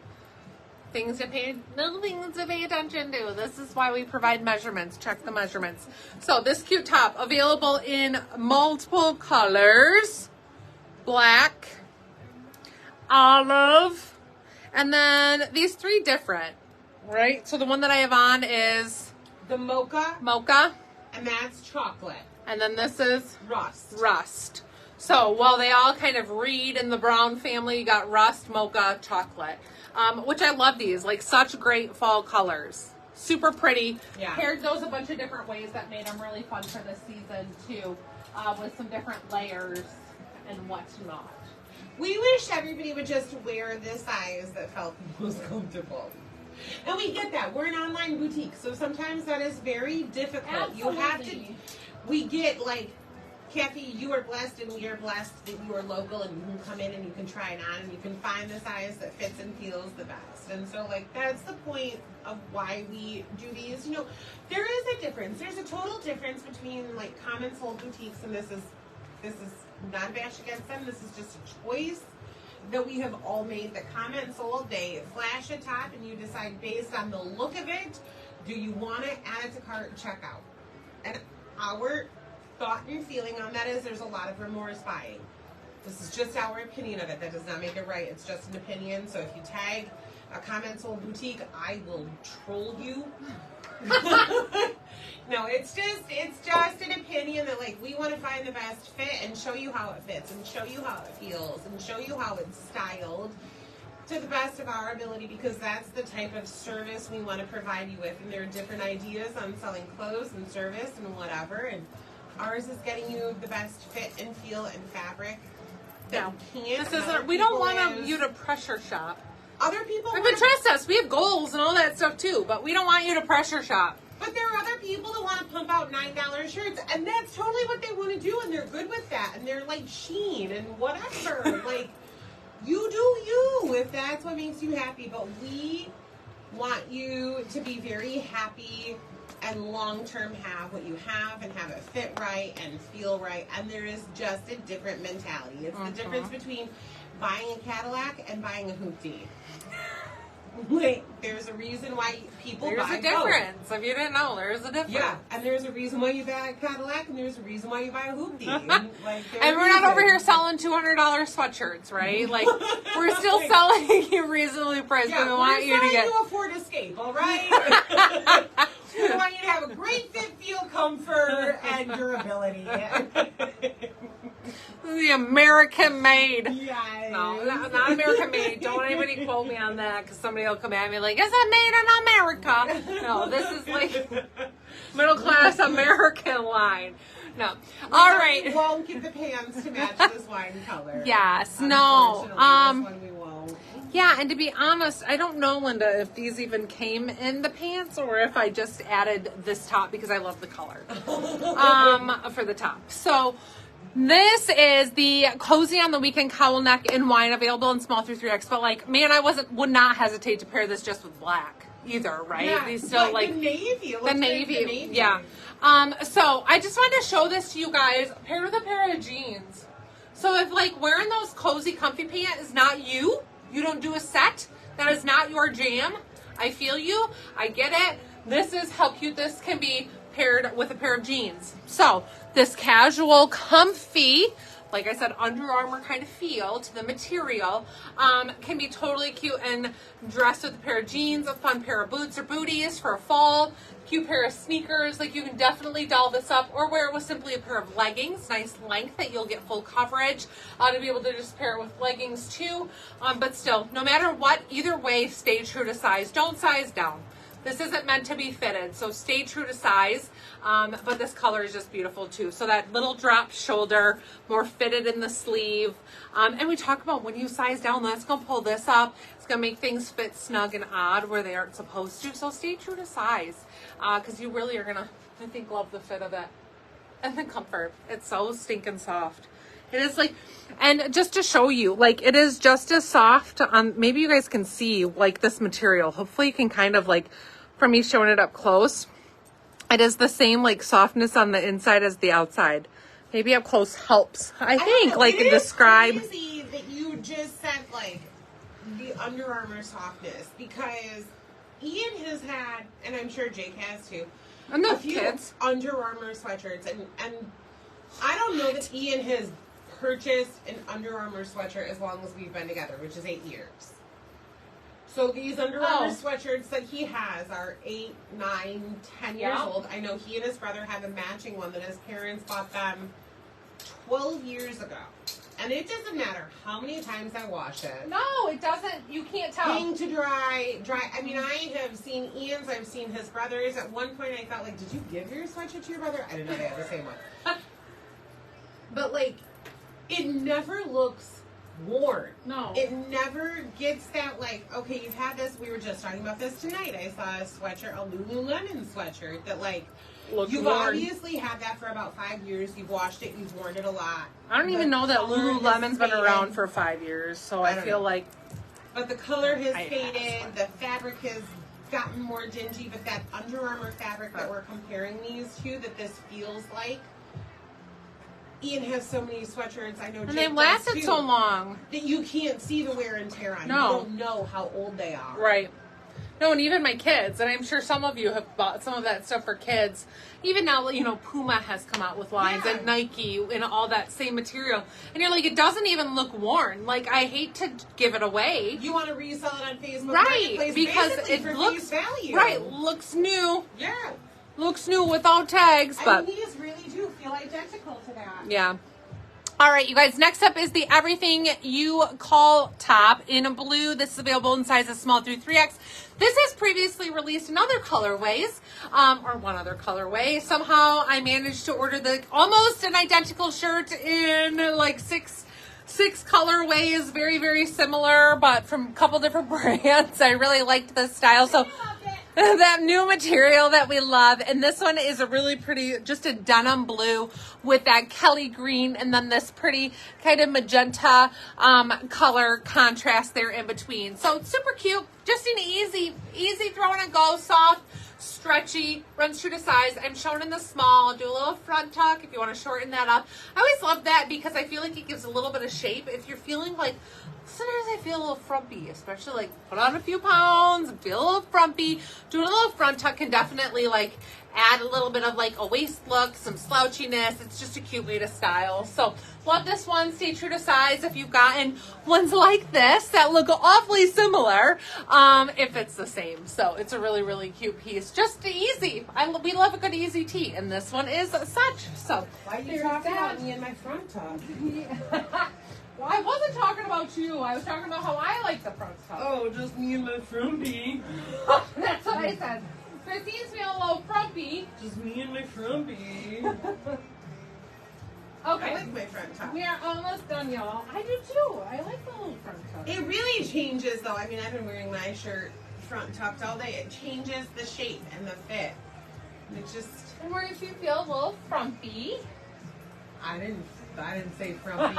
Little things to pay attention to. This is why we provide measurements. Check the measurements. So this cute top, available in multiple colors. Black, olive, and then these 3 different, right? So the one that I have on is the mocha, and that's chocolate. And then this is rust. So while they all kind of read in the brown family, you got rust, mocha, chocolate, which I love these, like such great fall colors. Super pretty. Yeah. Paired those a bunch of different ways that made them really fun for this season too, with some different layers and whatnot. We wish everybody would just wear the size that felt most comfortable. And we get that. We're an online boutique, so sometimes that is very difficult. Absolutely. You have to, we get like, Kathy, you are blessed and we are blessed that you are local and you can come in and you can try it on and you can find the size that fits and feels the best. And so like, that's the point of why we do these. You know, there is a difference. There's a total difference between like common sold boutiques, and this is not a bash against them. This is just a choice that we have all made. The comment sold, they flash a top and you decide based on the look of it, do you want it, add it to cart, check out. And our thought and feeling on that is there's a lot of remorse buying. This is just our opinion of it. That does not make it right. It's just an opinion. So if you tag a comment sold boutique, I will troll you. No, it's just an opinion that like we want to find the best fit and show you how it fits and show you how it feels and show you how it's styled to the best of our ability, because that's the type of service we want to provide you with. And there are different ideas on selling clothes and service and whatever, and ours is getting you the best fit and feel and fabric that you can. This isn't. We don't want you to pressure shop. other people. But trust us, we have goals and all that stuff too. But we don't want you to pressure shop. But there are other people that want to pump out $9 shirts, and that's totally what they want to do, and they're good with that, and they're like Sheen and whatever. Like, you do you if that's what makes you happy. But we want you to be very happy and long-term have what you have and have it fit right and feel right. And there is just a different mentality. It's the difference between buying a Cadillac and buying a Hoodie. Like, there's a reason why people buy both. There's a difference. If you didn't know, there's a difference. Yeah, and there's a reason why you buy a Cadillac, and there's a reason why you buy a Hoodie. And we're not over here selling $200 sweatshirts, right? Like, we're still selling you reasonably priced, but we want you to get... you a Ford Escape, all right? We want you to have a great fit, feel, comfort, and durability. The American made. Yes. No, not American made. Don't anybody quote me on that, because somebody will come at me like, is it made in America? No, this is like middle class American line. No. All right. We won't get the pants to match this wine color. Yes. No. This one we won't. Yeah, and to be honest, I don't know, Linda, if these even came in the pants or if I just added this top because I love the color for the top. So this is the Cozy on the Weekend cowl neck in wine, available in small through 3X. But like, man, I would not hesitate to pair this just with black either, right? Yeah, These still like the navy. The navy. Yeah. So I just wanted to show this to you guys paired with a pair of jeans. So if like wearing those cozy, comfy pants is not you don't do a set, that is not your jam. I feel you. I get it. This is how cute this can be paired with a pair of jeans. So this casual, comfy, like I said, Under Armour kind of feel to the material can be totally cute and dressed with a pair of jeans, a fun pair of boots or booties for a fall, cute pair of sneakers. Like, you can definitely doll this up or wear it with simply a pair of leggings, nice length that you'll get full coverage to be able to just pair it with leggings too. But still, no matter what, either way, stay true to size. Don't size down. This isn't meant to be fitted, so stay true to size. But this color is just beautiful too. So that little drop shoulder, more fitted in the sleeve. And we talk about when you size down, that's going to pull this up. It's going to make things fit snug and odd where they aren't supposed to. So stay true to size because you really are going to, I think, love the fit of it. And the comfort. It's so stinking soft. It is like, and just to show you, like, it is just as soft on, maybe you guys can see like this material. Hopefully you can kind of like, from me showing it up close, it is the same like softness on the inside as the outside. Maybe up close helps. I think like describe. It's crazy that you just said like the Under Armour softness, because Ian has had, and I'm sure Jake has too, Enough a few kids. Under Armour sweatshirts, and I don't know that Ian has purchased an Under Armour sweatshirt as long as we've been together, which is 8 years. So these Under Armour sweatshirts that he has are 8, 9, 10 years old. I know he and his brother have a matching one that his parents bought them 12 years ago. And it doesn't matter how many times I wash it. No, it doesn't. You can't tell. Hang to dry. I mean, I have seen Ian's. I've seen his brother's. At one point, I thought, like, did you give your sweatshirt to your brother? I didn't know they had the same one. But, like, it never looks worn. No. It never gets that, like, okay, you've had this. We were just talking about this tonight. I saw a sweatshirt, a Lululemon sweatshirt that, like, you've obviously had that for about 5 years. You've washed it. You've worn it a lot. I don't even know that Lululemon's been around for 5 years, so I feel like... But the color has faded. The fabric has gotten more dingy. But that Under Armour fabric that we're comparing these to, that this feels like, Ian has so many sweatshirts. I know, and they've lasted so long that you can't see the wear and tear on. No. You don't know how old they are. Right. No, and even my kids, and I'm sure some of you have bought some of that stuff for kids. Even now, you know, Puma has come out with lines, and Nike, and all that same material. And you're like, it doesn't even look worn. Like, I hate to give it away. You want to resell it on Facebook Marketplace, because it looks value. Right, looks new. Yeah. Looks new without tags, but... And these really do feel identical to that. Yeah. All right, you guys, next up is the Everything You Call top in blue. This is available in sizes small through 3X. This is previously released in other colorways, or one other colorway. Somehow I managed to order the almost an identical shirt in like six 6 colorways, very, very similar, but from a couple different brands. I really liked this style. So that new material that we love. And this one is a really pretty, just a denim blue with that Kelly green and then this pretty kind of magenta color contrast there in between. So it's super cute, just an easy throw and go, soft, stretchy, runs true to size. I'm shown in the small. Do a little front tuck if you want to shorten that up. I always love that because I feel like it gives a little bit of shape. If you're feeling like, sometimes I feel a little frumpy, especially like put on a few pounds and feel a little frumpy. Doing a little front tuck can definitely like add a little bit of like a waist look, some slouchiness. It's just a cute way to style. So love this one. Stay true to size if you've gotten ones like this that look awfully similar, if it's the same. So it's a really, really cute piece. Just easy. We love a good easy tee, and this one is such. So why are you talking about me and my front top? Well, I wasn't talking about you. I was talking about how I like the front top. Oh, just me and my frumpy. That's what I said. Christine's feeling a little frumpy. Just me and my frumpy. Okay. I like my front top. We are almost done, y'all. I do too. I like the little front top. It really changes, though. I mean, I've been wearing my shirt front tucked all day. It changes the shape and the fit. It just... And where if you feel a little frumpy. I didn't say frumpy.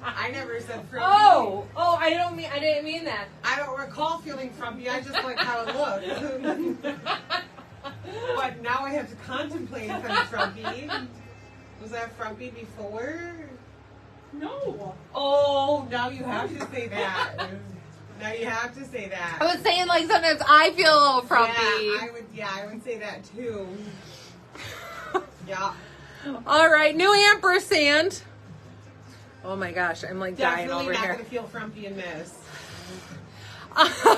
I never said frumpy. Oh, I didn't mean that. I don't recall feeling frumpy. I just like how it looked. But now I have to contemplate if I'm frumpy. Was I frumpy before? No. Oh, now you have to say that. Now you have to say that. I was saying like sometimes I feel a little frumpy. Yeah, I would say that too. Yeah. All right, new ampersand. Oh my gosh, I'm like dying over Definitely not here. going to feel frumpy in this.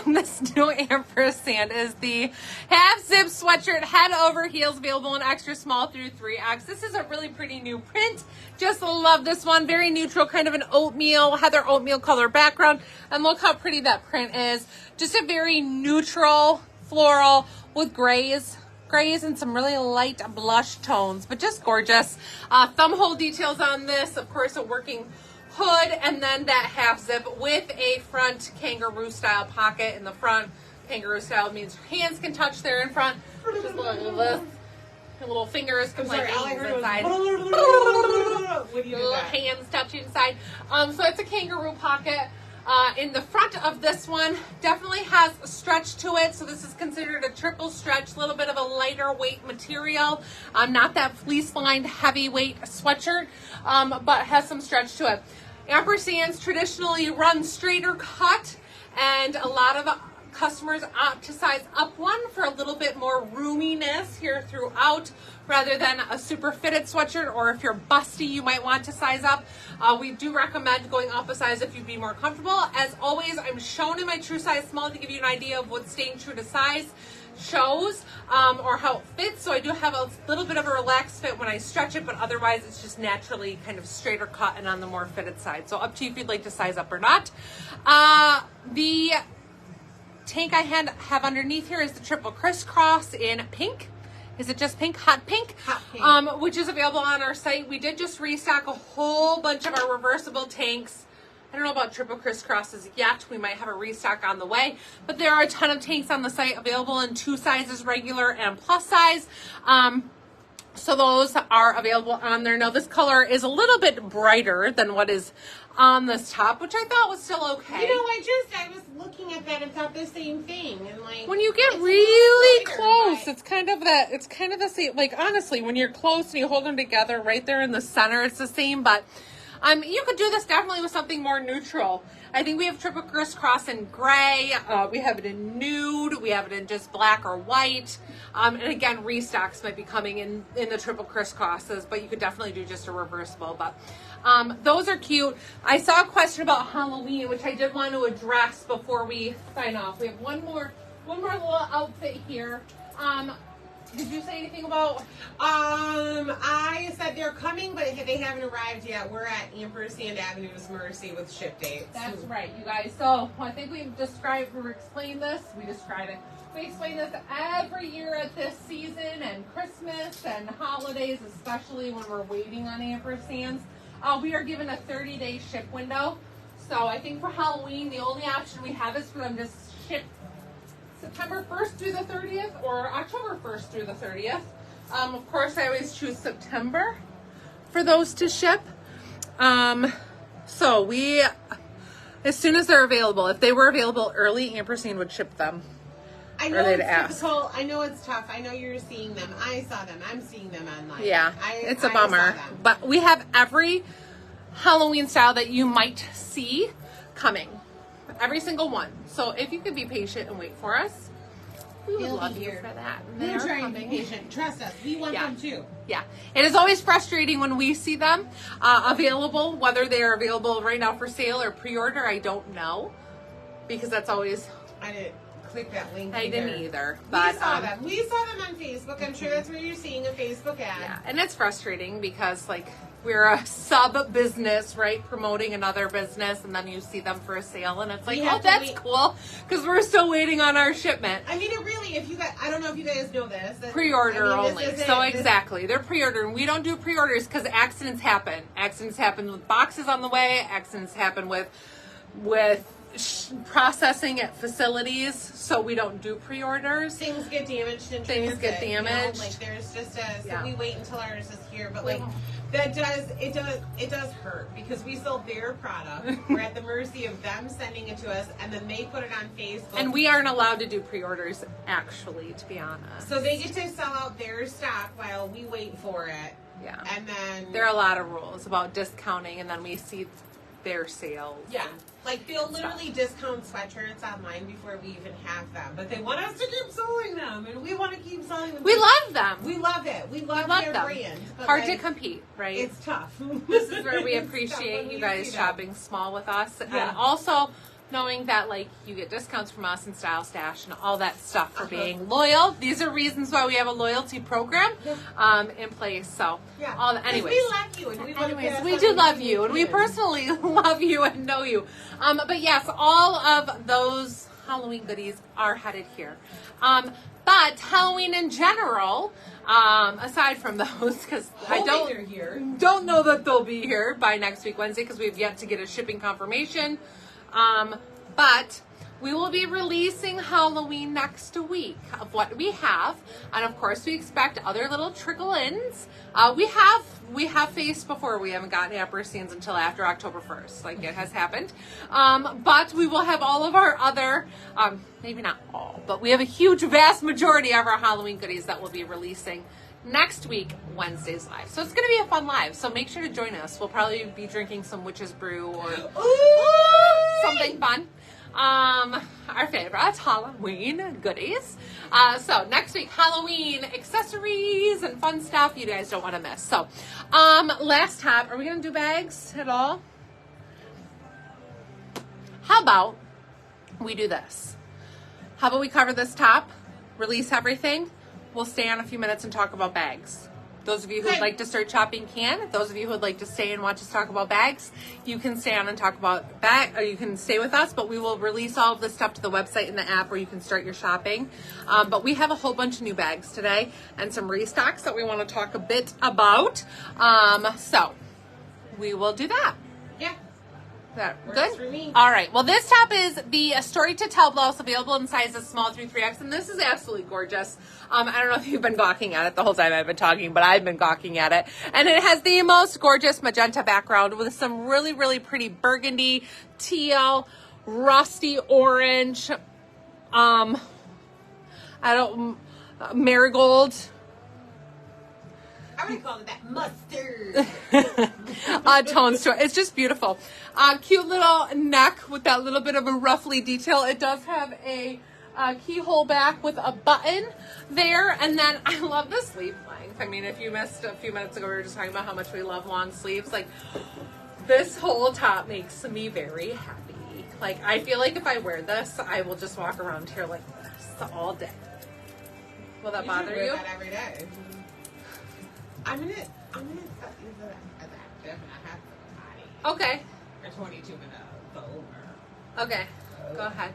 This new ampersand is the half zip sweatshirt, head over heels, available in extra small through 3X. This is a really pretty new print. Just love this one. Very neutral, kind of an oatmeal, heather oatmeal color background. And look how pretty that print is. Just a very neutral floral with grays and some really light blush tones, but just gorgeous. Thumb hole details on this, of course, a working hood, and then that half zip with a front kangaroo style pocket in the front. Kangaroo style means your hands can touch there in front. Just look at this. Your little fingers can like inside. Little hands touching inside. So it's a kangaroo pocket. In the front of this one, definitely has a stretch to it. So this is considered a triple stretch, a little bit of a lighter weight material. Not that fleece lined heavyweight sweatshirt, but has some stretch to it. Ampersands traditionally run straighter cut, and a lot of customers opt to size up one for a little bit more roominess here throughout, rather than a super fitted sweatshirt. Or if you're busty, you might want to size up. We do recommend going up a size if you'd be more comfortable. As always, I'm shown in my true size small to give you an idea of what staying true to size shows, or how it fits. So I do have a little bit of a relaxed fit when I stretch it, but otherwise it's just naturally kind of straighter cut and on the more fitted side. So up to you if you'd like to size up or not. The tank I have underneath here is the triple crisscross in pink. Is it just pink? Hot pink. Hot pink. Which is available on our site. We did just restock a whole bunch of our reversible tanks. I don't know about triple crisscrosses yet. We might have a restock on the way, but there are a ton of tanks on the site available in 2 sizes, regular and plus size. So those are available on there. Now this color is a little bit brighter than what is on this top, which I thought was still okay. You know, I was looking at that and thought the same thing. And like, when you get really brighter, close, but... it's kind of the same. Like honestly, when you're close and you hold them together right there in the center, it's the same. But you could do this definitely with something more neutral. I think we have triple crisscross in gray. We have it in nude. We have it in just black or white. And again, restocks might be coming in the triple crisscrosses, but you could definitely do just a reversible. But those are cute. I saw a question about Halloween, which I did want to address before we sign off. We have one more little outfit here. Did you say anything about? I said they're coming, but they haven't arrived yet. We're at Ampersand Avenue's Mercy with ship dates. That's right, you guys. So I think we explain this. We explain this every year at this season and Christmas and holidays, especially when we're waiting on ampersands. We are given a 30-day ship window. So I think for Halloween, the only option we have is for them to ship September 1st through the 30th or October 1st through the 30th. Of course, I always choose September for those to ship. So we, as soon as they're available, if they were available early, Ampersand would ship them. I know it's difficult. I know it's tough. I know you're seeing them. I saw them. I'm seeing them online. Yeah, it's a bummer. But we have every Halloween style that you might see coming. Every single one. So if you could be patient and wait for us, we would love you for that. We're trying to be patient. Trust us. We want them too. Yeah. It is always frustrating when we see them available, whether they're available right now for sale or pre-order. I don't know. Because that's always... I didn't click that link. I didn't either. But, we saw them. We saw them on Facebook. I'm sure that's where you're seeing a Facebook ad. Yeah. And it's frustrating because, like, we're a sub business, right? Promoting another business, and then you see them for a sale, and it's like, oh, that's cool, because we're still waiting on our shipment. I mean, it really, if you guys, I don't know if you guys know this. Pre-order only. So exactly, they're pre-order, and we don't do pre-orders because accidents happen. Accidents happen with boxes on the way. Accidents happen with processing at facilities, so we don't do pre-orders. Things get damaged and things get damaged. You know, like there's just so we wait until ours is here, but like it does hurt because we sold their product. We're at the mercy of them sending it to us, and then they put it on Facebook. And we aren't allowed to do pre-orders, actually, to be honest. So they get to sell out their stock while we wait for it. Yeah. And then there are a lot of rules about discounting, and then we see their sales. Yeah. Like, they'll literally discount sweatshirts online before we even have them. But they want us to keep selling them, and we want to keep selling them. We love them. We love it. We love their brand. Hard to compete, right? It's tough. This is where we appreciate you guys shopping small with us. Yeah. And also knowing that, like, you get discounts from us and Style Stash and all that stuff for being loyal. These are reasons why we have a loyalty program in place. So, anyways. We love you. And we do love you. And we personally love you and know you. But yes, all of those Halloween goodies are headed here. But Halloween in general, aside from those, because I don't know that they'll be here by next week, Wednesday, because we've yet to get a shipping confirmation. But we will be releasing Halloween next week of what we have. And of course, we expect other little trickle-ins. We have faced before. We haven't gotten ampersands until after October 1st. Like, it has happened. But we will have all of our other, maybe not all, but we have a huge, vast majority of our Halloween goodies that we'll be releasing next week, Wednesday's live. So it's going to be a fun live. So make sure to join us. We'll probably be drinking some witch's brew or something fun. Our favorite Halloween goodies. So next week, Halloween accessories and fun stuff you guys don't want to miss. So, last top, are we going to do bags at all? How about we do this? How about we cover this top, release everything? We'll stay on a few minutes and talk about bags. Those of you who would like to start shopping can. Those of you who would like to stay and watch us talk about bags, you can stay on and talk about bag, or you can stay with us, but we will release all of this stuff to the website and the app where you can start your shopping. But we have a whole bunch of new bags today and some restocks that we want to talk a bit about. So we will do that. Yeah. That works good? For me. All right. Well, this top is the Story to Tell blouse, available in sizes small through 3X, and this is absolutely gorgeous. I don't know if you've been gawking at it the whole time I've been talking, but I've been gawking at it. And it has the most gorgeous magenta background with some really, really pretty burgundy, teal, rusty orange, marigold. I would call it that mustard. Tones to it. It's just beautiful. Cute little neck with that little bit of a ruffly detail. It does have a keyhole back with a button there. And then I love the sleeve length. I mean, if you missed a few minutes ago, we were just talking about how much we love long sleeves. Like, this whole top makes me very happy. Like, I feel like if I wear this, I will just walk around here like this all day. Will that bother you? That every day. I'm gonna cut you the active and I have the body. Okay. For 22 minutes. Okay. Go ahead.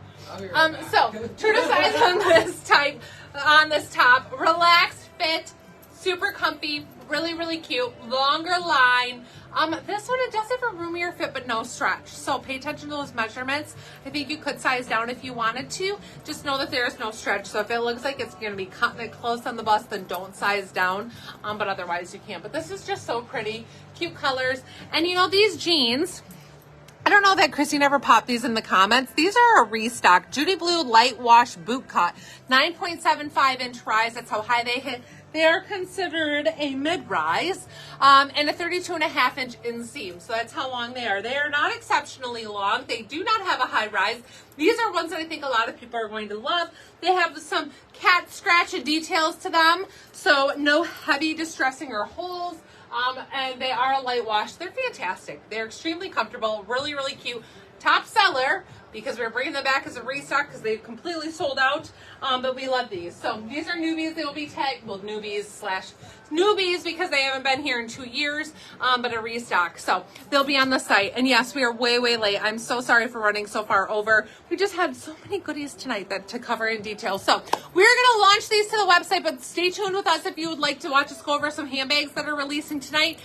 So true to size on this top, relaxed fit, super comfy, really, really cute, longer line. This one, it does have a roomier fit, but no stretch. So pay attention to those measurements. I think you could size down if you wanted to. Just know that there is no stretch. So if it looks like it's going to be cutting it close on the bust, then don't size down. But otherwise you can. But this is just so pretty, cute colors. And you know, these jeans, I don't know that Christine ever popped these in the comments. These are a restock. Judy Blue Light Wash Boot Cut. 9.75 inch rise. That's how high they hit. They are considered a mid-rise and a 32.5 inch inseam. So that's how long they are. They are not exceptionally long. They do not have a high rise. These are ones that I think a lot of people are going to love. They have some cat scratch details to them. So no heavy distressing or holes. And they are a light wash. They're fantastic. They're extremely comfortable, really, really cute. Top seller, because we're bringing them back as a restock because they've completely sold out. But we love these. So these are newbies. They will be tagged, well, newbies because they haven't been here in 2 years, but a restock. So they'll be on the site. And yes, we are way, way late. I'm so sorry for running so far over. We just had so many goodies tonight that to cover in detail. So we're going to launch these to the website, but stay tuned with us if you would like to watch us go over some handbags that are releasing tonight.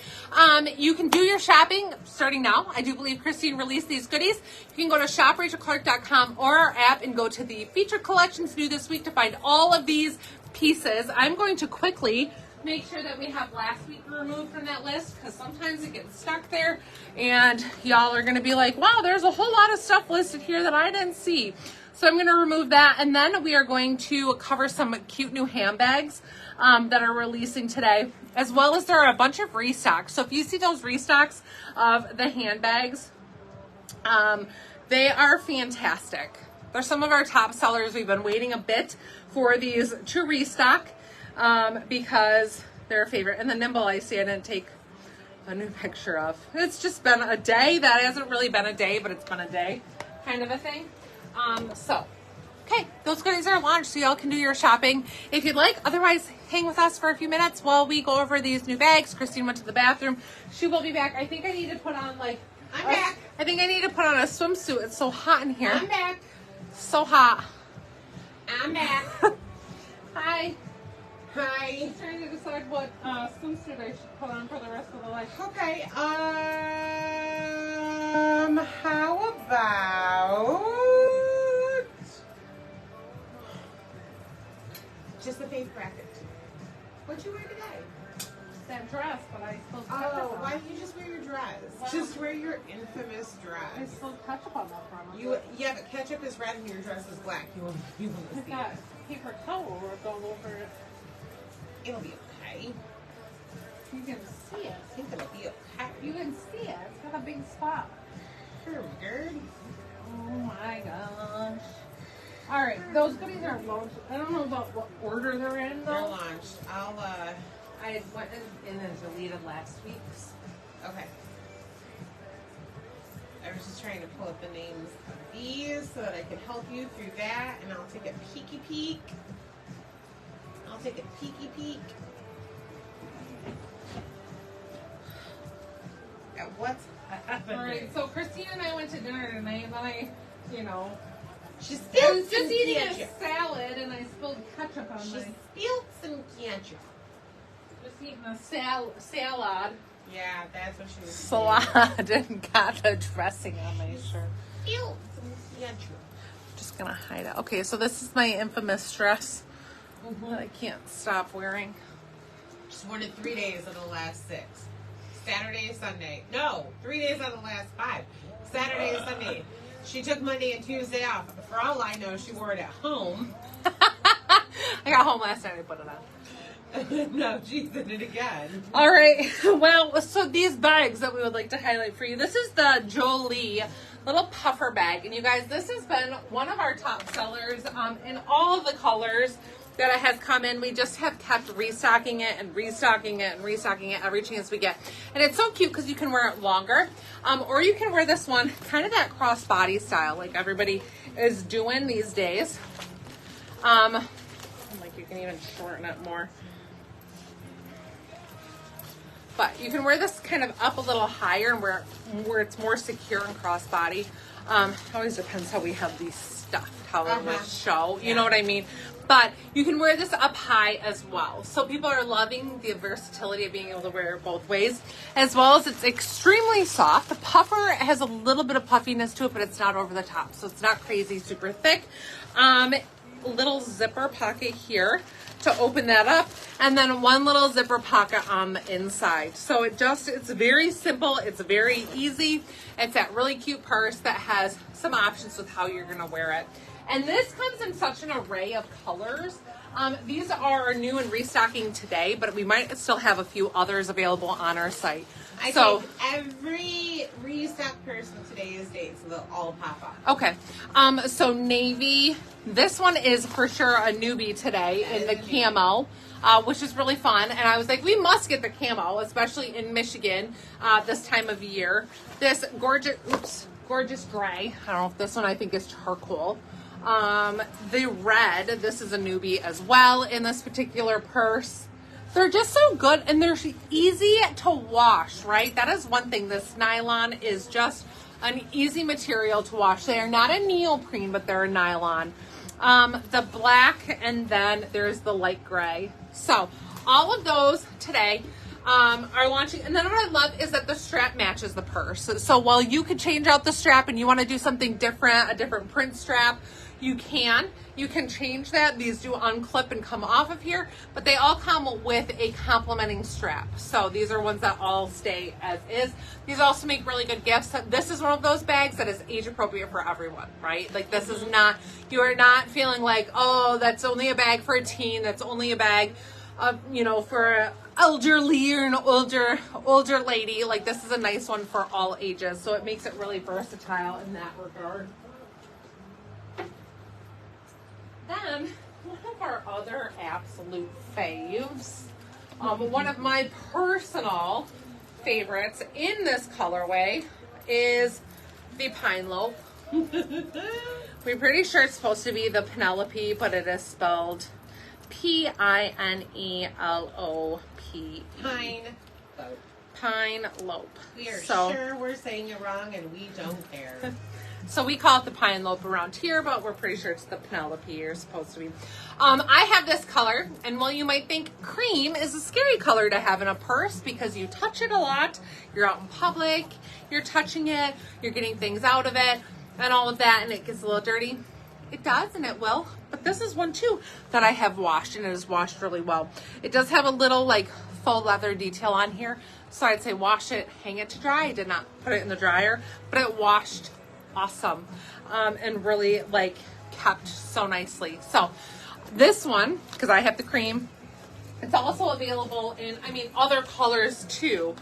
You can do your shopping starting now. I do believe Christine released these goodies. You can go to shoprachelclark.com or our app and go to the featured collections new this week to find all of these pieces. I'm going to quickly make sure that we have last week removed from that list because sometimes it gets stuck there and y'all are going to be like, wow, there's a whole lot of stuff listed here that I didn't see. So I'm going to remove that, and then we are going to cover some cute new handbags that are releasing today, as well as there are a bunch of restocks. So if you see those restocks of the handbags, they are fantastic. They're some of our top sellers. We've been waiting a bit for these to restock because they're a favorite. And the Nimble, I see I didn't take a new picture of. It's just been a day. That hasn't really been a day, but it's been a day kind of a thing. Okay, those goodies are launched, so y'all can do your shopping if you'd like. Otherwise, hang with us for a few minutes while we go over these new bags. Christine went to the bathroom. She will be back. I think I need to put on I'm back. I think I need to put on a swimsuit. It's so hot in here. I'm back. So hot. I'm back. Hi. Hi. I'm trying to decide what swimsuit I should put on for the rest of the life. Okay. How about just a face bracket? What'd you wear today? That dress, but I still Oh, why don't you just wear your dress? Well, Just wear your infamous I dress. still ketchup on that front. Yeah, but ketchup is red and your dress is black. You will I've see got it. paper towel rubbed all over it. It'll be okay. You can see it. I think it'll be okay. You can see it. It's got a big spot. Sure, good. Oh my gosh. All right, those goodies are launched. I don't know about what order they're in They're though. launched. I went in and deleted last week's. Okay. I was just trying to pull up the names of these so that I could help you through that, and I'll take a peeky peek. At what's happening. All right, so Christine and I went to dinner tonight, and then I She I spilled was some just eating ketchup. a salad, and I spilled ketchup on She my. spilled some ketchup. Just eating a salad. Yeah, that's what she was Salad and got the dressing on my shirt. spilled some ketchup. Just gonna hide it. Okay, so this is my infamous dress that I can't stop wearing. She's worn it 3 days of the last 6. Saturday, Sunday. No, 3 days out of the last 5. Saturday and Sunday. She took Monday and Tuesday off. For all I know, she wore it at home. I got home last night. I put it on. No, she did it again. All right. Well, so these bags that we would like to highlight for you. This is the Jolie little puffer bag. And you guys, this has been one of our top sellers in all of the colors that it has come in. We just have kept restocking it and restocking it and restocking it every chance we get. And it's so cute because you can wear it longer. Or you can wear this one kind of that crossbody style like everybody is doing these days. Like you can even shorten it more. But you can wear this kind of up a little higher and where it's more secure and crossbody. It always depends how we have these stuffed, how it will show. You know what I mean? But you can wear this up high as well. So people are loving the versatility of being able to wear it both ways, as well as it's extremely soft. The puffer has a little bit of puffiness to it, but it's not over the top. So it's not crazy, super thick. Little zipper pocket here to open that up, and then one little zipper pocket on the inside. So it's very simple, it's very easy. It's that really cute purse that has some options with how you're gonna wear it. And this comes in such an array of colors. These are new and restocking today, but we might still have a few others available on our site. I think every restock person today is dates, so they'll all pop up. Okay. So navy, this one is for sure a newbie today in the camo, which is really fun. And I was like, we must get the camo, especially in Michigan this time of year. This gorgeous gray. I don't know if this one I think is charcoal. The red, this is a newbie as well in this particular purse. They're just so good, and they're easy to wash, right? That is one thing. This nylon is just an easy material to wash. They are not a neoprene, but they're a nylon. The black, and then there's the light gray. So all of those today are launching. And then what I love is that the strap matches the purse. So while you could change out the strap and you want to do something different, a different print strap, you can change that. These do unclip and come off of here, but they all come with a complementing strap. So these are ones that all stay as is. These also make really good gifts. This is one of those bags that is age appropriate for everyone, right? Like this is not, you are not feeling like, oh, that's only a bag for a teen. That's only a bag of, for an elderly or an older lady. Like this is a nice one for all ages. So it makes it really versatile in that regard. Then, one of our other absolute faves, one of my personal favorites in this colorway is the Pine Lope. We're pretty sure it's supposed to be the Penelope, but it is spelled P-I-N-E-L-O-P-E. Pine Lope. Pine Lope. We are sure we're saying it wrong, and we don't care. So we call it the Pine Lope around here, but we're pretty sure it's the Penelope you're supposed to be. I have this color, and while you might think cream is a scary color to have in a purse because you touch it a lot, you're out in public, you're touching it, you're getting things out of it, and all of that, and it gets a little dirty. It does, and it will. But this is one, too, that I have washed, and it is washed really well. It does have a little, faux leather detail on here, so I'd say wash it, hang it to dry. I did not put it in the dryer, but it washed awesome, and really kept so nicely. So this one, because I have the cream, it's also available in other colors too,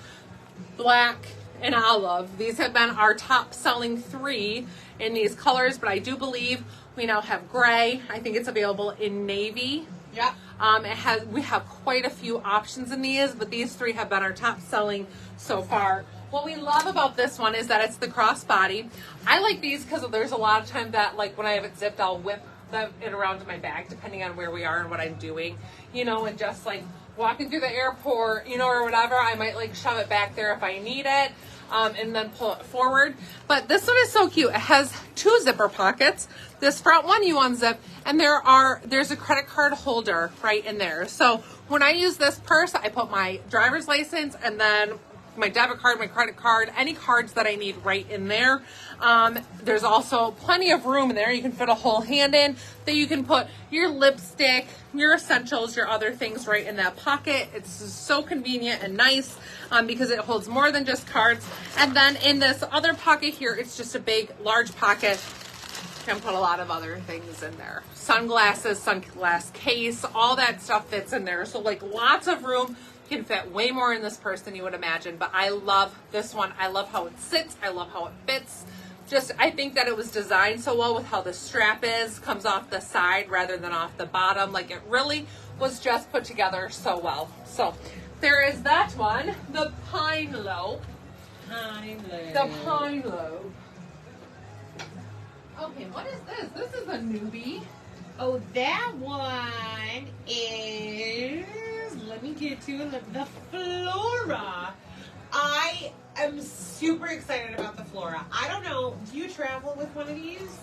black and olive. These have been our top selling 3 in these colors, but I do believe we now have gray. I think it's available in navy. Yeah. We have quite a few options in these, but these 3 have been our top selling so far. What we love about this one is that it's the crossbody. I like these because there's a lot of time that when I have it zipped, I'll whip it around to my bag depending on where we are and what I'm doing, and just walking through the airport, or whatever, I might shove it back there if I need it, and then pull it forward. But this one is so cute. It has 2 zipper pockets. This front one you unzip, and there's a credit card holder right in there. So when I use this purse, I put my driver's license and then my debit card, my credit card, any cards that I need right in there. There's also plenty of room in there. You can fit a whole hand in. That you can put your lipstick, your essentials, your other things right in that pocket. It's so convenient and nice because it holds more than just cards. And then in this other pocket here, it's just a big, large pocket. You can put a lot of other things in there. Sunglasses, sunglass case, all that stuff fits in there. So lots of room. Can fit way more in this purse than you would imagine, but I love this one. I love how it sits. I love how it fits. I think that it was designed so well with how the strap comes off the side rather than off the bottom. It really was just put together so well. So there is that one, the Pine Lope. The Pine Lope. Okay, what is this? This is a newbie. Oh, that one is, let me get to it, the Flora I am super excited about the Flora. I don't know. Do you travel with one of these?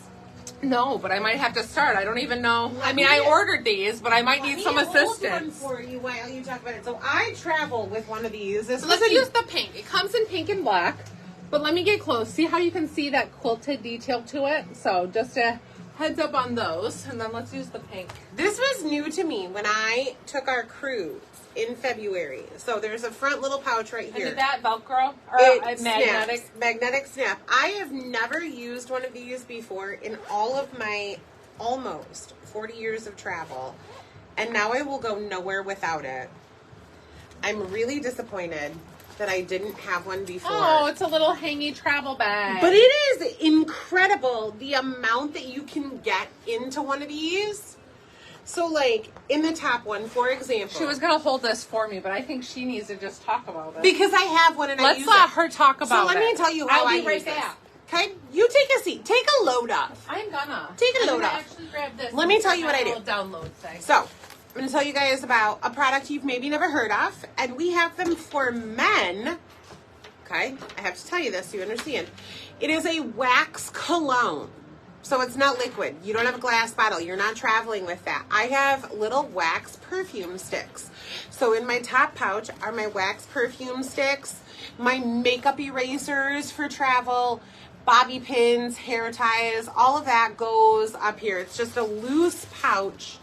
No, but I might have to start. I don't even know. I ordered these, but I might need some assistance. One for you while you talk about it. So I travel with one of these. Let's use the pink. It comes in pink and black, but let me get close. See how you can see that quilted detail to it? So just a heads up on those, and then let's use the pink. This was new to me when I took our cruise in February. So there's a front little pouch right here. Did that Velcro or magnetic? Magnetic snap. I have never used one of these before in all of my almost 40 years of travel, and now I will go nowhere without it. I'm really disappointed that I didn't have one before. Oh, it's a little hangy travel bag. But it is incredible the amount that you can get into one of these. So, like, in the top one, for example. She was going to hold this for me, but I think she needs to just talk about it. Because I have one and I use it. Let's let her talk about it. So let me tell you how I use this. Okay? You take a seat. Take a load off. I'm gonna. Take a load off. Actually grab this. Let me tell you what I do. Download thing. So, I'm going to tell you guys about a product you've maybe never heard of. And we have them for men. Okay? I have to tell you this so you understand. It is a wax cologne. So it's not liquid. You don't have a glass bottle. You're not traveling with that. I have little wax perfume sticks. So in my top pouch are my wax perfume sticks, my makeup erasers for travel, bobby pins, hair ties, all of that goes up here. It's just a loose pouch.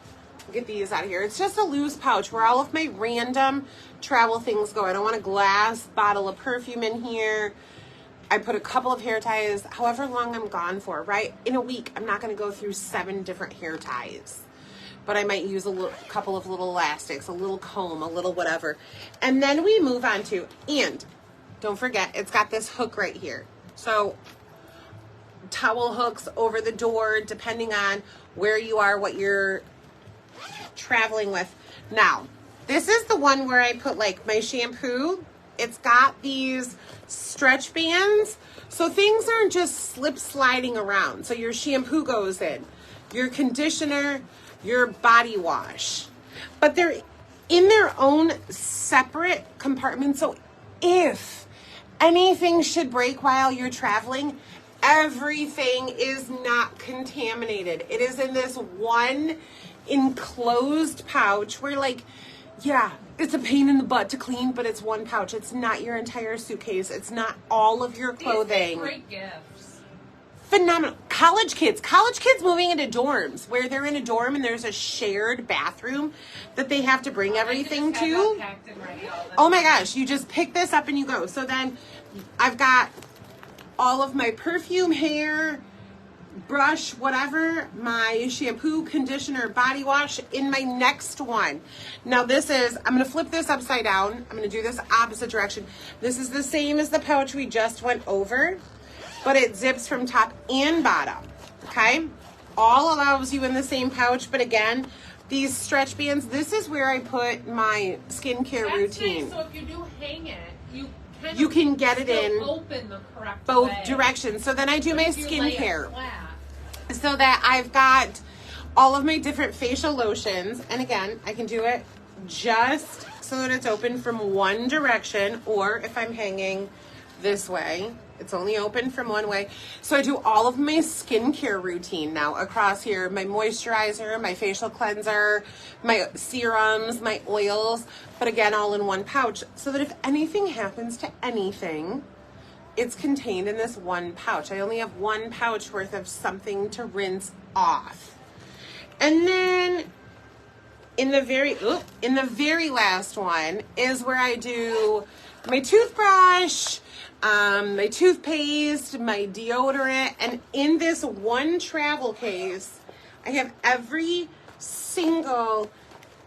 Get these out of here. It's just a loose pouch where all of my random travel things go. I don't want a glass bottle of perfume in here. I put a couple of hair ties, however long I'm gone for, right? In a week, I'm not going to go through 7 different hair ties. But I might use a couple of little elastics, a little comb, a little whatever. And then we move on to, and don't forget, it's got this hook right here. So towel hooks over the door, depending on where you are, what you're traveling with. Now, this is the one where I put like my shampoo. It's got these stretch bands, so things aren't just slip sliding around. So your shampoo goes in, your conditioner, your body wash, but they're in their own separate compartments. So if anything should break while you're traveling, everything is not contaminated. It is in this one enclosed pouch where, like, yeah, it's a pain in the butt to clean, but it's one pouch. It's not your entire suitcase. It's not all of your clothing. These are great gifts. Phenomenal. College kids moving into dorms where they're in a dorm and there's a shared bathroom that they have to bring everything to. Oh my gosh, you just pick this up and you go. So then I've got all of my perfume, hair, brush, whatever, my shampoo, conditioner, body wash in my next one. Now this is, I'm going to flip this upside down. I'm going to do this opposite direction. This is the same as the pouch we just went over, but it zips from top and bottom. Okay? All allows you in the same pouch, but again, these stretch bands, this is where I put my skincare routine. Nice. So if you do hang it, you can get it in open the correct both way. directions. So then I do my skincare. So that I've got all of my different facial lotions. And again, I can do it just so that it's open from one direction, or if I'm hanging this way, it's only open from one way. So I do all of my skincare routine now across here. My moisturizer, my facial cleanser, my serums, my oils, but again, all in one pouch. So that if anything happens to anything, it's contained in this one pouch. I only have one pouch worth of something to rinse off. And then in the very last one is where I do my toothbrush, my toothpaste, my deodorant, and in this one travel case, I have every single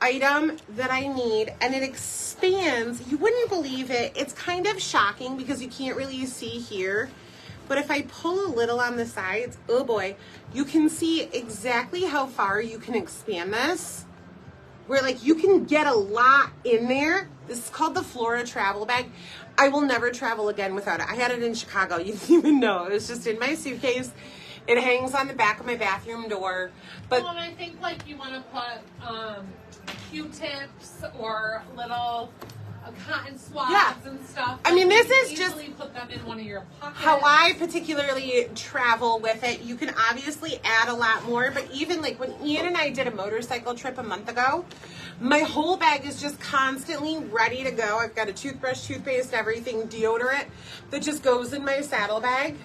item that I need, and it expands. You wouldn't believe it. It's kind of shocking because you can't really see here, but if I pull a little on the sides, oh boy, you can see exactly how far you can expand this, where like you can get a lot in there. This is called the Flora travel bag. I will never travel again without it. I had it in Chicago. You didn't even know. It was just in my suitcase. It hangs on the back of my bathroom door. But well, and I think like you want to put Q-tips or little cotton swabs and stuff. I mean, this is easily put them in one of your pockets. How I particularly travel with it. You can obviously add a lot more, but even like when Ian and I did a motorcycle trip a month ago, my whole bag is just constantly ready to go. I've got a toothbrush, toothpaste, everything, deodorant that just goes in my saddlebag.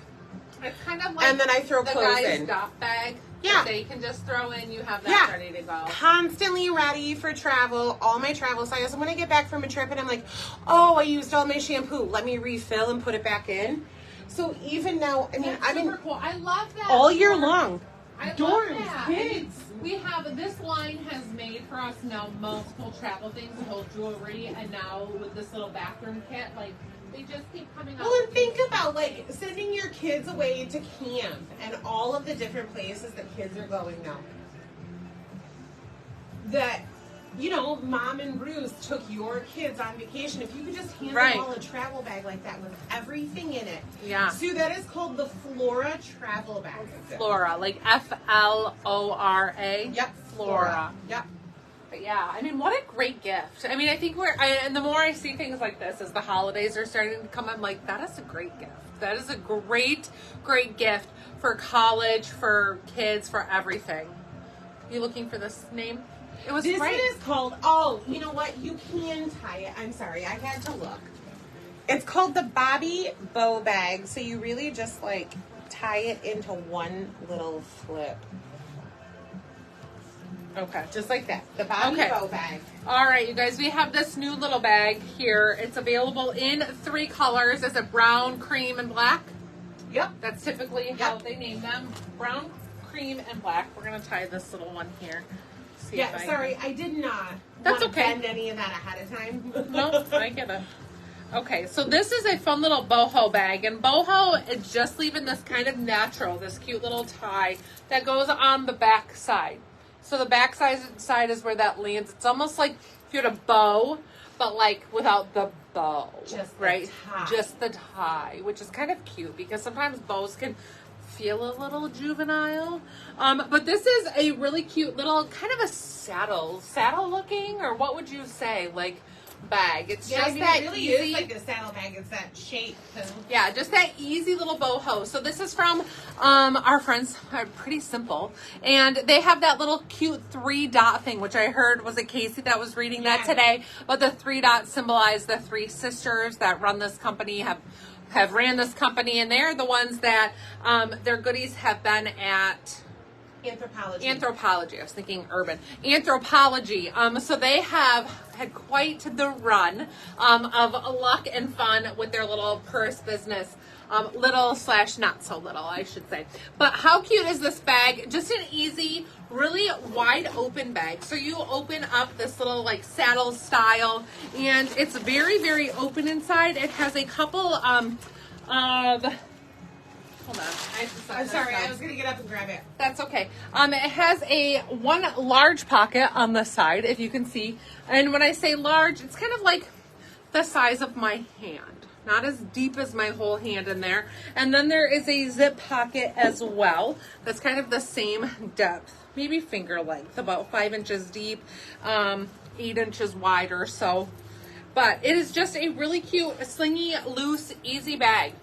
It's kind of like and then I throw the clothes guy's in. Dock bag. Yeah. They can just throw in. You have that ready to go. Constantly ready for travel. All my travel styles. And when I get back from a trip and I'm like, oh, I used all my shampoo. Let me refill and put it back in. So even now, I mean, That's super cool. I love that. all year long. I Dorms, love that. kids. We have, this line has made for us now multiple travel things, whole jewelry, and now with this little bathroom kit, like, they just keep coming out. Well, and think about, like, sending your kids away to camp and all of the different places that kids are going now. That, you know, Mom and Bruce took your kids on vacation. If you could just hand them all a travel bag like that with everything in it. Yeah. So that is called the Flora travel bag. Flora, like Flora. Yep. Flora. Yep. But yeah, I mean, what a great gift. I mean, I think and the more I see things like this as the holidays are starting to come, I'm like, that is a great gift. That is a great, great gift for college, for kids, for everything. You looking for this name? It was This great. is called, oh, you know what? You can tie it. I'm sorry. I had to look. It's called the Bobby Bow bag. So you really just like tie it into one little flip. Okay. Just like that. The Bobby Bow bag. All right, you guys, we have this new little bag here. It's available in 3 colors. Is it brown, cream, and black? Yep. That's typically how they name them. Brown, cream, and black. We're going to tie this little one here. See Yeah, if sorry. I did not That's want to okay. bend any of that ahead of time. No, I get it. Okay, so this is a fun little boho bag, and boho is just leaving this kind of natural, this cute little tie that goes on the back side. So the back side is where that lands. It's almost like if you had a bow, but like without the bow, Just the right? tie. Just the tie, which is kind of cute because sometimes bows can feel a little juvenile. But this is a really cute little kind of a saddle looking, or what would you say, like bag. It's just that it really easy. is like a saddle bag. It's that shape. Yeah, just that easy little boho. So this is from our friends, Pretty Simple, and they have that little cute 3-dot thing, which I heard was a Casey that was reading that today. But the 3 dots symbolize the 3 sisters that run this company, have ran this company, and they're the ones that their goodies have been at. Anthropology. I was thinking urban. Anthropology. So they have had quite the run of luck and fun with their little purse business. Little / not so little, I should say. But how cute is this bag? Just an easy, really wide open bag. So you open up this little like saddle style, and it's very, very open inside. It has a couple of... Hold on. I'm sorry, I was going to get up and grab it. That's okay. It has one large pocket on the side, if you can see. And when I say large, it's kind of like the size of my hand. Not as deep as my whole hand in there. And then there is a zip pocket as well. That's kind of the same depth. Maybe finger length, about 5 inches deep, 8 inches wide or so. But it is just a really cute, slingy, loose, easy bag.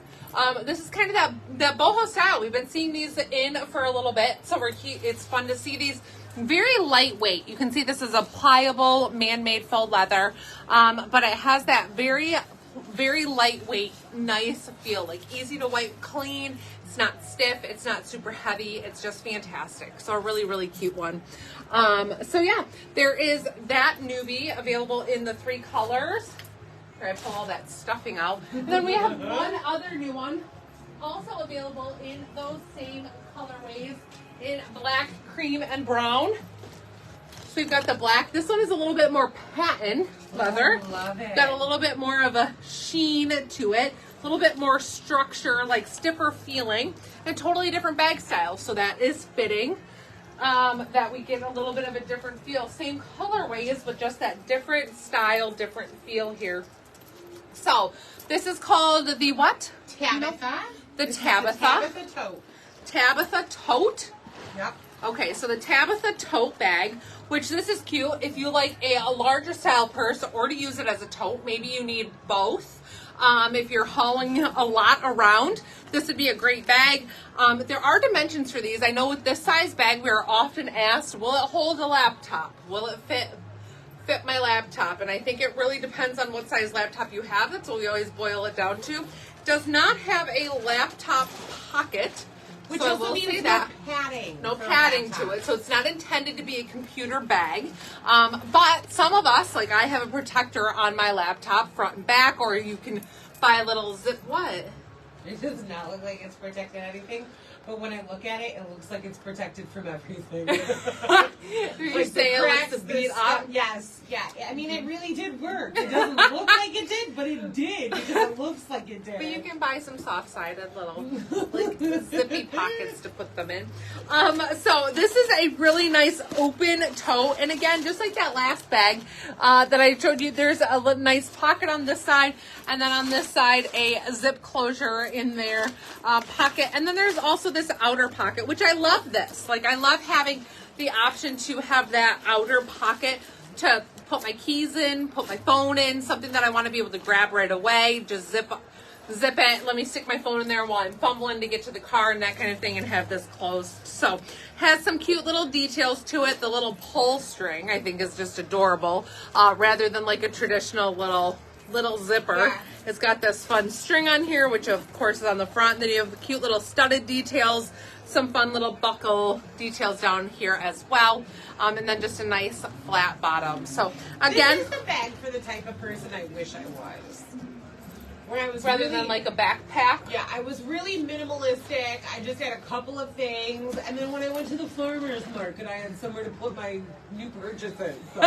This is kind of that boho style. We've been seeing these in for a little bit, so it's fun to see these. Very lightweight. You can see this is a pliable, man-made faux leather, but it has that very, very lightweight, nice feel, like easy to wipe clean. It's not stiff. It's not super heavy. It's just fantastic. So a really, really cute one. So yeah, there is that newbie available in the 3 colors. Here, I pull all that stuffing out. Then we have one other new one, also available in those same colorways in black, cream, and brown. So we've got the black. This one is a little bit more patent leather. Oh, love it. Got a little bit more of a sheen to it. A little bit more structure, like stiffer feeling. And totally different bag style. So that is fitting. That we get a little bit of a different feel. Same colorways, but just that different style, different feel here. So, this is called the what? Tabitha. The Tabitha. Tabitha tote. Tabitha tote. Yep. Okay, so the Tabitha tote bag, which this is cute if you like a larger style purse or to use it as a tote. Maybe you need both. If you're hauling a lot around, this would be a great bag. There are dimensions for these. I know with this size bag, we are often asked, will it hold a laptop? Will it fit my laptop? And I think it really depends on what size laptop you have. That's what we always boil it down to. Does not have a laptop pocket. Which so also means no padding. No padding to it. So it's not intended to be a computer bag. But some of us, like I have a protector on my laptop, front and back, or you can buy a little zip. What? It does not look like it's protected anything. But when I look at it, it looks like it's protected from everything. You're saying it looks beat up? Yes, yeah. I mean, it really did work. It doesn't look like it did, but it did because it looks like it did. But you can buy some soft-sided little like zippy pockets to put them in. So this is a really nice open tote, and again, just like that last bag that I showed you, there's a nice pocket on this side, and then on this side a zip closure in their pocket, and then there's also this outer pocket, which I love this. Like I love having the option to have that outer pocket to put my keys in, put my phone in, something that I want to be able to grab right away, just zip it, let me stick my phone in there while I'm fumbling to get to the car and that kind of thing, and have this closed. So has some cute little details to it. The little pull string I think is just adorable, rather than like a traditional little zipper. Yeah. It's got this fun string on here, which of course is on the front. Then you have the cute little studded details, some fun little buckle details down here as well, and then just a nice flat bottom. So again, this is the bag for the type of person I wish I was. Where I was rather really, than like a backpack. Yeah, I was really minimalistic. I just had a couple of things, and then when I went to the farmer's market, I had somewhere to put my new purchases. So.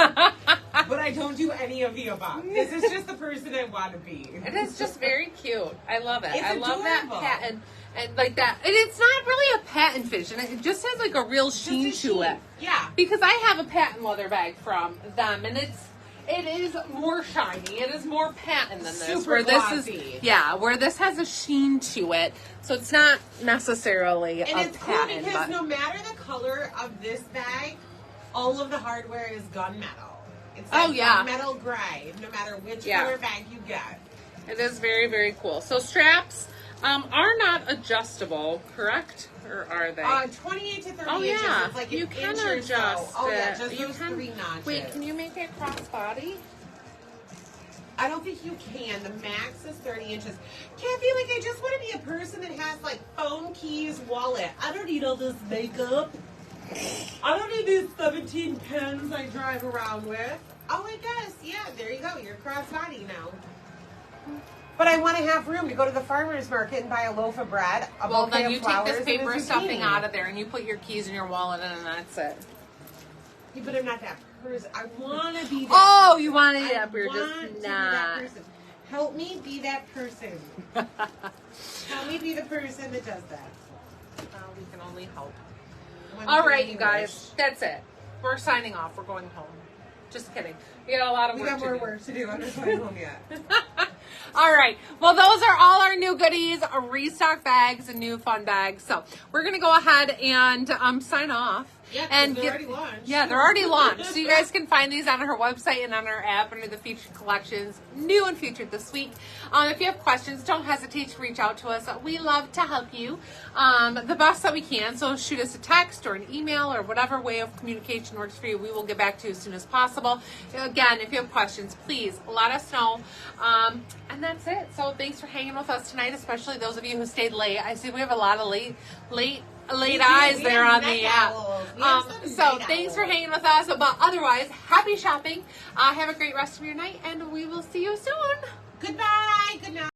But I don't do any of the above. This is just the person I want to be. It is just very cute. I love it. It's I love that adorable. patent and like that. And it's not really a patent fish, and it just has like a real sheen to it. Yeah. Because I have a patent leather bag from them, and it is more shiny. It is more patent than this. Super where glossy. This is, yeah, where this has a sheen to it. So it's not necessarily and a it's cool patent. because But no matter the color of this bag, all of the hardware is gunmetal. It's like gunmetal gray, no matter which color bag you get. It is very, very cool. So straps are not adjustable, correct? Or are they? 28 to 30 Oh, inches. yeah. It's like You an can inch or adjust so. Oh, yeah, it. just You those can- 3 notches. Wait, can you make it crossbody? I don't think you can. The max is 30 inches. Kathy, like, I just want to be a person that has, like, phone, keys, wallet. I don't need all this makeup. I don't need these 17 pens I drive around with. Oh, I guess. Yeah, there you go. You're crossbody now. But I want to have room to go to the farmer's market and buy a loaf of bread, a Well, bouquet then you of take flowers, this paper and a stuffing zucchini. out of there, and you put your keys in your wallet, and that's it. Yeah, but I'm not that person. I want to be that Oh, person. you want to I be that, but you're want just to be not. that person. Help me be that person. Help me be the person that does that. We can only hope. One All thing right, I you guys, wish. that's it. We're signing off. We're going home. Just kidding. We got a lot of We work got to more do. work to do. I'm not going home yet. All right. Well, those are all our new goodies, restock bags and new fun bags. So we're going to go ahead and sign off. Yeah, 'cause and they're already launched. Yeah, they're already launched. So you guys can find these on her website and on our app under the featured collections, new and featured this week. If you have questions, don't hesitate to reach out to us. We love to help you the best that we can. So shoot us a text or an email or whatever way of communication works for you. We will get back to you as soon as possible. Again, if you have questions, please let us know. And that's it. So thanks for hanging with us tonight, especially those of you who stayed late. I see we have a lot of late eyes We there have on the night app. owls. We have some So night thanks for owls. hanging with us. But otherwise, happy shopping. Have a great rest of your night, and we will see you soon. Goodbye. Good night.